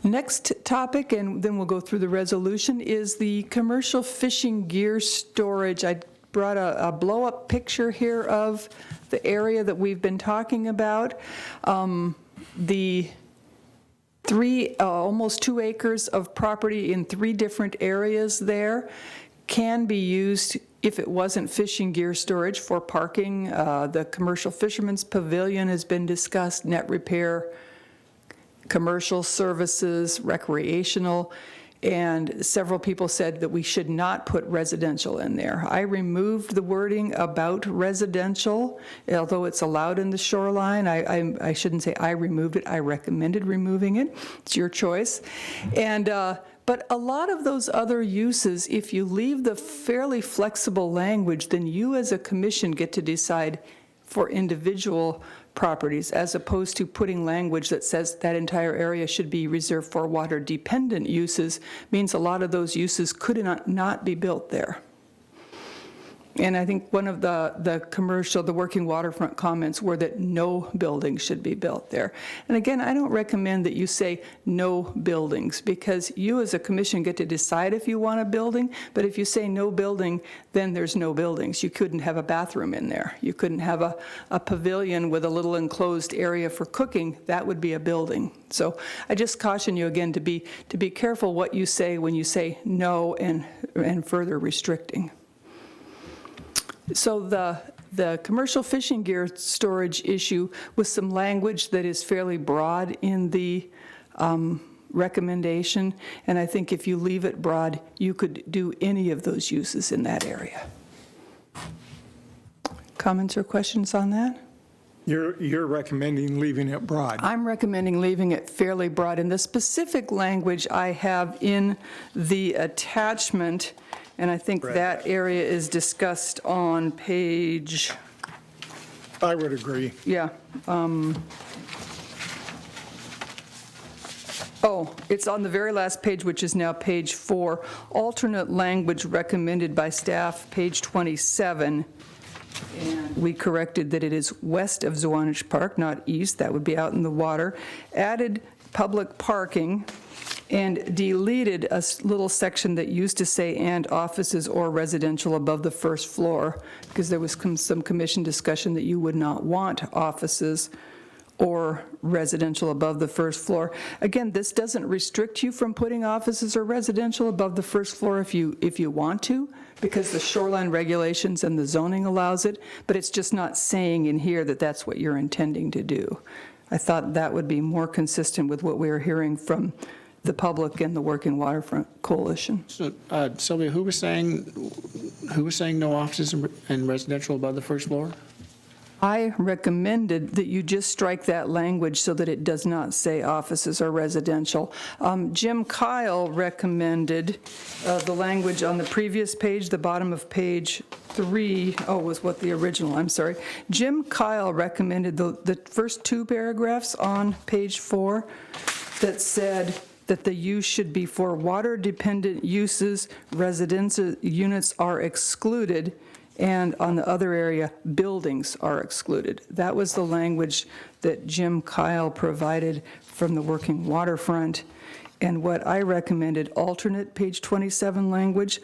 Next topic, and then we'll go through the resolution, is the commercial fishing gear storage. I brought a blow-up picture here of the area that we've been talking about. The almost 2 acres of property in 3 different areas there can be used, if it wasn't fishing gear storage, for parking. The commercial fisherman's pavilion has been discussed, net repair, commercial services, recreational, and several people said that we should not put residential in there. I removed the wording about residential, although it's allowed in the shoreline. I shouldn't say I removed it, I recommended removing it. It's your choice. And but a lot of those other uses, if you leave the fairly flexible language, then you as a commission get to decide for individual properties, as opposed to putting language that says that entire area should be reserved for water-dependent uses, means a lot of those uses could not be built there. And I think one of the working waterfront comments were that no buildings should be built there. And again, I don't recommend that you say no buildings, because you as a commission get to decide if you want a building, but if you say no building, then there's no buildings. You couldn't have a bathroom in there. You couldn't have a pavilion with a little enclosed area for cooking. That would be a building. So I just caution you again to be careful what you say when you say no and further restricting. So the commercial fishing gear storage issue with some language that is fairly broad in the recommendation, and I think if you leave it broad, you could do any of those uses in that area. Comments or questions on that? You're recommending leaving it broad. I'm recommending leaving it fairly broad. And the specific language I have in the attachment, and I think that area is discussed on page... I would agree. Yeah. It's on the very last page, which is now page 4. Alternate language recommended by staff, page 27. And we corrected that it is west of Zwanich Park, not east. That would be out in the water. Added public parking and deleted a little section that used to say and offices or residential above the first floor, because there was some commission discussion that you would not want offices or residential above the first floor. Again, this doesn't restrict you from putting offices or residential above the first floor if you want to, because the shoreline regulations and the zoning allows it, but it's just not saying in here that that's what you're intending to do. I thought that would be more consistent with what we are hearing from the public and the Working Waterfront Coalition. So, Sylvia, who was saying no offices and residential above the first floor? I recommended that you just strike that language so that it does not say offices or residential. Jim Kyle recommended the language on the previous page, the bottom of page 3, was what the original, I'm sorry. Jim Kyle recommended the first 2 paragraphs on page 4 that said that the use should be for water-dependent uses, residential units are excluded, and on the other area, buildings are excluded. That was the language that Jim Kyle provided from the Working Waterfront. And what I recommended, alternate page 27 language,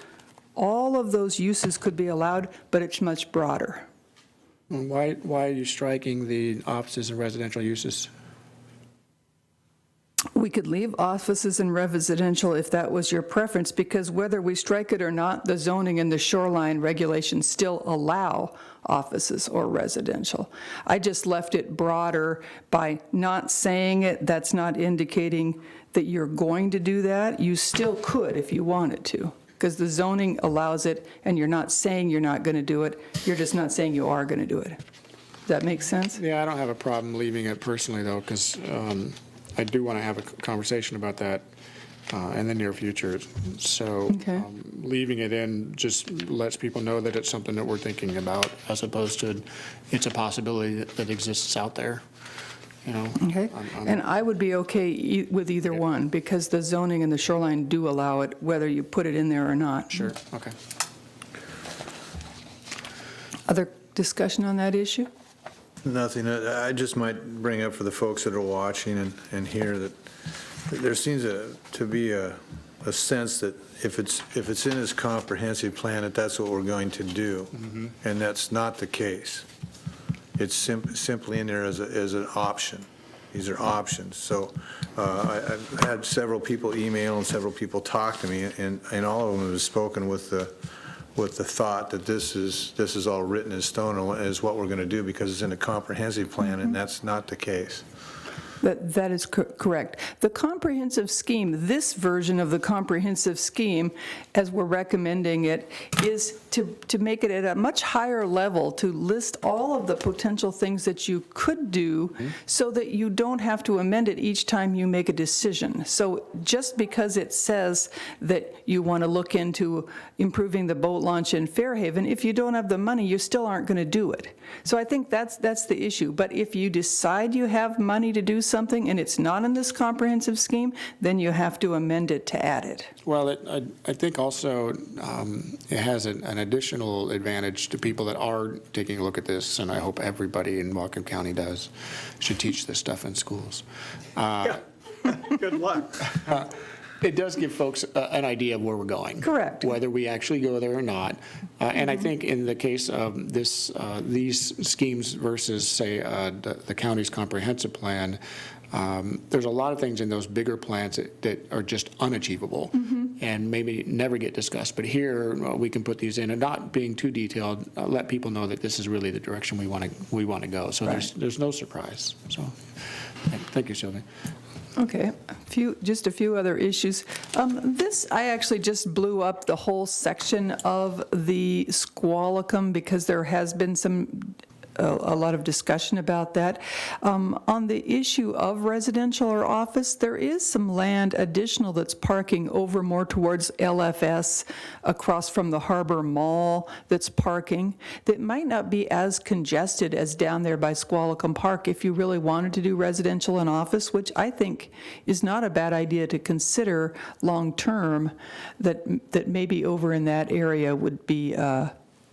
all of those uses could be allowed, but it's much broader. Why are you striking the offices and residential uses? We could leave offices and residential if that was your preference, because whether we strike it or not, the zoning and the shoreline regulations still allow offices or residential. I just left it broader by not saying it. That's not indicating that you're going to do that. You still could if you wanted to, because the zoning allows it, and you're not saying you're not going to do it. You're just not saying you are going to do it. Does that make sense? Yeah, I don't have a problem leaving it personally, though, because I do want to have a conversation about that in the near future. So Okay. Leaving it in just lets people know that it's something that we're thinking about, as opposed to it's a possibility that exists out there. You know. Okay. And I would be okay with either one, because the zoning and the shoreline do allow it, whether you put it in there or not. Sure. Okay. Other discussion on that issue? Nothing. I just might bring up for the folks that are watching and hear that there seems to be a sense that if it's in his comprehensive plan, that that's what we're going to do, and that's not the case. It's simply in there as an option. These are options. So I've had several people email and several people talk to me, and all of them have spoken with the thought that this is all written in stone and is what we're going to do because it's in a comprehensive plan, and that's not the case. That is correct. The comprehensive scheme, this version of the comprehensive scheme, as we're recommending it, is to make it at a much higher level, to list all of the potential things that you could do so that you don't have to amend it each time you make a decision. So just because it says that you want to look into improving the boat launch in Fairhaven, if you don't have the money, you still aren't going to do it. So I think that's the issue. But if you decide you have money to do something and it's not in this comprehensive scheme, then you have to amend it to add it. Well, I think also it has an additional advantage to people that are taking a look at this, and I hope everybody in Whatcom County does, should teach this stuff in schools. Good luck. It does give folks an idea of where we're going. Correct. Whether we actually go there or not. And I think in the case of these schemes versus, say, the county's comprehensive plan, there's a lot of things in those bigger plans that are just unachievable and maybe never get discussed. But here, we can put these in, and not being too detailed, let people know that this is really the direction we want to go. So there's no surprise. So thank you, Sylvia. Okay, just a few other issues. This, I actually just blew up the whole section of the Squalicum because there has been a lot of discussion about that. On the issue of residential or office, there is some land additional that's parking over more towards LFS across from the Harbor Mall that's parking that might not be as congested as down there by Squalicum Park if you really wanted to do residential and office, which I think is not a bad idea to consider long-term, that maybe over in that area would be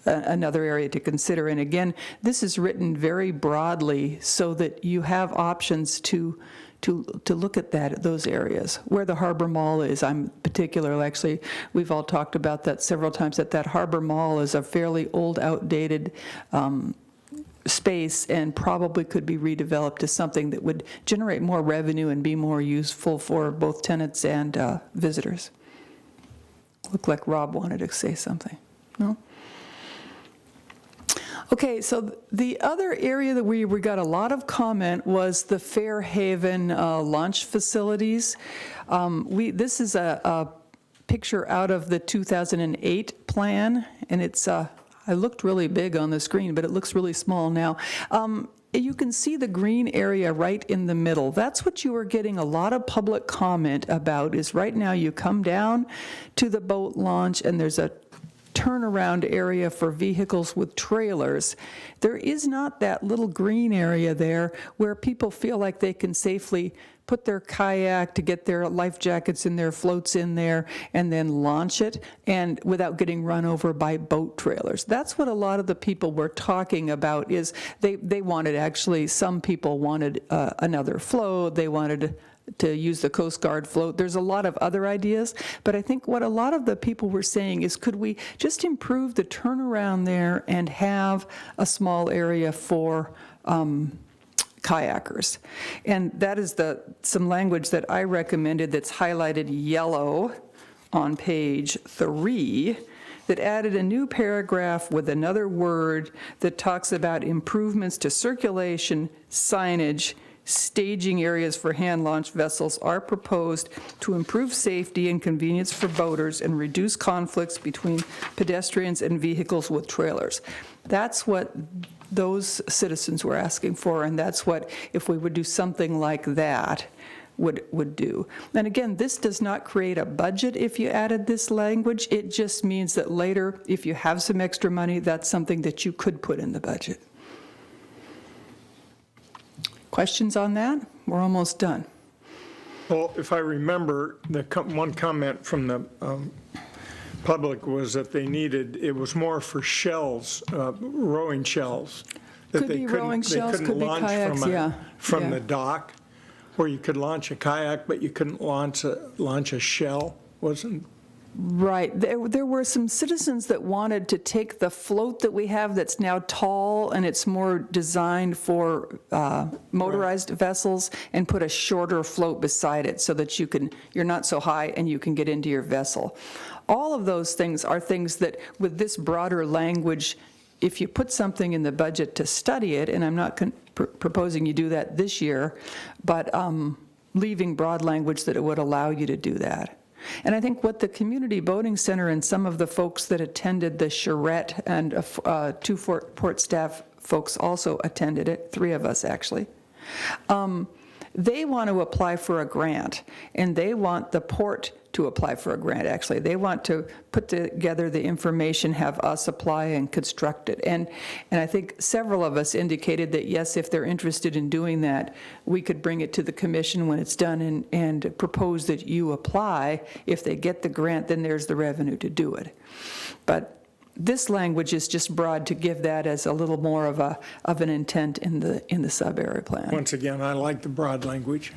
another area to consider. And again, this is written very broadly so that you have options to look at those areas. Where the Harbor Mall is, I'm particular, actually, we've all talked about that several times, that Harbor Mall is a fairly old, outdated space and probably could be redeveloped to something that would generate more revenue and be more useful for both tenants and visitors. Looked like Rob wanted to say something. No? Okay, so the other area that we got a lot of comment was the Fairhaven launch facilities. This is a picture out of the 2008 plan, and it's I looked really big on the screen, but it looks really small now. You can see the green area right in the middle. That's what you are getting a lot of public comment about, is right now you come down to the boat launch and there's a turnaround area for vehicles with trailers. There is not that little green area there where people feel like they can safely put their kayak, to get their life jackets in there, floats in there, and then launch it, and without getting run over by boat trailers. That's what a lot of the people were talking about, is they wanted, actually, some people wanted another float, they wanted to use the Coast Guard float. There's a lot of other ideas, but I think what a lot of the people were saying is, could we just improve the turnaround there and have a small area for kayakers? And that is some language that I recommended that's highlighted yellow on page 3, that added a new paragraph with another word that talks about improvements to circulation, signage, staging areas for hand-launched vessels are proposed to improve safety and convenience for boaters and reduce conflicts between pedestrians and vehicles with trailers. That's what those citizens were asking for, and that's what, if we would do something like that, would do. And again, this does not create a budget if you added this language. It just means that later, if you have some extra money, that's something that you could put in the budget. Questions on that? We're almost done. Well, if I remember, one comment from the public was that they needed, it was more for shells, rowing shells. That Could be rowing shells, could be kayaks, yeah. From the dock, where you could launch a kayak, but you couldn't launch a shell, wasn't? Right. There were some citizens that wanted to take the float that we have that's now tall and it's more designed for motorized vessels, and put a shorter float beside it so that you're not so high and you can get into your vessel. All of those things are things that, with this broader language, if you put something in the budget to study it, and I'm not proposing you do that this year, but leaving broad language that it would allow you to do that. And I think what the Community Boating Center and some of the folks that attended the charrette, and 2 port staff folks also attended it, 3 of us actually, they want to apply for a grant, and they want the port to apply for a grant, actually. They want to put together the information, have us apply and construct it. And I think several of us indicated that, yes, if they're interested in doing that, we could bring it to the commission when it's done and propose that you apply. If they get the grant, then there's the revenue to do it. But this language is just broad to give that as a little more of an intent in the sub-area plan. Once again, I like the broad language.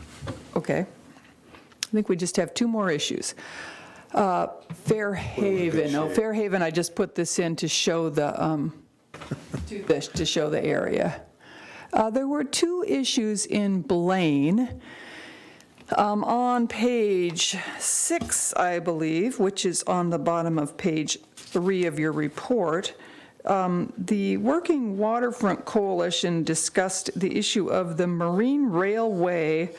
Okay. I think we just have 2 more issues. Fairhaven. Oh, Fairhaven, I just put this in to show the area. There were 2 issues in Blaine. On page 6, I believe, which is on the bottom of page 3 of your report, the Working Waterfront Coalition discussed the issue of the Marine Railway,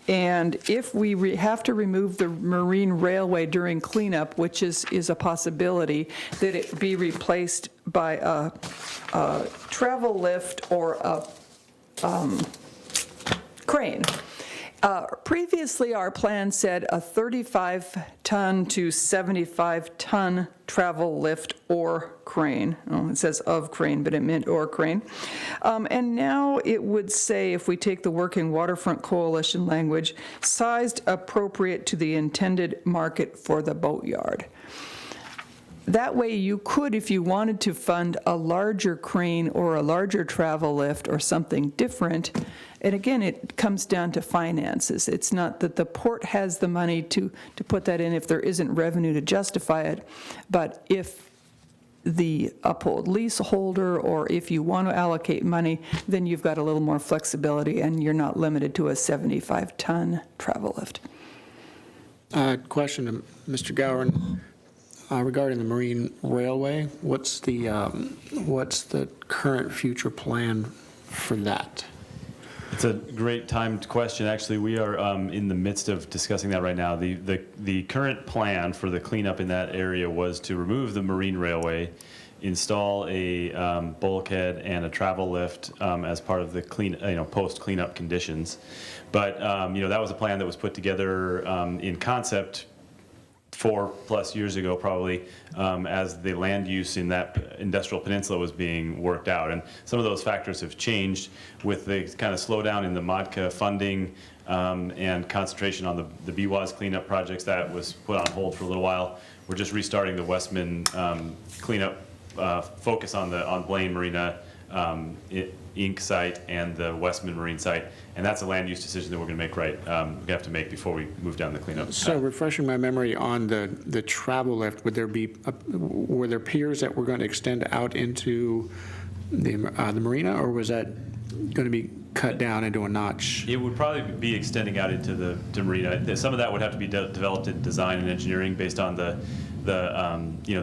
and if we have to remove the Marine Railway during cleanup, which is a possibility, that it be replaced by a travel lift or a crane. Previously, our plan said a 35-ton to 75-ton travel lift or crane. Oh, it says of crane, but it meant or crane. And now it would say, if we take the Working Waterfront Coalition language, sized appropriate to the intended market for the boatyard. That way you could, if you wanted to fund a larger crane or a larger travel lift or something different, and again, it comes down to finances. It's not that the port has the money to put that in if there isn't revenue to justify it, but if the uphold leaseholder, or if you want to allocate money, then you've got a little more flexibility and you're not limited to a 75-ton travel lift. Question to Mr. Gowan. Regarding the Marine Railway, what's the current future plan for that? It's a great timed question. Actually, we are in the midst of discussing that right now. The current plan for the cleanup in that area was to remove the Marine Railway install a bulkhead and a travel lift as part of the post cleanup conditions. But that was a plan that was put together in concept 4+ years ago, probably, as the land use in that industrial peninsula was being worked out. And some of those factors have changed with the kind of slowdown in the MODCA funding and concentration on the BWAS cleanup projects that was put on hold for a little while. We're just restarting the Westman cleanup focus on Blaine Marina Inc. site and the Westman Marine site, and that's a land use decision that we're going to make we have to make before we move down the cleanup. So refreshing my memory on the travel lift, were there piers that were going to extend out into the marina, or was that going to be cut down into a notch? It would probably be extending out into the marina. Some of that would have to be developed in design and engineering based on the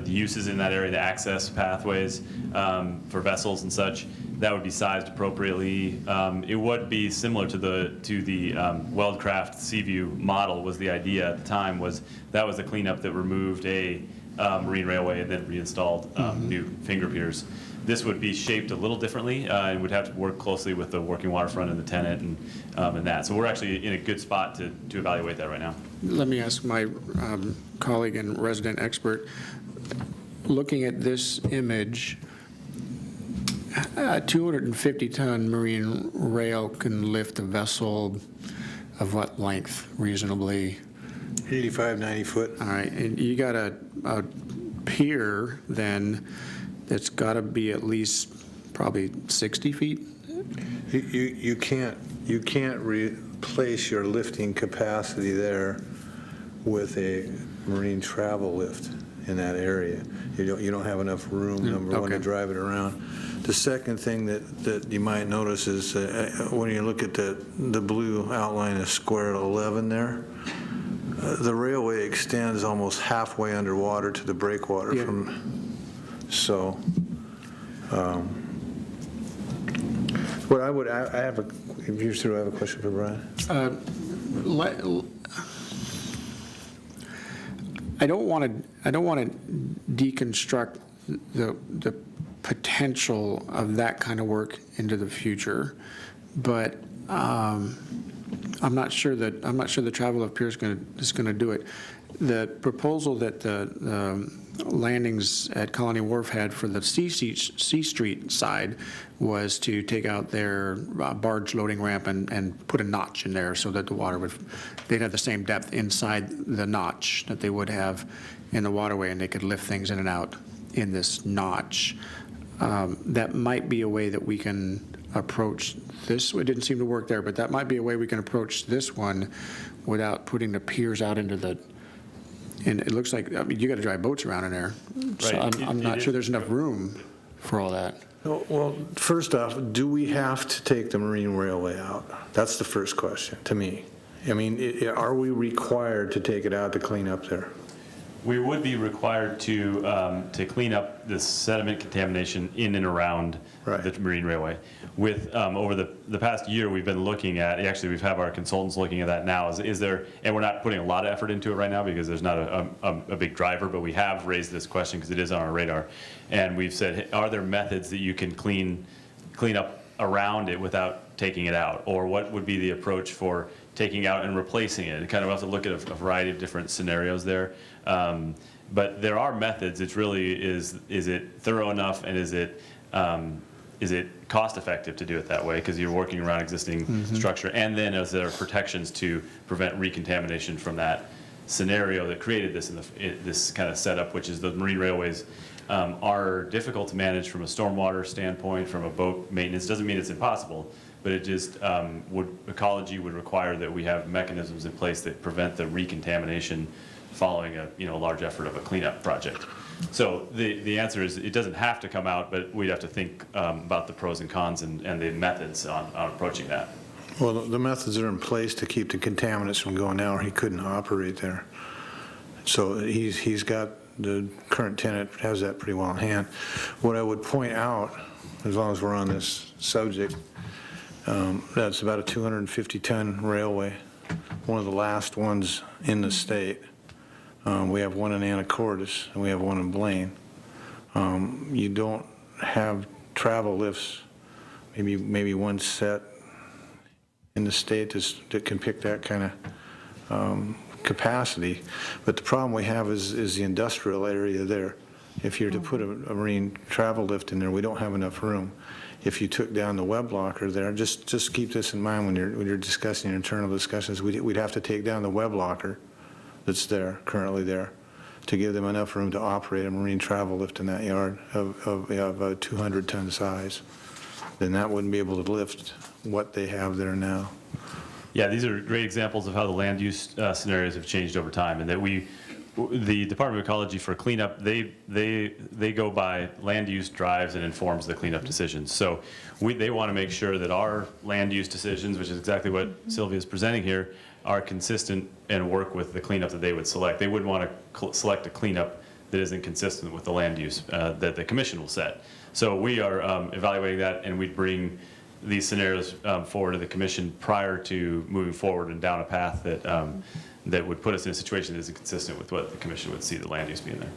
uses in that area, the access pathways for vessels and such. That would be sized appropriately. It would be similar to the Weldcraft Seaview model. Was the idea at the time that was the cleanup that removed a marine railway and then reinstalled new finger piers. This would be shaped a little differently and would have to work closely with the working waterfront and the tenant and that. So we're actually in a good spot to evaluate that right now. Let me ask my colleague and resident expert, looking at this image, a 250-ton marine rail can lift a vessel of what length reasonably? 85, 90 foot. All right, and you got a pier then that's got to be at least probably 60 feet? You can't replace your lifting capacity there with a marine travel lift in that area. You don't have enough room, number one, to drive it around. The second thing that you might notice is when you look at the blue outline of square 11 there, the railway extends almost halfway underwater to the breakwater. If you're through, I have a question for Brian. I don't want to deconstruct the potential of that kind of work into the future, but I'm not sure the travel of pier is going to do it. The proposal that the landings at Colony Wharf had for the C Street side was to take out their barge loading ramp and put a notch in there so that the water they'd have the same depth inside the notch that they would have in the waterway, and they could lift things in and out in this notch. That might be a way that we can approach this. It didn't seem to work there, but that might be a way we can approach this one without putting the piers out into the. And it looks like, I mean, you got to drive boats around in there. So Right. I'm not sure there's enough room for all that. Well, first off, do we have to take the marine railway out? That's the first question to me. I mean, are we required to take it out to clean up there? We would be required to clean up the sediment contamination in and around the marine railway. With over the past year, we've been looking at, actually we've had our consultants looking at that now, is there, and we're not putting a lot of effort into it right now because there's not a big driver, but we have raised this question because it is on our radar. And we've said, hey, are there methods that you can clean up around it without taking it out? Or what would be the approach for taking out and replacing it? And kind of have to look at a variety of different scenarios there. But there are methods. It's really, is it thorough enough, and is it cost effective to do it that way, because you're working around existing structure, and then is there protections to prevent recontamination from that scenario that created this this kind of setup, which is the marine railways are difficult to manage from a stormwater standpoint, from a boat maintenance. Doesn't mean it's impossible, but it just ecology would require that we have mechanisms in place that prevent the recontamination following a large effort of a cleanup project. So the answer is it doesn't have to come out, but we'd have to think about the pros and cons and the methods on approaching that. Well, the methods are in place to keep the contaminants from going out, or he couldn't operate there. So he's got, the current tenant has that pretty well in hand. What I would point out, as long as we're on this subject, that's about a 250-ton railway, one of the last ones in the state. We have one in Anacortes, and we have one in Blaine. You don't have travel lifts, maybe one set in the state that can pick that kind of capacity. But the problem we have is the industrial area there. If you're to put a marine travel lift in there, we don't have enough room. If you took down the web locker there, just keep this in mind when you're discussing your internal discussions, we'd have to take down the web locker that's there, currently there, to give them enough room to operate a marine travel lift in that yard of a 200-ton size. Then that wouldn't be able to lift what they have there now. Yeah, these are great examples of how the land use scenarios have changed over time, and that the Department of Ecology for cleanup, they go by land use drives and informs the cleanup decisions. So they want to make sure that our land use decisions, which is exactly what Sylvia is presenting here, are consistent and work with the cleanup that they would select. They wouldn't want to select a cleanup that isn't consistent with the land use that the commission will set. So we are evaluating that, and we'd bring these scenarios forward to the commission prior to moving forward and down a path that that would put us in a situation that isn't consistent with what the commission would see the land use being there.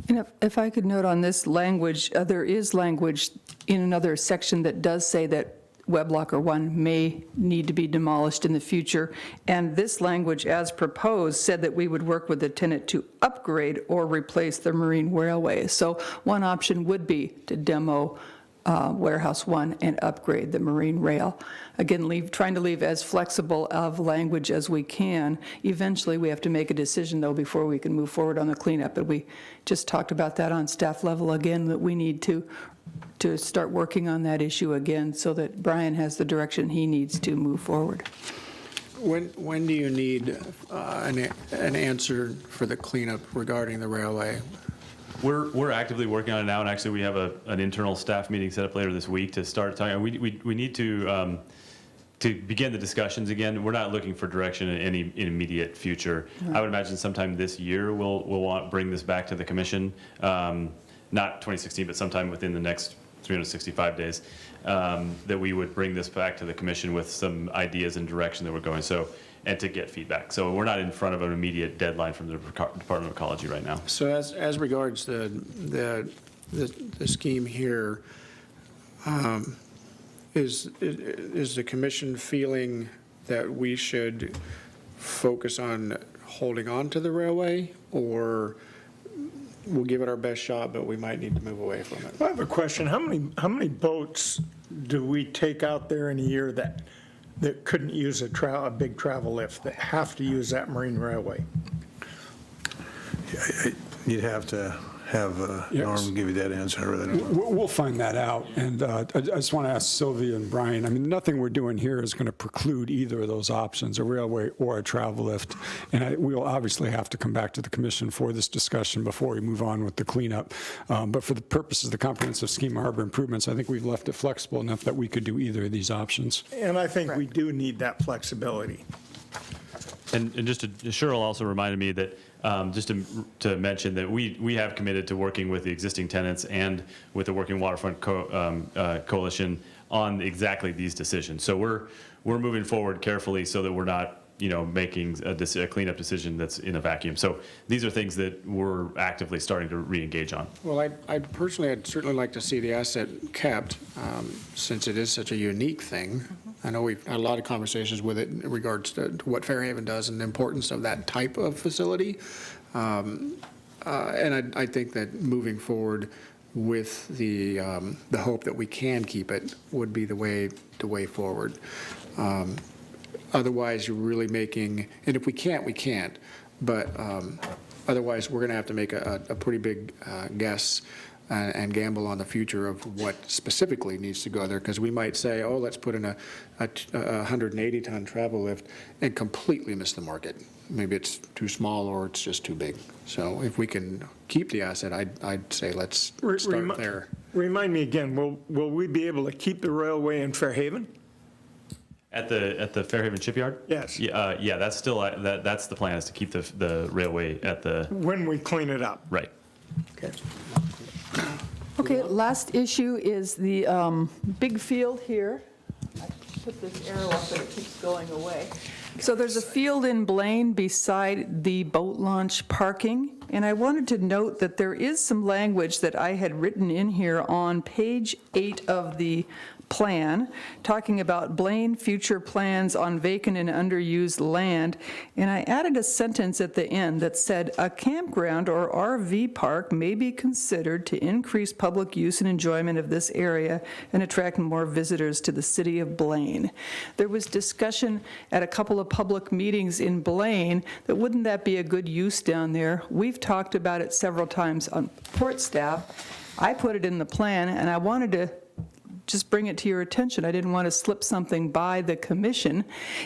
And if I could note on this language, there is language in another section that does say that Web Locker 1 may need to be demolished in the future. And this language, as proposed, said that we would work with the tenant to upgrade or replace the marine railway. So one option would be to demo Warehouse 1 and upgrade the marine rail. Again, trying to leave as flexible of language as we can. Eventually, we have to make a decision, though, before we can move forward on the cleanup. But we just talked about that on staff level again, that we need to start working on that issue again so that Brian has the direction he needs to move forward. When do you need an answer for the cleanup regarding the railway? We're actively working on it now, and actually we have an internal staff meeting set up later this week to start talking. We need to begin the discussions again. We're not looking for direction in any immediate future. I would imagine sometime this year we'll want to bring this back to the commission, not 2016, but sometime within the next 365 days, that we would bring this back to the commission with some ideas and direction that we're going. And to get feedback. So we're not in front of an immediate deadline from the Department of Ecology right now. So as regards the scheme here, is the commission feeling that we should focus on holding on to the railway, or we'll give it our best shot, but we might need to move away from it? I have a question. How many boats do we take out there in a year that couldn't use a big travel lift, that have to use that marine railway? You'd have to have Norm give you that answer. I really don't know. We'll find that out. And I just want to ask Sylvia and Brian, I mean, nothing we're doing here is going to preclude either of those options, a railway or a travel lift. And we'll obviously have to come back to the commission for this discussion before we move on with the cleanup. But for the purposes of the comprehensive scheme of harbor improvements, I think we've left it flexible enough that we could do either of these options. And I think we do need that flexibility. And Cheryl also reminded me that just to mention that we have committed to working with the existing tenants and with the Working Waterfront Coalition on exactly these decisions. So we're moving forward carefully so that we're not making a cleanup decision that's in a vacuum. So these are things that we're actively starting to re-engage on. Well, I'd certainly like to see the asset kept, since it is such a unique thing. I know we've had a lot of conversations with it in regards to what Fairhaven does and the importance of that type of facility. And I think that moving forward with the hope that we can keep it would be the way forward. Otherwise, you're really making, and if we can't, we can't. But otherwise, we're going to have to make a pretty big guess and gamble on the future of what specifically needs to go there, because we might say, oh, let's put in a 180-ton travel lift and completely miss the market. Maybe it's too small or it's just too big. So if we can keep the asset, I'd say let's start there. Remind me again, will we be able to keep the railway in Fairhaven? At the Fairhaven shipyard? Yes. Yeah, that's still that's the plan, is to keep the railway at the. When we clean it up. Right. Okay. Okay, last issue is the big field here. I put this arrow up and it keeps going away. So there's a field in Blaine beside the boat launch parking, and I wanted to note that there is some language that I had written in here on page 8 of the plan, talking about Blaine future plans on vacant and underused land, and I added a sentence at the end that said, a campground or RV park may be considered to increase public use and enjoyment of this area and attract more visitors to the city of Blaine. There was discussion at a couple of public meetings in Blaine that wouldn't that be a good use down there? We've talked about it several times on port staff. I put it in the plan, and I wanted to just bring it to your attention. I didn't want to slip something by the commission.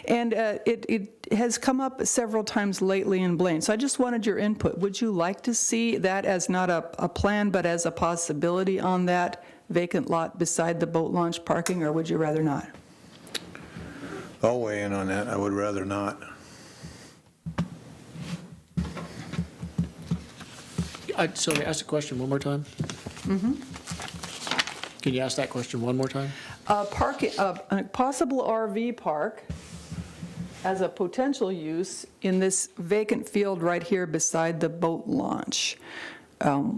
And it has come up several times lately in Blaine. So I just wanted your input. Would you like to see that as not a plan, but as a possibility on that vacant lot beside the boat launch parking, or would you rather not? I'll weigh in on that. I would rather not. So ask the question one more time. Can you ask that question one more time? A possible RV park as a potential use in this vacant field right here beside the boat launch.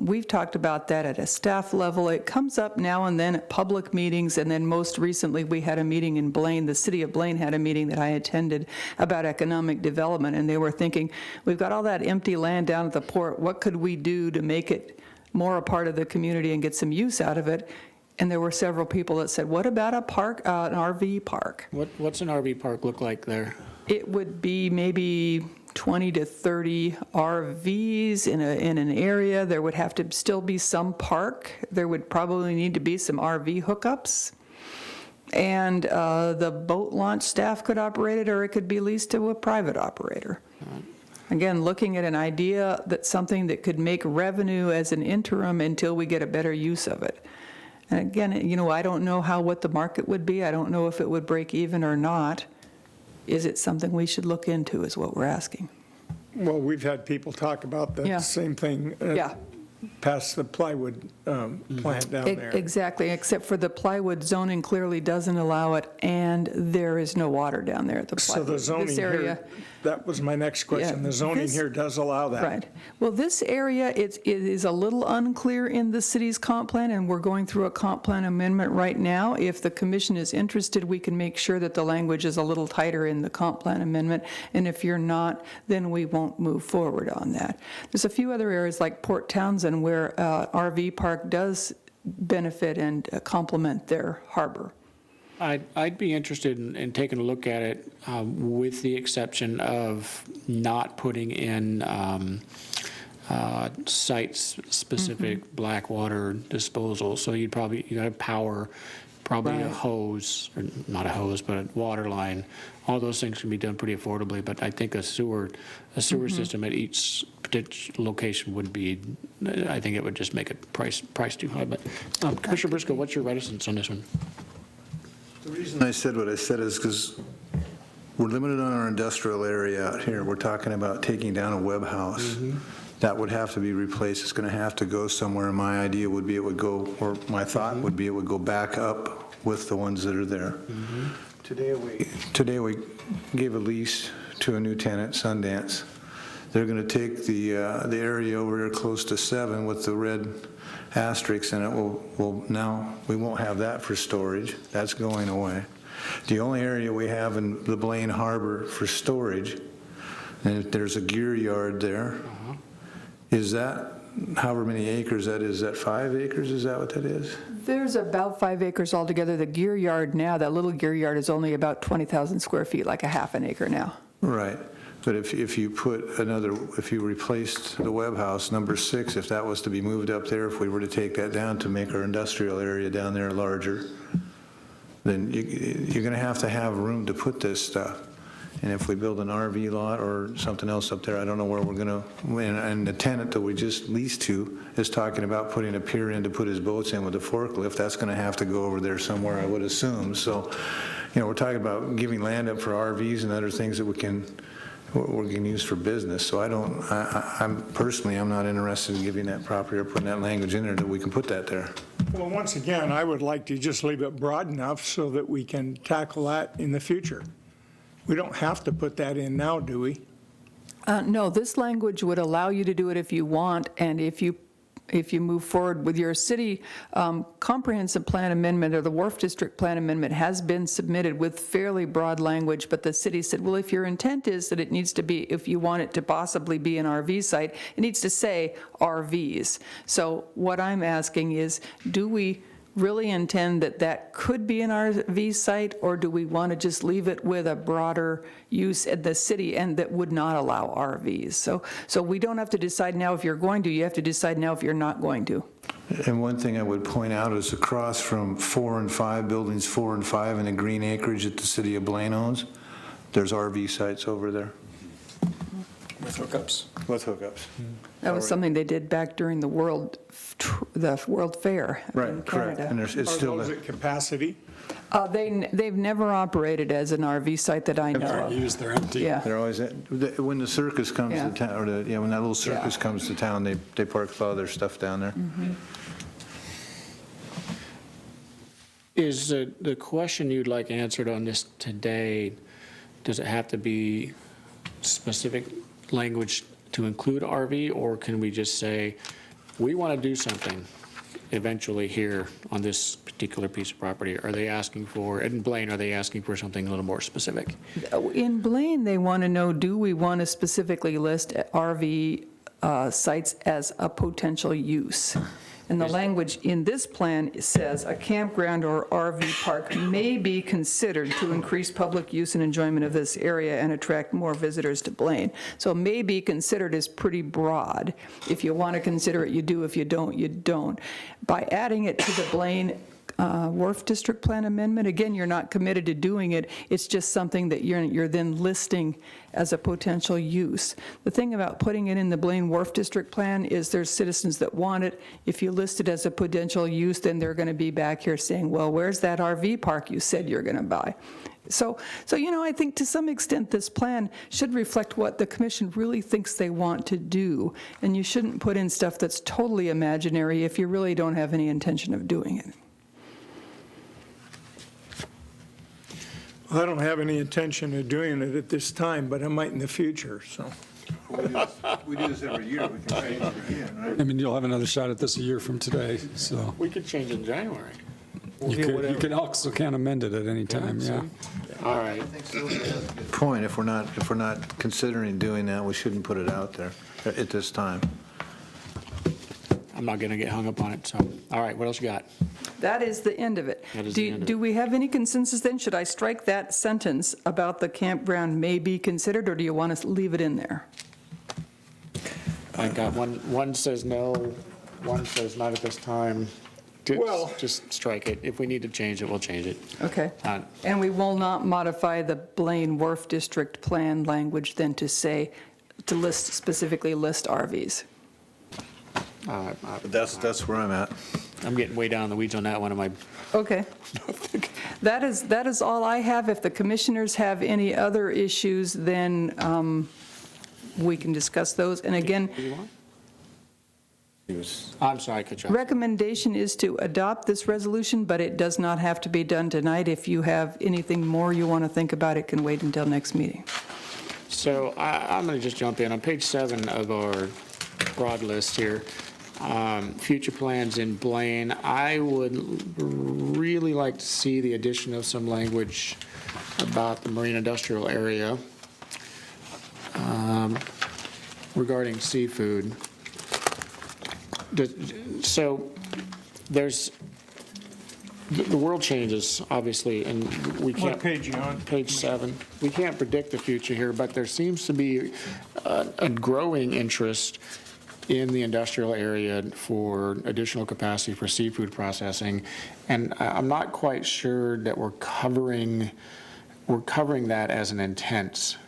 We've talked about that at a staff level. It comes up now and then at public meetings, and then most recently we had a meeting in Blaine. The city of Blaine had a meeting that I attended about economic development, and they were thinking, we've got all that empty land down at the port. What could we do to make it more a part of the community and get some use out of it? And there were several people that said, what about a park, an RV park? What's an RV park look like there? It would be maybe 20 to 30 RVs in an area. There would have to still be some park. There would probably need to be some RV hookups. And the boat launch staff could operate it, or it could be leased to a private operator. Again, looking at an idea that's something that could make revenue as an interim until we get a better use of it. And again, you know, I don't know what the market would be. I don't know if it would break even or not. Is it something we should look into is what we're asking. Well, we've had people talk about the same thing past the plywood plant down there. Exactly, except for the plywood zoning clearly doesn't allow it, and there is no water down there at the plywood. So the zoning here, that was my next question. The zoning here does allow that. Right. Well, this area, it is a little unclear in the city's comp plan, and we're going through a comp plan amendment right now. If the commission is interested, we can make sure that the language is a little tighter in the comp plan amendment, and if you're not, then we won't move forward on that. There's a few other areas like Port Townsend where RV park does benefit and complement their harbor. I'd be interested in taking a look at it with the exception of not putting in site-specific black water disposal. So you got to power probably a hose, or not a hose, but a water line. All those things can be done pretty affordably, but I think a sewer system at each particular location would be, I think it would just make it price too high. But Commissioner Briscoe, what's your reticence on this one? The reason I said what I said is because we're limited on our industrial area out here. We're talking about taking down a web house. That would have to be replaced. It's going to have to go somewhere. My idea would be it would go, or my thought would be it would go back up with the ones that are there. Today we gave a lease to a new tenant, Sundance. They're going to take the area over there close to 7 with the red asterisks in it. Now we won't have that for storage. That's going away. The only area we have in the Blaine Harbor for storage, and there's a gear yard there. Is that however many acres that is? That 5 acres? Is that what that is? There's about 5 acres altogether. The gear yard now, that little gear yard is only about 20,000 square feet, like a half an acre now. Right. But if you if you replaced the web house, number 6, if that was to be moved up there, if we were to take that down to make our industrial area down there larger, then you're going to have room to put this stuff. And if we build an RV lot or something else up there, I don't know where we're going to, and the tenant that we just leased to is talking about putting a pier in to put his boats in with a forklift. That's going to have to go over there somewhere, I would assume. So, we're talking about giving land up for RVs and other things that we can use for business. So I'm personally not interested in giving that property or putting that language in there that we can put that there. Well, once again, I would like to just leave it broad enough so that we can tackle that in the future. We don't have to put that in now, do we? No, this language would allow you to do it if you want, and if you move forward with your city comprehensive plan amendment, or the Wharf District plan amendment has been submitted with fairly broad language, but the city said, well, if your intent is that it needs to be, if you want it to possibly be an RV site, it needs to say RVs. So what I'm asking is, do we really intend that that could be an RV site, or do we want to just leave it with a broader use at the city and that would not allow RVs? So we don't have to decide now if you're going to, you have to decide now if you're not going to. And one thing I would point out is across from 4 and 5, buildings 4 and 5 in the green acreage that the city of Blaine owns, there's RV sites over there. With hookups. With hookups. That was something they did back during the World Fair in correct. Canada. And it's Are still those at capacity? They've never operated as an RV site that I know of. Used, they're empty. Yeah. They're always, when the circus comes Yeah. to town, or when that little circus comes to town, they park a lot of their stuff down there. Is the question you'd like answered on this today, does it have to be specific language to include RV, or can we just say, we want to do something eventually here on this particular piece of property? Are they asking for, in Blaine, are they asking for something a little more specific? In Blaine, they want to know, do we want to specifically list RV sites as a potential use? And the language in this plan says, a campground or RV park may be considered to increase public use and enjoyment of this area and attract more visitors to Blaine. So may be considered is pretty broad. If you want to consider it, you do. If you don't, you don't. By adding it to the Blaine Wharf District Plan Amendment, again, you're not committed to doing it. It's just something that you're then listing as a potential use. The thing about putting it in the Blaine Wharf District Plan is there's citizens that want it. If you list it as a potential use, then they're going to be back here saying, well, where's that RV park you said you're going to buy? So I think to some extent this plan should reflect what the commission really thinks they want to do, and you shouldn't put in stuff that's totally imaginary if you really don't have any intention of doing it. I don't have any intention of doing it at this time, but I might in the future, so. We do this every year, we can change it again, right? I mean, you'll have another shot at this a year from today, so. We could change it in January. You can also can't amend it at any time, yeah. All right. Point, if we're not considering doing that, we shouldn't put it out there at this time. I'm not going to get hung up on it, so, all right, what else you got? That is the end of it. That is the end of it. Do we have any consensus then? Should I strike that sentence about the campground may be considered, or do you want us to leave it in there? I got one says no, one says not at this time. Just strike it. If we need to change it, we'll change it. Okay. And we will not modify the Blaine Wharf District Plan language then to say, to specifically list RVs. That's where I'm at. I'm getting way down in the weeds on that one. Am I? Okay. That is all I have. If the commissioners have any other issues, then we can discuss those. And again, I'm sorry, I cut you off. recommendation is to adopt this resolution, but it does not have to be done tonight. If you have anything more you want to think about, it can wait until next meeting. So I'm going to just jump in. On page 7 of our broad list here, future plans in Blaine, I would really like to see the addition of some language about the marine industrial area regarding seafood. So there's, the world changes, obviously, and we can't. What page you on? Page 7. We can't predict the future here, but there seems to be a growing interest in the industrial area for additional capacity for seafood processing, and I'm not quite sure that we're covering that as an intent.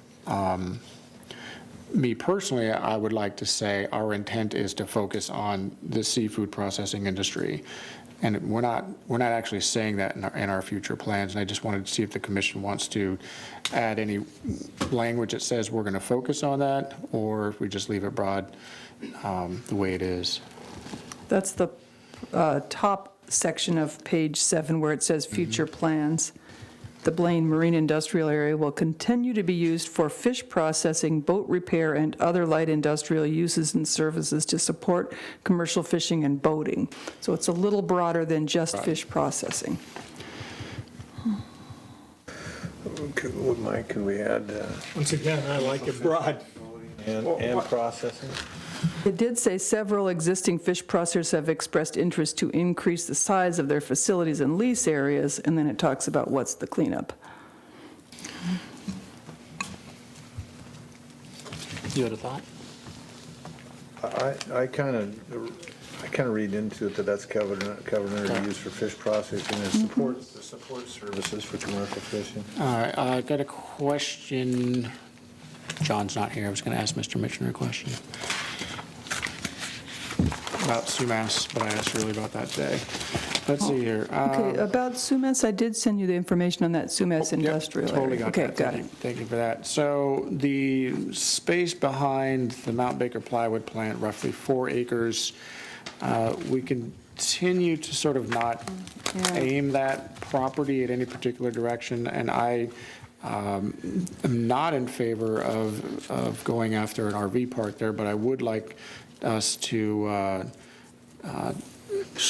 Me personally, I would like to say our intent is to focus on the seafood processing industry, and we're not actually saying that in our future plans. And I just wanted to see if the commission wants to add any language that says we're going to focus on that, or if we just leave it broad the way it is. That's the top section of page 7 where it says future plans. the Blaine Marine Industrial Area will continue to be used for fish processing, boat repair, and other light industrial uses and services to support commercial fishing and boating. So it's a little broader than just fish processing. Mike, could we add? Once again, I like it broad. And processing? It did say several existing fish processors have expressed interest to increase the size of their facilities and lease areas, and then it talks about what's the cleanup. You had a thought? I kind of read into it that that's covered under the use for fish processing and supports the support services for commercial fishing. All right, I got a question. John's not here. I was going to ask Mr. Mitchner a question about Sumas, but I asked Shirley about that today. Let's see here. Okay, about Sumas, I did send you the information on that Sumas industrial area. Totally got Okay, that. got Thank it. you. Thank you for that. So the space behind the Mount Baker plywood plant, roughly 4 acres, we continue to sort of not aim that property at any particular direction, and I am not in favor of going after an RV park there, but I would like us to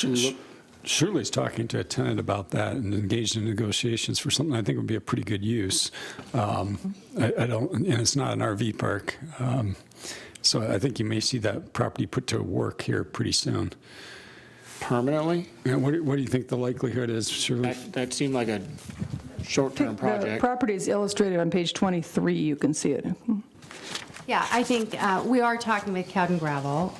look. Shirley's talking to a tenant about that and engaged in negotiations for something I think would be a pretty good use. I don't, and it's not an RV park. So I think you may see that property put to work here pretty soon. Permanently? Yeah, what do you think the likelihood is, Shirley? That seemed like a short-term The project. property is illustrated on page 23. You can see it. Yeah, I think we are talking with Cowden Gravel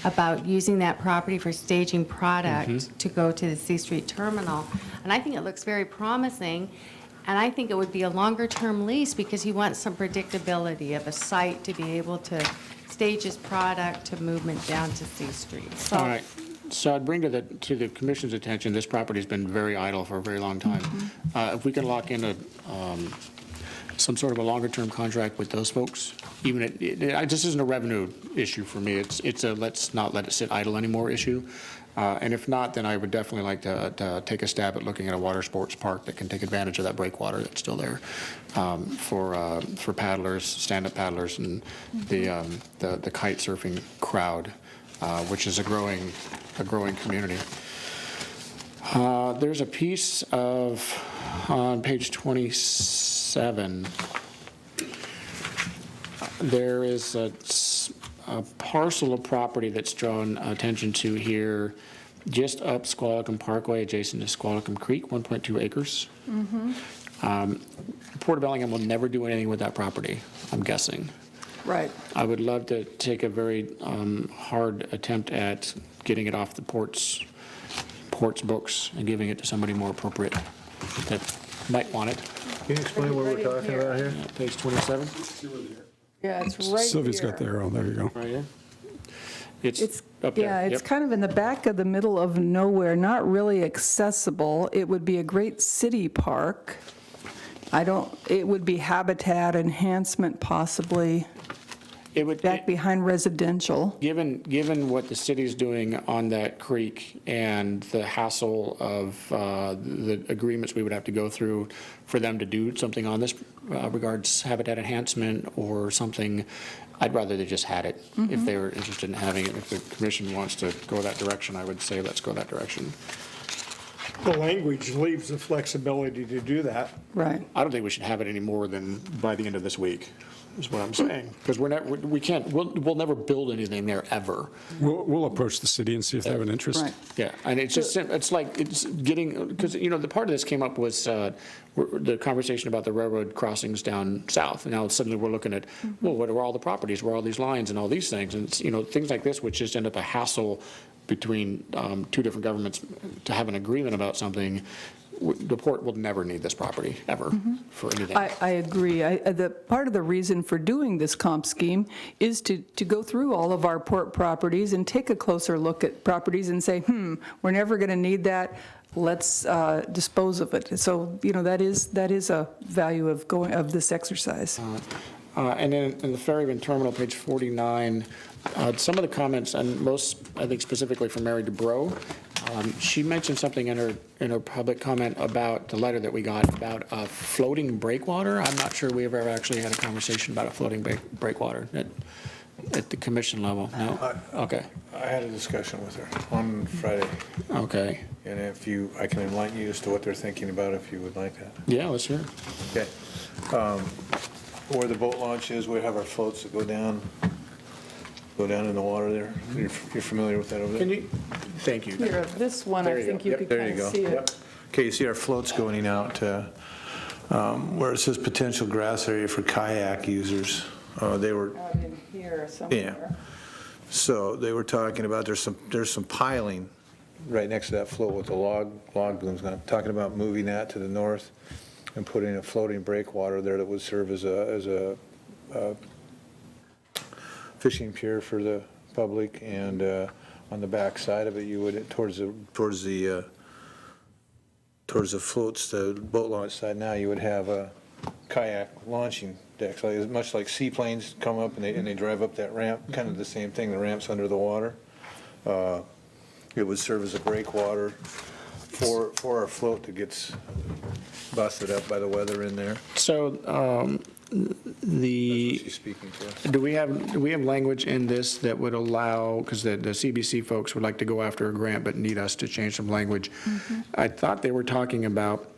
about using that property for staging product to go to the C Street terminal. And I think it looks very promising. And I think it would be a longer-term lease because he wants some predictability of a site to be able to stage his product to movement down to C Street. So, All right. So I'd bring to the commission's attention, this property's been very idle for a very long time. If we can lock in some sort of a longer-term contract with those folks, even this isn't a revenue issue for me. It's a let's not let it sit idle anymore issue. And if not, then I would definitely like to take a stab at looking at a water sports park that can take advantage of that breakwater that's still there for paddlers, stand-up paddlers, and the kite surfing crowd, which is a growing community. There's a piece on page 27. There is a parcel of property that's drawn attention to here, just up Squalicum Parkway, adjacent to Squalicum Creek, 1.2 acres. Port of Bellingham will never do anything with that property, I'm guessing. Right. I would love to take a very hard attempt at getting it off the port's books and giving it to somebody more appropriate that might want it. Can you explain what we're talking about here? Yeah, page 27. Yeah, it's right Sylvia's here. got the arrow. There you go. Right here. It's up Yeah, there. it's Yep. kind of in the back of the middle of nowhere, not really accessible. It would be a great city park. It would be habitat enhancement possibly. It would back behind residential. Given what the city's doing on that creek and the hassle of the agreements we would have to go through for them to do something on this regards habitat enhancement or something, I'd rather they just had it. If they were interested in having it, if the commission wants to go that direction, I would say let's go that direction. The language leaves the flexibility to do that. Right. I don't think we should have it any more than by the end of this week, is what I'm saying. Because we'll never build anything there ever. We'll approach the city and see if they have an interest. Right. Yeah, and it's just, it's like, it's getting, because, the part of this came up was the conversation about the railroad crossings down south. And now suddenly we're looking at, well, what are all the properties, where are all these lines and all these things? And, things like this, which just end up a hassle between two different governments to have an agreement about something. The port will never need this property, ever, for anything. I agree. The part of the reason for doing this comp scheme is to go through all of our port properties and take a closer look at properties and say, we're never going to need that. Let's dispose of it. So, that is a value of this exercise. And then in the Ferryman Terminal, page 49, some of the comments, and most, I think specifically from Mary DeBro, She mentioned something in her public comment about the letter that we got about a floating breakwater. I'm not sure we ever actually had a conversation about a floating breakwater at the commission level. No? Okay. I had a discussion with her on Friday, Okay. and I can enlighten you as to what they're thinking about if you would like that. Yeah, let's hear. Okay. Where the boat launch is, we have our floats that go down in the water there. You're familiar with that over there? Can you? Thank you. Here, this one, I think you could There kind you of go. see it. Okay, you see our floats going out where it says potential grass area for kayak users. They were, Out in here somewhere. so they were talking about there's some piling right next to that float with the log booms. Now, talking about moving that to the north and putting a floating breakwater there that would serve as a fishing pier for the public, and on the back side of it, you would towards the floats, the boat launch side. Now you would have a kayak launching decks, much like seaplanes come up and they drive up that ramp. Kind of the same thing. The ramp's under the water. It would serve as a breakwater for our float that gets busted up by the weather in there. So She's speaking to us. do we have language in this that would allow, because the CBC folks would like to go after a grant but need us to change some language. I thought they were talking about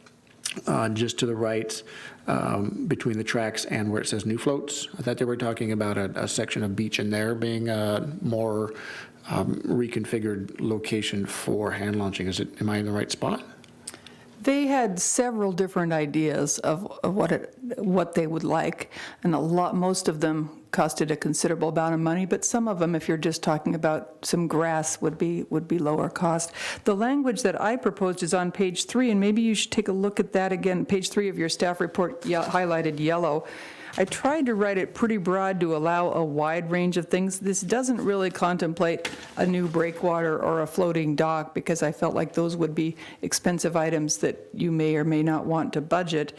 just to the right between the tracks and where it says new floats. I thought they were talking about a section of beach in there being a more reconfigured location for hand launching. Am I in the right spot? They had several different ideas of what they would like, and most of them costed a considerable amount of money, but some of them, if you're just talking about some grass, would be lower cost. The language that I proposed is on page 3, and maybe you should take a look at that again, page 3 of your staff report, highlighted yellow. I tried to write it pretty broad to allow a wide range of things. This doesn't really contemplate a new breakwater or a floating dock, because I felt like those would be expensive items that you may or may not want to budget.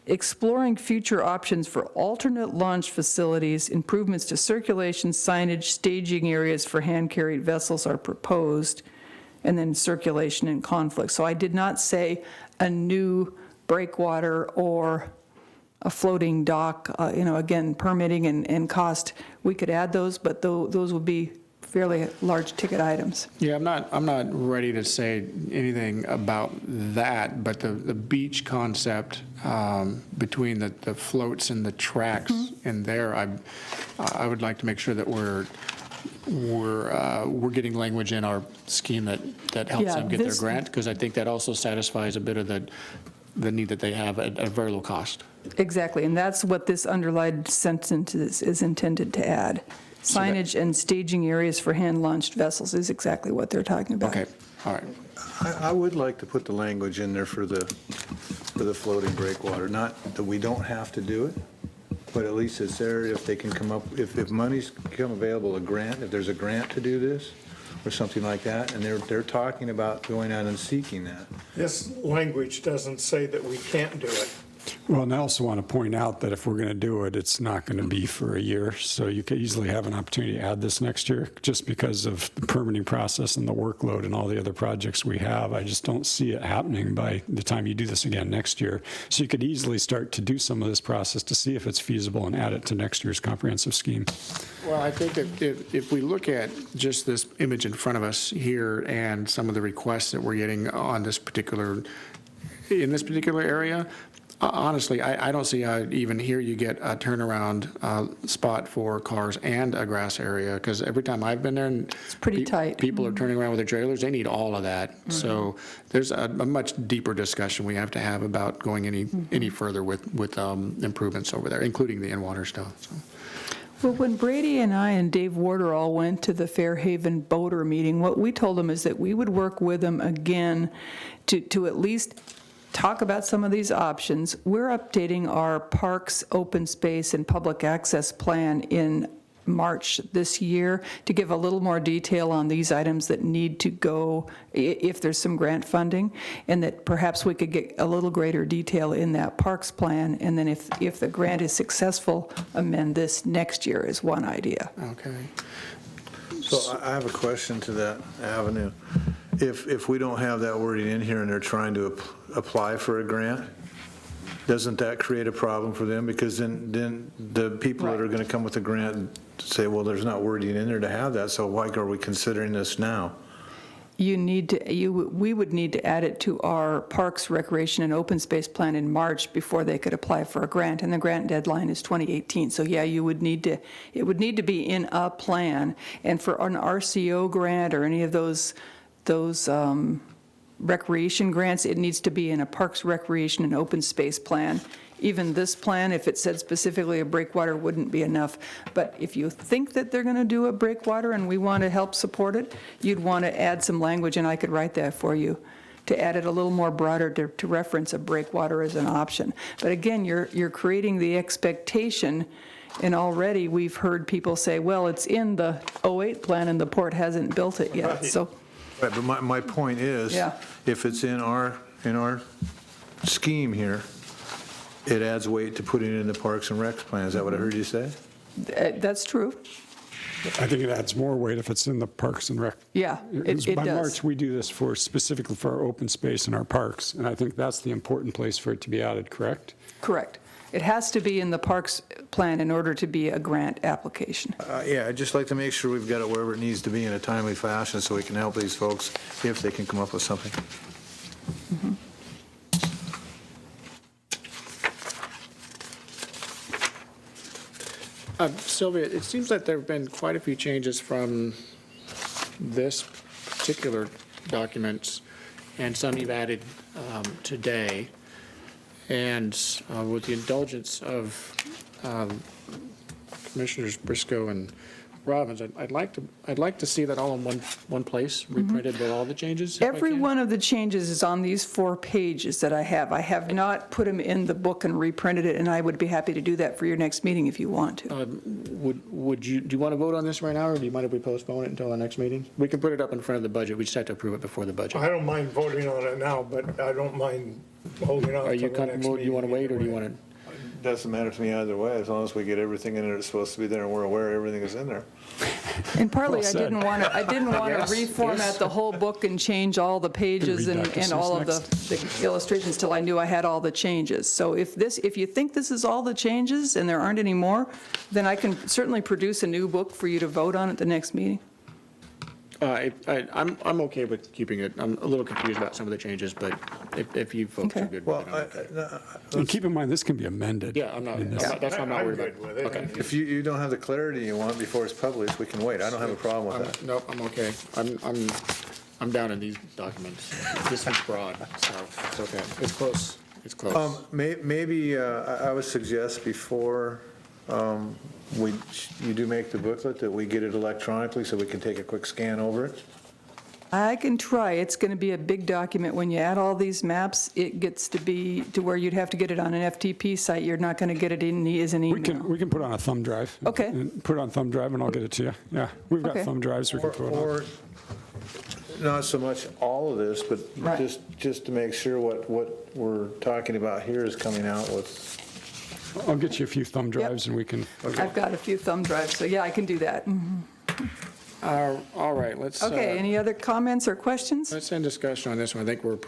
Exploring future options for alternate launch facilities, improvements to circulation, signage, staging areas for hand-carried vessels are proposed, and then circulation and conflict. So I did not say a new breakwater or a floating dock. Again, permitting and cost, we could add those, but those would be fairly large ticket items. Yeah, I'm not ready to say anything about that, but the beach concept between the floats and the tracks in there, I would like to make sure that we're getting language in our scheme that helps them get their grant, because I think that also satisfies a bit of the need that they have at a very low cost. Exactly, and that's what this underlined sentence is intended to add. Signage and staging areas for hand-launched vessels is exactly what they're talking about. Okay, all right. I would like to put the language in there for the floating breakwater. Not that we don't have to do it, but at least it's there if they can come up, if money's become available, if there's a grant to do this or something like that, and they're talking about going out and seeking that. This language doesn't say that we can't do it. Well, and I also want to point out that if we're going to do it, it's not going to be for a year. So you could easily have an opportunity to add this next year just because of the permitting process and the workload and all the other projects we have. I just don't see it happening by the time you do this again next year. So you could easily start to do some of this process to see if it's feasible and add it to next year's comprehensive scheme. Well, I think that if we look at just this image in front of us here and some of the requests that we're getting on in this particular area, honestly, I don't see how even here you get a turnaround spot for cars and a grass area, because every time I've been there, and it's pretty tight. People are turning around with their trailers. They need all of that. So there's a much deeper discussion we have to have about going any further with improvements over there, including the in-water stuff. So. Well, when Brady and I and Dave Warder all went to the Fairhaven Boater meeting, what we told them is that we would work with them again to at least talk about some of these options. We're updating our parks, open space, and public access plan in March this year to give a little more detail on these items that need to go if there's some grant funding, and that perhaps we could get a little greater detail in that parks plan, and then if the grant is successful, amend this next year is one idea. Okay. So I have a question to that avenue. if we don't have that wording in here and they're trying to apply for a grant, doesn't that create a problem for them? Because then the people that are going to come with the grant say, well, there's not wording in there to have that, so why are we considering this now? You need to, we would need to add it to our Parks, Recreation, and Open Space Plan in March before they could apply for a grant, and the grant deadline is 2018. So yeah, you would need to, it would need to be in a plan. And for an RCO grant or any of those recreation grants, it needs to be in a Parks, Recreation, and Open Space Plan. Even this plan, if it said specifically a breakwater, wouldn't be enough. But if you think that they're going to do a breakwater and we want to help support it, you'd want to add some language, and I could write that for you, to add it a little more broader to reference a breakwater as an option. But again, you're creating the expectation, and already we've heard people say, well, it's in the 08 plan and the port hasn't built it yet. Right. So, Right, but my point is, if it's in our scheme here, it adds weight to putting it in the Parks and Recs plan. Is that what I heard you say? that's true. I think it adds more weight if it's in the Parks and Rec. Yeah, it By does. March, we do this specifically for our open space and our parks, and I think that's the important place for it to be added, correct? Correct. It has to be in the Parks plan in order to be a grant application. Yeah, I'd just like to make sure we've got it wherever it needs to be in a timely fashion so we can help these folks if they can come up with something. Mm-hmm. Sylvia, it seems that there have been quite a few changes from this particular document, and some you've added today. And with the indulgence of Commissioners Briscoe and Robbins, I'd like to see that all in one place, reprinted with all the changes. if I Every can. one of the changes is on these 4 pages that I have. I have not put them in the book and reprinted it, and I would be happy to do that for your next meeting if you want to. Do you want to vote on this right now, or do you mind if we postpone it until the next meeting? We can put it up in front of the budget. We just have to approve it before the budget. I don't mind voting on it now, but I don't mind holding on Are you till the next comfortable? Do you meeting. want to wait, or do you want to? Doesn't matter to me either way, as long as we get everything in there that's supposed to be there and we're aware everything is in there. And partly, Well I said. didn't want to Yes, reformat yes. the whole book and change all the pages Can and read that. This all of is the illustrations till I knew I had all the changes. So if you think this is all the changes and there aren't any more, then I can certainly produce a new book for you to vote on at the next meeting. I'm okay with keeping it. I'm a little confused about some of the changes, but if you folks are good with it, I'm okay. And keep in mind, this can be amended. Yeah, that's why I'm not worried about it. With it. Okay. If you don't have the clarity you want before it's published, we can wait. I don't have a problem with that. Nope, I'm okay. I'm down in these documents. This one's broad, so it's okay. It's close. It's close. Maybe I would suggest before you do make the booklet, that we get it electronically so we can take a quick scan over it. I can try. It's going to be a big document. When you add all these maps, it gets to be to where you'd have to get it on an FTP site. You're not going to get it in as an email. We can put it on a thumb drive. Okay. And put it on thumb drive, and I'll get it to you. Yeah, we've got Okay. thumb drives we can put it on. Or not so much all of this, but Right. just to make sure what we're talking about here is coming out with. I'll get you a few thumb drives, and we can. I've got a few thumb drives, so yeah, I can do that. All right, let's. Okay, any other comments or questions? Let's end discussion on this one. I think we're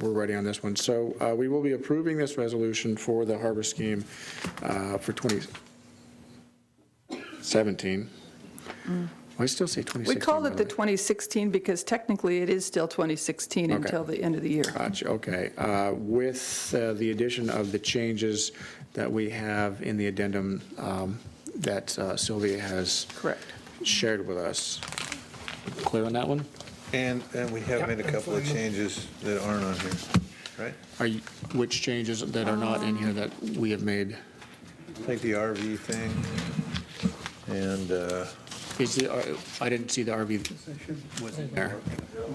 ready on this one. So we will be approving this resolution for the harbor scheme for 2017. I still say 2016. We called it the by way. 2016 because technically it is still 2016 until the end of the year. Gotcha, okay. With the addition of the changes that we have in the addendum that Sylvia has shared with us. Clear on that one? And we have made a couple of changes that aren't on here, right? Which changes that are not in here that we have made? Like the RV thing, and I didn't see the RV was in there.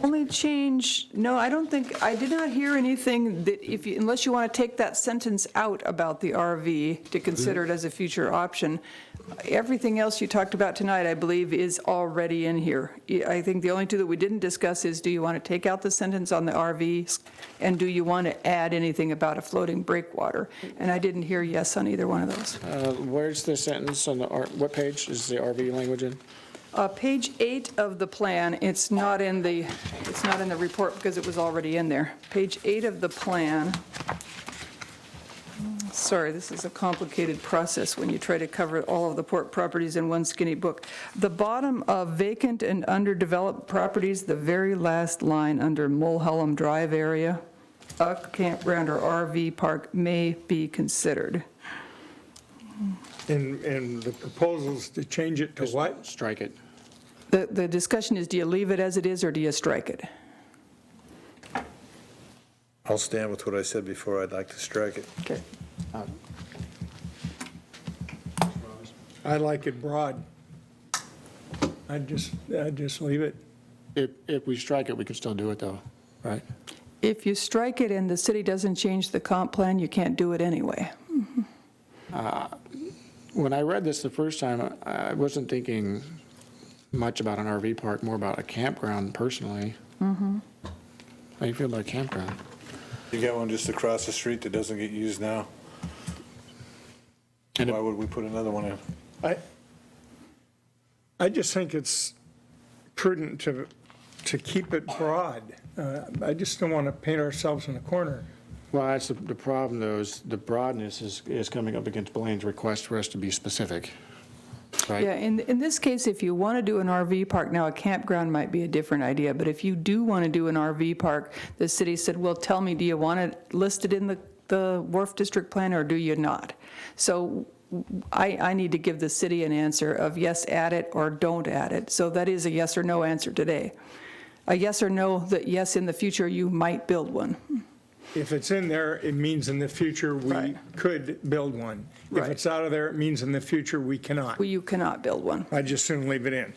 Only change, no, I did not hear anything that unless you want to take that sentence out about the RV to consider it as a future option, everything else you talked about tonight, I believe, is already in here. I think the only two that we didn't discuss is, do you want to take out the sentence on the RVs, and do you want to add anything about a floating breakwater? And I didn't hear yes on either one of those. Where's the sentence on what page is the RV language in? Page 8 of the plan, it's not in the report because it was already in there. Page 8 of the plan. Sorry, this is a complicated process when you try to cover all of the port properties in one skinny book. The bottom of vacant and underdeveloped properties, the very last line under Mulholland Drive area, a campground or RV park may be considered. And the proposals to change it to what? Strike it. The discussion is, do you leave it as it is or do you strike it? I'll stand with what I said before. I'd like to strike it. Okay. I like it broad. I'd just leave it. If we strike it, we can still do it though, right? If you strike it and the city doesn't change the comp plan, you can't do it anyway. When I read this the first time, I wasn't thinking much about an RV park, more about a campground personally. Mm-hmm. How do you feel about a campground? You got one just across the street that doesn't get used now. And why would we put another one in? I just think it's prudent to keep it broad. I just don't want to paint ourselves in a corner. Well, that's the problem, though, is the broadness is coming up against Blaine's request for us to be specific, right? Yeah, in this case, if you want to do an RV park, now a campground might be a different idea, but if you do want to do an RV park, the city said, well, tell me, do you want it listed in the Wharf District Plan or do you not? So I need to give the city an answer of yes, add it, or don't add it. So that is a yes or no answer today. A yes or no that yes, in the future you might build one. If it's in there, it means in the future we could build one. If it's out of there, it means in the future we cannot. Well, you cannot build one. I just soon leave it in.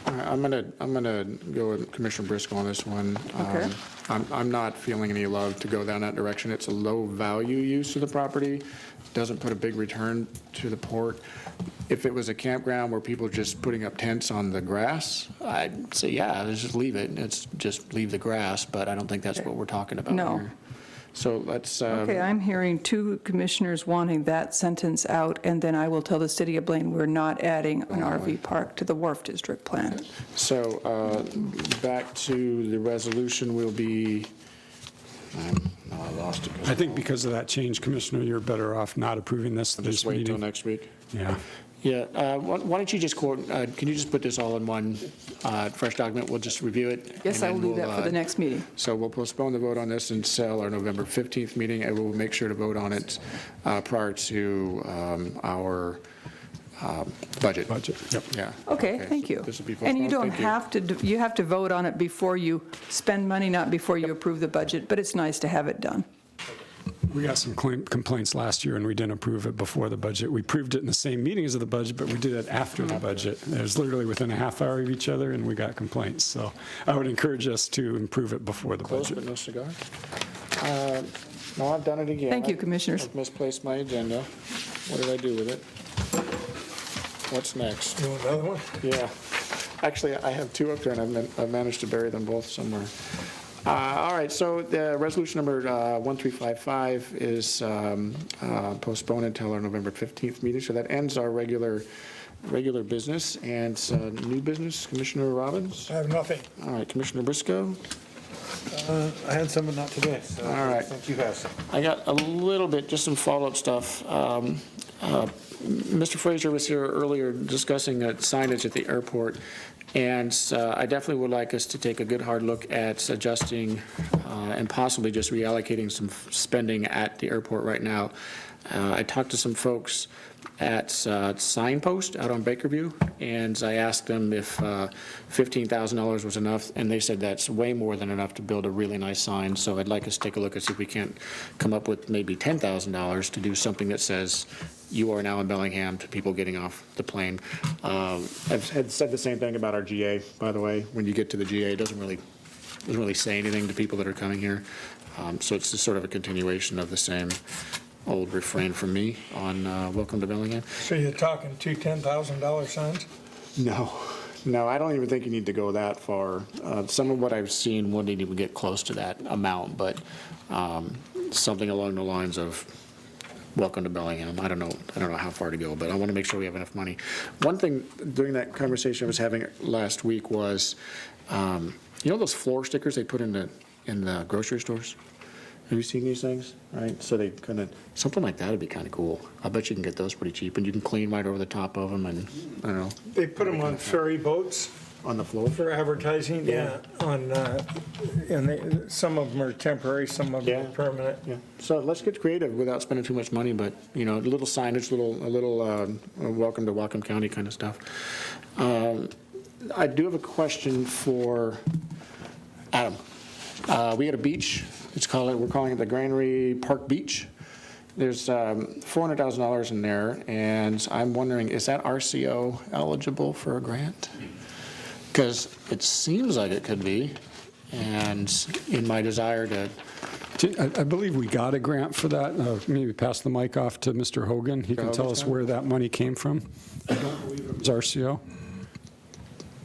I'm gonna go with Commissioner Briscoe on this one. Okay. I'm not feeling any love to go down that direction. It's a low value use of the property. Doesn't put a big return to the port. If it was a campground where people are just putting up tents on the grass, I'd say, yeah, let's just leave it. It's just leave the grass, but I don't think that's what we're talking about No. here. So let's. Okay, I'm hearing two commissioners wanting that sentence out, and then I will tell the city of Blaine we're not adding an RV park to the Wharf District Plan. So back to the resolution will be, I lost it. I think because of that change, Commissioner, you're better off not approving this Just this wait meeting. till next week. Yeah. Yeah, why don't you just quote, can you just put this all in one fresh document? We'll just review it. Yes, and I will then do that for the next meeting. So we'll postpone the vote on this until our November 15th meeting, and we'll make sure to vote on it prior to our budget. Yep. Yeah. Okay, thank you. This will be And you postponed. don't Thank you. have to, you have to vote on it before you spend money, not before you approve the budget, but it's nice to have it done. We got some complaints last year, and we didn't approve it before the budget. We approved it in the same meeting as the budget, but we did it after the budget. It was literally within a half hour of each other, and we got complaints. So I would encourage us to improve it before the Close budget. but no cigar. No, I've done it again. Thank you, Commissioners. I've misplaced my agenda. What did I do with it? What's next? You want another one? Yeah. Actually, I have two up there, and I've managed to bury them both somewhere. All right, so the resolution number 1355 is postponed until our November 15th meeting, so that ends our regular business. And new business, Commissioner Robbins? I have nothing. All right, Commissioner Briscoe? I had some, but not today. So All right. I think you have some. I got a little bit, just some follow-up stuff. Mr. Fraser was here earlier discussing signage at the airport, and I definitely would like us to take a good hard look at adjusting and possibly just reallocating some spending at the airport right now. I talked to some folks at Signpost out on Bakerview, and I asked them if $15,000 was enough, and they said that's way more than enough to build a really nice sign. So I'd like us to take a look and see if we can't come up with maybe $10,000 to do something that says, "You are now in Bellingham," to people getting off the plane. I've had said the same thing about our GA, by the way. When you get to the GA, it doesn't really say anything to people that are coming here. So it's just sort of a continuation of the same old refrain from me on Welcome to Bellingham. So you're talking two $10,000 signs? No, I don't even think you need to go that far. Some of what I've seen wouldn't even get close to that amount, but something along the lines of welcome to Bellingham. I don't know how far to go, but I want to make sure we have enough money. One thing during that conversation I was having last week was, you know those floor stickers they put in the grocery stores? Have you seen these things? Right? So they kind of, something like that would be kind of cool. I bet you can get those pretty cheap, and you can clean right over the top of them, and I don't know. They put them on ferry boats. On the floor? For advertising, yeah. And some of them are temporary, some of them are permanent. Yeah. So let's get creative without spending too much money, but, you know, a little signage, a little welcome to Whatcom County kind of stuff. I do have a question for Adam. We had a beach. We're calling it the Granary Park Beach. There's $400,000 in there, and I'm wondering, is that RCO eligible for a grant? Because it seems like it could be, and in my desire to... I believe we got a grant for that. Maybe pass the mic off to Mr. Hogan. He can tell us where that money came from. I don't believe it was RCO.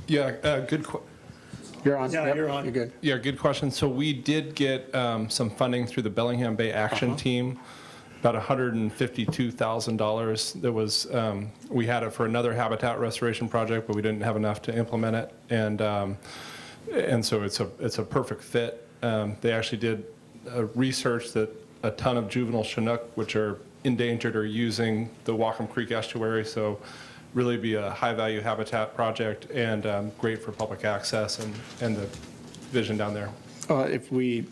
Yeah, good question. You're on. Yeah, you're on. You're good. Yeah, good question. So we did get some funding through the Bellingham Bay Action Team, about $152,000. That was, we had it for another habitat restoration project, but we didn't have enough to implement it, and so it's a perfect fit. They actually did research that a ton of juvenile Chinook, which are endangered, are using the Whatcom Creek estuary, so really be a high-value habitat project and great for public access and the vision down there. If we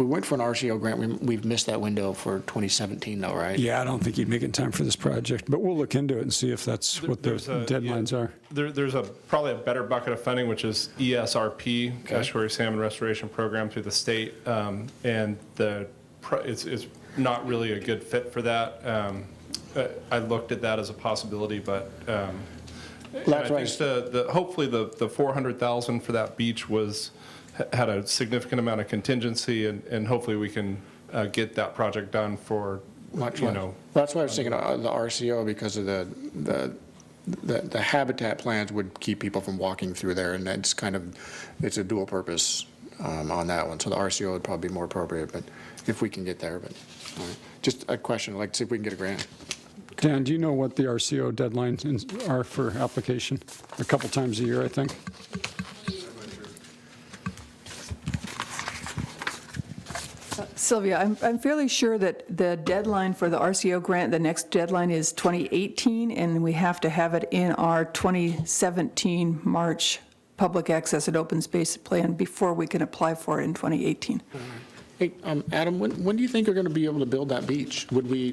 went for an RCO grant, we've missed that window for 2017 though, right? Yeah, I don't think you'd make it in time for this project, but we'll look into it and see if that's what the deadlines are. There's probably a better bucket of funding, which is ESRP, Estuary Salmon Restoration Program through the state, and it's not really a good fit for that. I looked at that as a possibility, but That's I think hopefully the $400,000 for that beach had a significant amount of contingency, and hopefully we can get that project done for Much less. That's why I was thinking of the RCO, because of the habitat plans would keep people from walking through there, and it's a dual purpose on that one. So the RCO would probably be more appropriate, but if we can get there. But just a question, like, see if we can get a grant. Dan, do you know what the RCO deadlines are for application? A couple times a year, I think. Sylvia, I'm fairly sure that the deadline for the RCO grant, the next deadline is 2018, and we have to have it in our 2017 March public access and open space plan before we can apply for it in 2018. Hey, Adam, when do you think you're going to be able to build that beach? Would we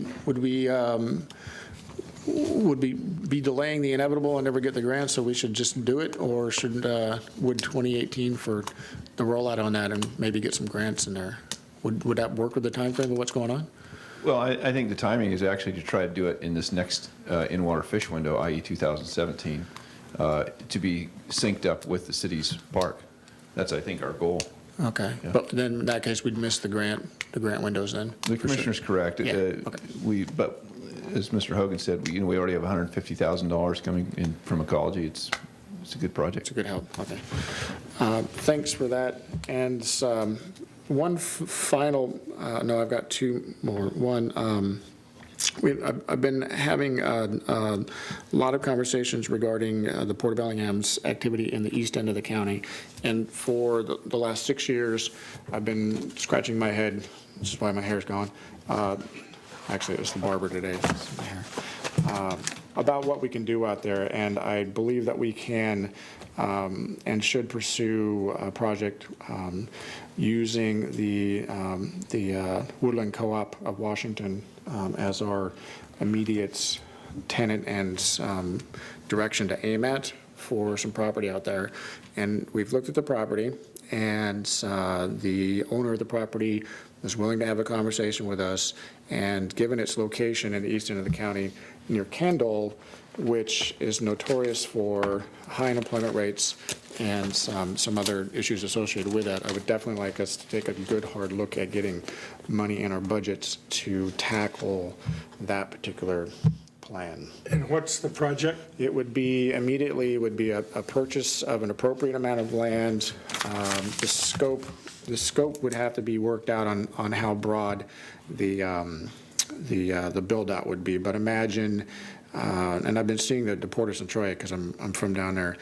be delaying the inevitable and never get the grant, so we should just do it, or would 2018 for the rollout on that and maybe get some grants in there? Would that work with the time frame of what's going on? Well, I think the timing is actually to try to do it in this next in-water fish window, i.e. 2017, to be synced up with the city's park. That's, I think, our goal. Okay, yeah. But then in that case, we'd miss the grant windows then? The commissioner's correct. Yeah. Okay. But as Mr. Hogan said, we already have $150,000 coming in from ecology. It's a good project. It's a good help. Okay. Thanks for that. And one final, no, I've got two more. One, I've been having a lot of conversations regarding the Port of Bellingham's activity in the east end of the county. And for the last 6 years, I've been scratching my head. This is why my hair's gone. Actually, it was the barber today. My hair. About what we can do out there. And I believe that we can and should pursue a project using the Woodland Co-op of Washington as our immediate tenant and direction to aim at for some property out there. And we've looked at the property, and the owner of the property is willing to have a conversation with us. And given its location in the east end of the county near Kendall, which is notorious for high unemployment rates and some other issues associated with that, I would definitely like us to take a good hard look at getting money in our budgets to tackle that particular plan. And what's the project? It would be a purchase of an appropriate amount of land. The scope would have to be worked out on how broad the the build-out would be. But imagine, and I've been seeing the Port of St. Croix because I'm from down there.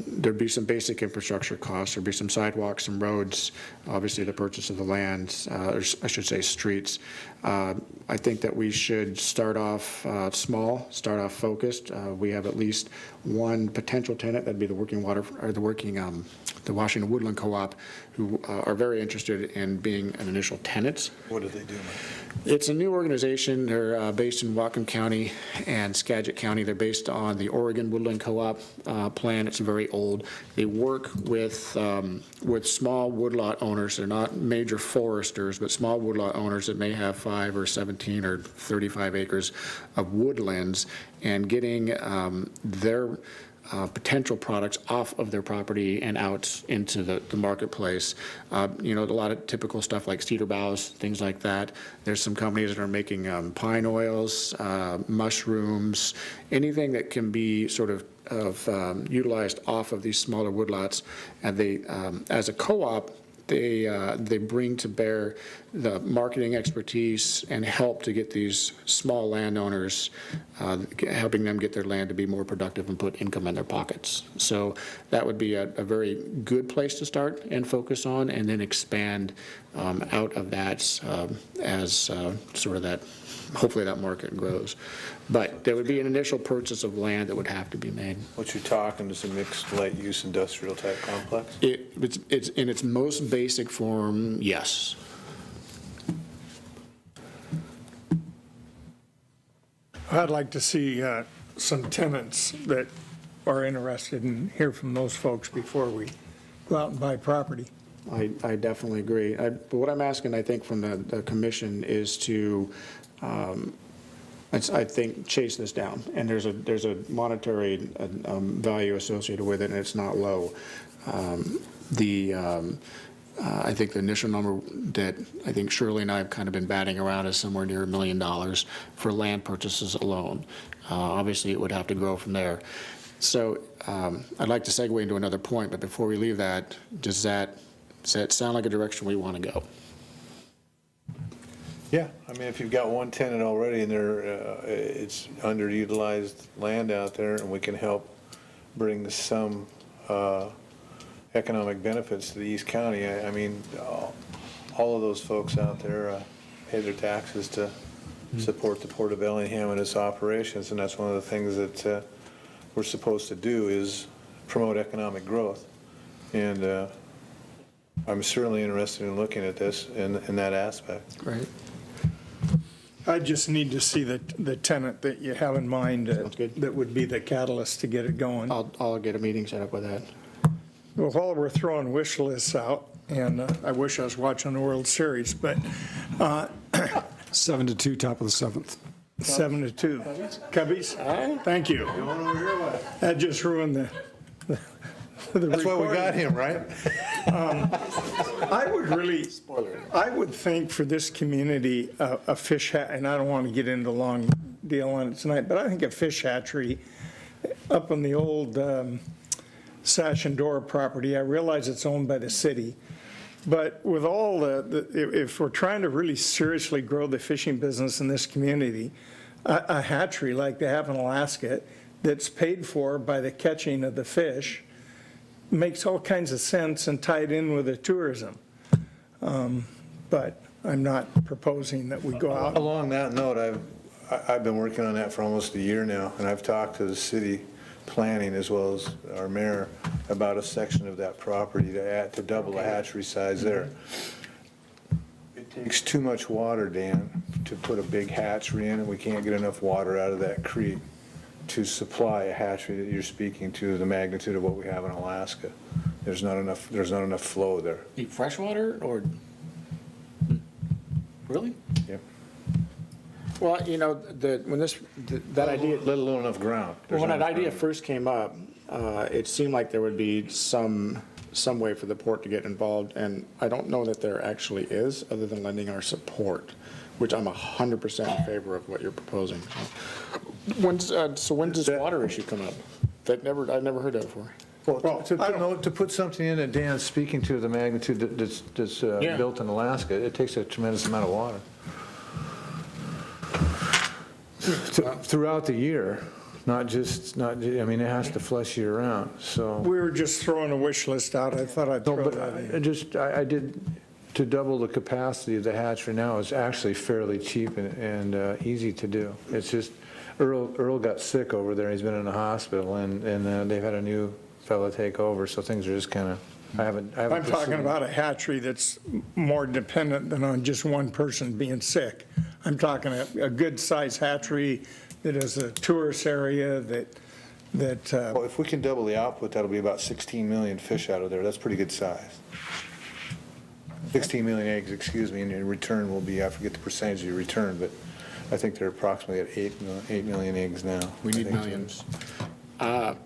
There'd be some basic infrastructure costs. There'd be some sidewalks, some roads, obviously the purchase of the land, or I should say streets. I think that we should start off small, start off focused. We have at least one potential tenant, that'd be the the Washington Woodland Co-op, who are very interested in being an initial tenant. What do they do? It's a new organization. They're based in Whatcom County and Skagit County. They're based on the Oregon Woodland Co-op plan. It's very old. They work with small woodlot owners. They're not major foresters, but small woodlot owners that may have 5 or 17 or 35 acres of woodlands, and getting their potential products off of their property and out into the marketplace. A lot of typical stuff like cedar boughs, things like that. There's some companies that are making pine oils, mushrooms, anything that can be sort of utilized off of these smaller woodlots. And they, as a co-op, they bring to bear the marketing expertise and help to get these small landowners, helping them get their land to be more productive and put income in their pockets. So that would be a very good place to start and focus on, and then expand out of that as sort of that, hopefully that market grows. But there would be an initial purchase of land that would have to be made. What you're talking is a mixed light-use industrial type complex? It's in its most basic form, yes. I'd like to see some tenants that are interested and hear from those folks before we go out and buy property. I definitely agree. But what I'm asking, I think, from the commission is to, I think, chase this down. And there's a monetary value associated with it, and it's not low. I think the initial number that I think Shirley and I have kind of been batting around is somewhere near $1 million for land purchases alone. Obviously, it would have to grow from there. So I'd like to segue into another point, but before we leave that, does that sound like a direction we want to go? Yeah, I mean, if you've got one tenant already and it's underutilized land out there, and we can help bring some economic benefits to the East County, I mean, all of those folks out there pay their taxes to support the Port of Bellingham and its operations, and that's one of the things that we're supposed to do, is promote economic growth. And I'm certainly interested in looking at this in that aspect. Great. I just need to see the tenant that you have in mind that would be the catalyst to get it going. I'll get a meeting set up with that. Well, while we're throwing wish lists out, and I wish I was watching the World Series, but 7-2, top of the 7th. 7-2. Cubbies? Thank you. That just ruined the That's why we got him, right? I would think for this community, a fish hat, and I don't want to get into a long deal on it tonight, but I think a fish hatchery up on the old Sash and Door property, I realize it's owned by the city, but with all if we're trying to really seriously grow the fishing business in this community, a hatchery like they have in Alaska that's paid for by the catching of the fish makes all kinds of sense and tied in with the tourism. But I'm not proposing that we go out. Along that note, I've been working on that for almost a year now, and I've talked to the city planning as well as our mayor about a section of that property to double the hatchery size there. It takes too much water, Dan, to put a big hatchery in, and we can't get enough water out of that creek to supply a hatchery that you're speaking to, the magnitude of what we have in Alaska. There's not enough flow there. Freshwater or really? Yeah. Well, when that idea, let alone enough ground. When that idea first came up, it seemed like there would be some way for the port to get involved, and I don't know that there actually is, other than lending our support, which I'm 100% in favor of what you're proposing. When does this water issue come up? I've never heard that before. Well, to put something in that Dan's speaking to, the magnitude that's built in Alaska, it takes a tremendous amount of water. Throughout the year, not, I mean, it has to flush year round, so. We were just throwing a wish list out. I thought I'd No, throw but that in. I did, to double the capacity of the hatchery now is actually fairly cheap and easy to do. It's just, Earl got sick over there, he's been in the hospital, and they've had a new fella take over, so things are just kind of, I haven't I'm talking pursued- about a hatchery that's more dependent than on just one person being sick. I'm talking a good-sized hatchery that is a tourist area that Well, if we can double the output, that'll be about 16 million fish out of there. That's pretty good size. 16 million eggs, excuse me, and your return will be, I forget the percentage of your return, but I think they're approximately at 8 million eggs now. We need I think so. millions.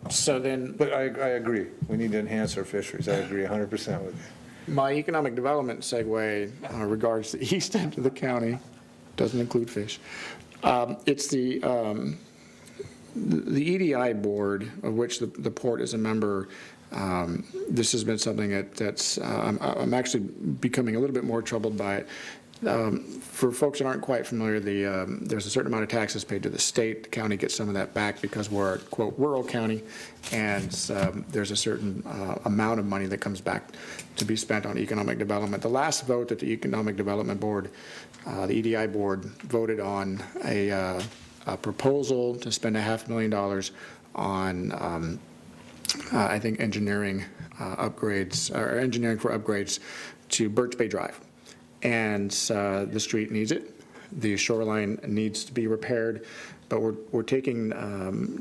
So then, But I agree. We need to enhance our fisheries. I agree 100% with you. my economic development segue regards the east end of the county, doesn't include fish. It's the EDI board, of which the port is a member. This has been something that's, I'm actually becoming a little bit more troubled by it. For folks that aren't quite familiar, there's a certain amount of taxes paid to the state. The county gets some of that back because we're a, quote, rural county, and there's a certain amount of money that comes back to be spent on economic development. The last vote that the Economic Development Board, the EDI board, voted on a proposal to spend $500,000 on, I think, engineering upgrades, or engineering for upgrades to Birch Bay Drive. And the street needs it. The shoreline needs to be repaired, but we're taking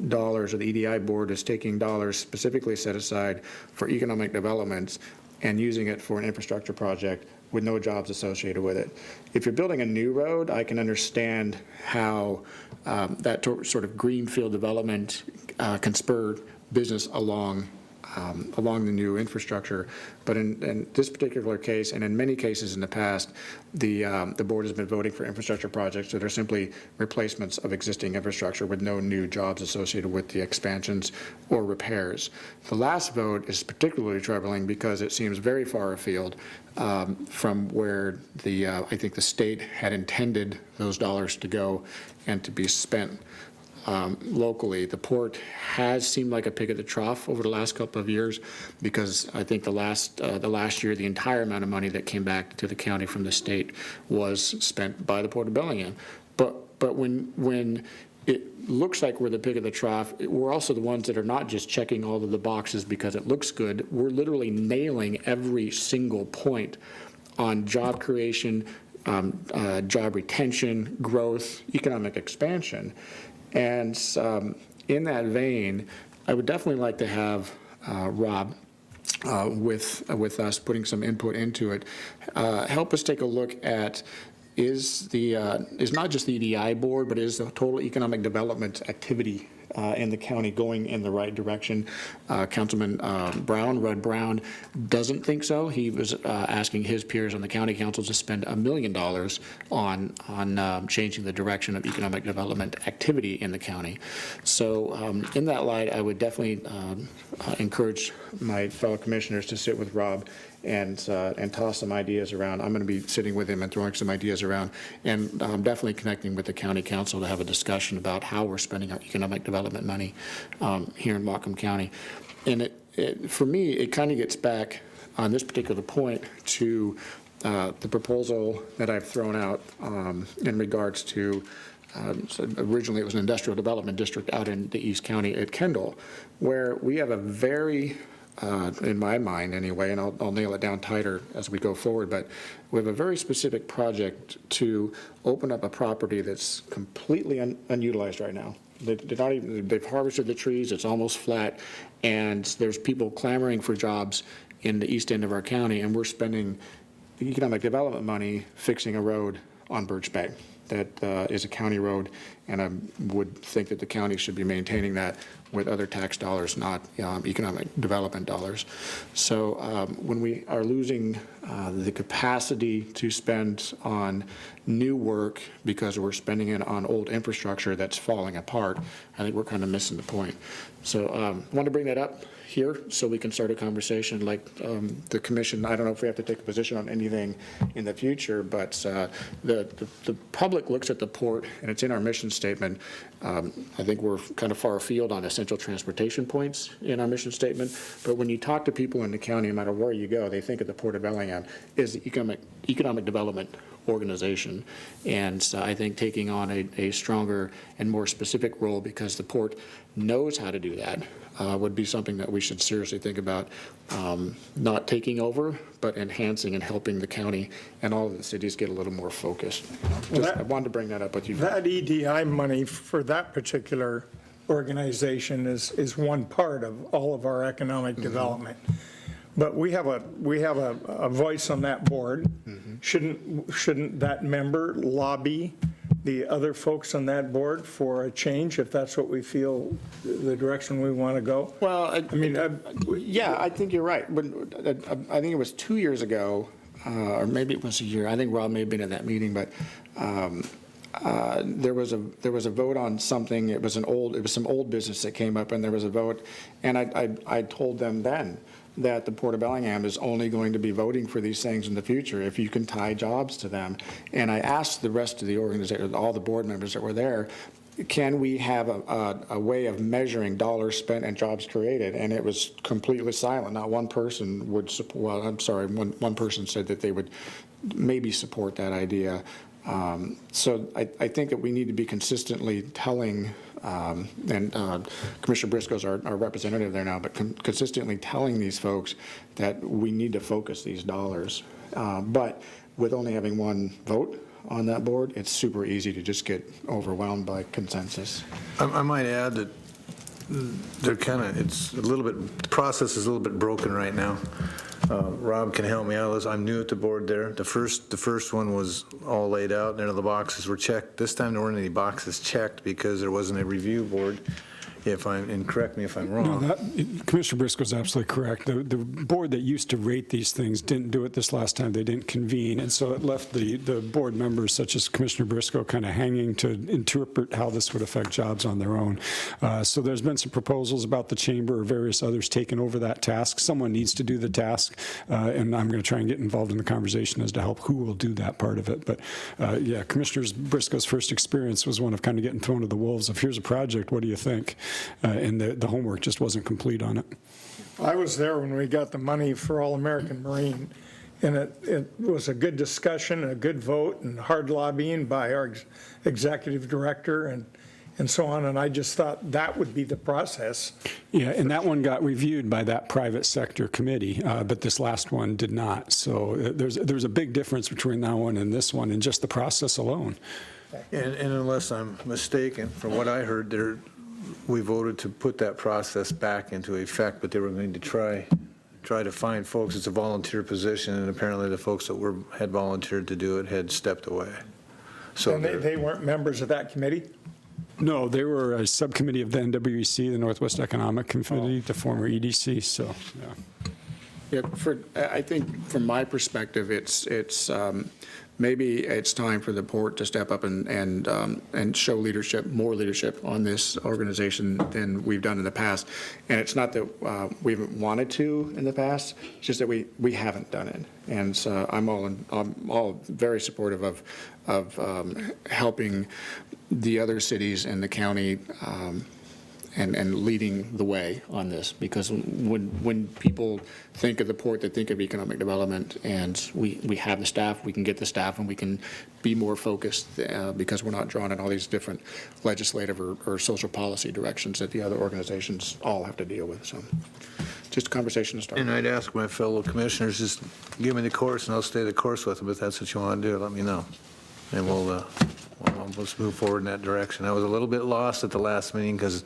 dollars, or the EDI board is taking dollars specifically set aside for economic development and using it for an infrastructure project with no jobs associated with it. If you're building a new road, I can understand how that sort of greenfield development can spur business along the new infrastructure. But in this particular case, and in many cases in the past, the board has been voting for infrastructure projects that are simply replacements of existing infrastructure with no new jobs associated with the expansions or repairs. The last vote is particularly troubling because it seems very far afield from where I think the state had intended those dollars to go and to be spent. Locally, the port has seemed like a pig at the trough over the last couple of years, because I think the last year, the entire amount of money that came back to the county from the state was spent by the Port of Bellingham. But when it looks like we're the pig at the trough, we're also the ones that are not just checking all of the boxes because it looks good. We're literally nailing every single point on job creation, job retention, growth, economic expansion. And in that vein, I would definitely like to have Rob with us putting some input into it, help us take a look at is not just the EDI board, but is the total economic development activity in the county going in the right direction. Councilman Rudd Brown, doesn't think so. He was asking his peers on the county council to spend $1 million on changing the direction of economic development activity in the county. So in that light, I would definitely encourage my fellow commissioners to sit with Rob and toss some ideas around. I'm going to be sitting with him and throwing some ideas around, and definitely connecting with the county council to have a discussion about how we're spending our economic development money here in Whatcom County. And for me, it kind of gets back on this particular point to the proposal that I've thrown out in regards to so originally it was an industrial development district out in the East County at Kendall, where we have a very in my mind anyway, and I'll nail it down tighter as we go forward, but we have a very specific project to open up a property that's completely unutilized right now. They've harvested the trees, it's almost flat, and there's people clamoring for jobs in the east end of our county, and we're spending the economic development money fixing a road on Birch Bay. That is a county road, and I would think that the county should be maintaining that with other tax dollars, not economic development dollars. So when we are losing the capacity to spend on new work because we're spending it on old infrastructure that's falling apart, I think we're kind of missing the point. So I want to bring that up here so we can start a conversation like the commission. I don't know if we have to take a position on anything in the future, but the public looks at the port, and it's in our mission statement. I think we're kind of far afield on essential transportation points in our mission statement, but when you talk to people in the county, no matter where you go, they think of the Port of Bellingham as the economic development organization. And so I think taking on a stronger and more specific role, because the port knows how to do that, would be something that we should seriously think about, not taking over, but enhancing and helping the county and all of the cities get a little more focused. I wanted to bring that up with you. That EDI money for that particular organization is one part of all of our economic development. But we have a voice on that board. Shouldn't that member lobby the other folks on that board for a change, if that's what we feel the direction we want to go? Well, yeah, I think you're right. But I think it was 2 years ago, or maybe it was a year. I think Rob may have been at that meeting, but there was a vote on something. It was some old business that came up, and there was a vote. And I told them then that the Port of Bellingham is only going to be voting for these things in the future if you can tie jobs to them. And I asked the rest of the organization, all the board members that were there, can we have a way of measuring dollars spent and jobs created? And it was completely silent. Not one person would support, well, I'm sorry, one person said that they would maybe support that idea. So I think that we need to be consistently telling, and Commissioner Briscoe's our representative there now, but consistently telling these folks that we need to focus these dollars. But with only having one vote on that board, it's super easy to just get overwhelmed by consensus. I might add that it's a little bit, the process is a little bit broken right now. Rob can help me out. I'm new at the board there. The first one was all laid out, and the boxes were checked. This time there weren't any boxes checked because there wasn't a review board. And correct me if I'm wrong. No, Commissioner Briscoe's absolutely correct. The board that used to rate these things didn't do it this last time. They didn't convene, and so it left the board members, such as Commissioner Briscoe, kind of hanging to interpret how this would affect jobs on their own. So there's been some proposals about the chamber or various others taking over that task. Someone needs to do the task, and I'm going to try and get involved in the conversation as to help who will do that part of it. But yeah, Commissioner Briscoe's first experience was one of kind of getting thrown to the wolves of, here's a project, what do you think? And the homework just wasn't complete on it. I was there when we got the money for All-American Marine, and it was a good discussion, a good vote, and hard lobbying by our executive director and so on, and I just thought that would be the process. Yeah, and that one got reviewed by that private sector committee, but this last one did not. So there's a big difference between that one and this one in just the process alone. And unless I'm mistaken, from what I heard, we voted to put that process back into effect, but they were going to try to find folks. It's a volunteer position, and apparently the folks that had volunteered to do it had stepped away. So and they weren't members of that committee? No, they were a subcommittee of the NWEC, the Northwest Economic Committee, the former EDC. So, yeah. Yeah, I think from my perspective, it's maybe it's time for the port to step up and show leadership, more leadership on this organization than we've done in the past. And it's not that we haven't wanted to in the past; it's just that we haven't done it. And so I'm all very supportive of helping the other cities and the county. And leading the way on this, because when people think of the port, they think of economic development, and we have the staff, we can get the staff, and we can be more focused because we're not drawn in all these different legislative or social policy directions that the other organizations all have to deal with. So just a conversation to start. And I'd ask my fellow commissioners, just give me the course and I'll stay the course with them. If that's what you want to do, let me know. And let's move forward in that direction. I was a little bit lost at the last meeting because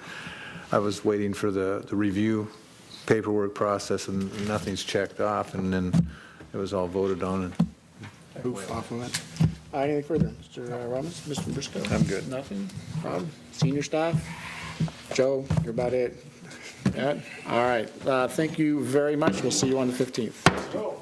I was waiting for the review paperwork process, and nothing's checked off, and then it was all voted on. And Poof, off we went. Anything further? Mr. Robbins, Mr. Briscoe? I'm good. Nothing? Rob? Senior staff? Joe, you're about it? Yeah? All right. Thank you very much. We'll see you on the 15th.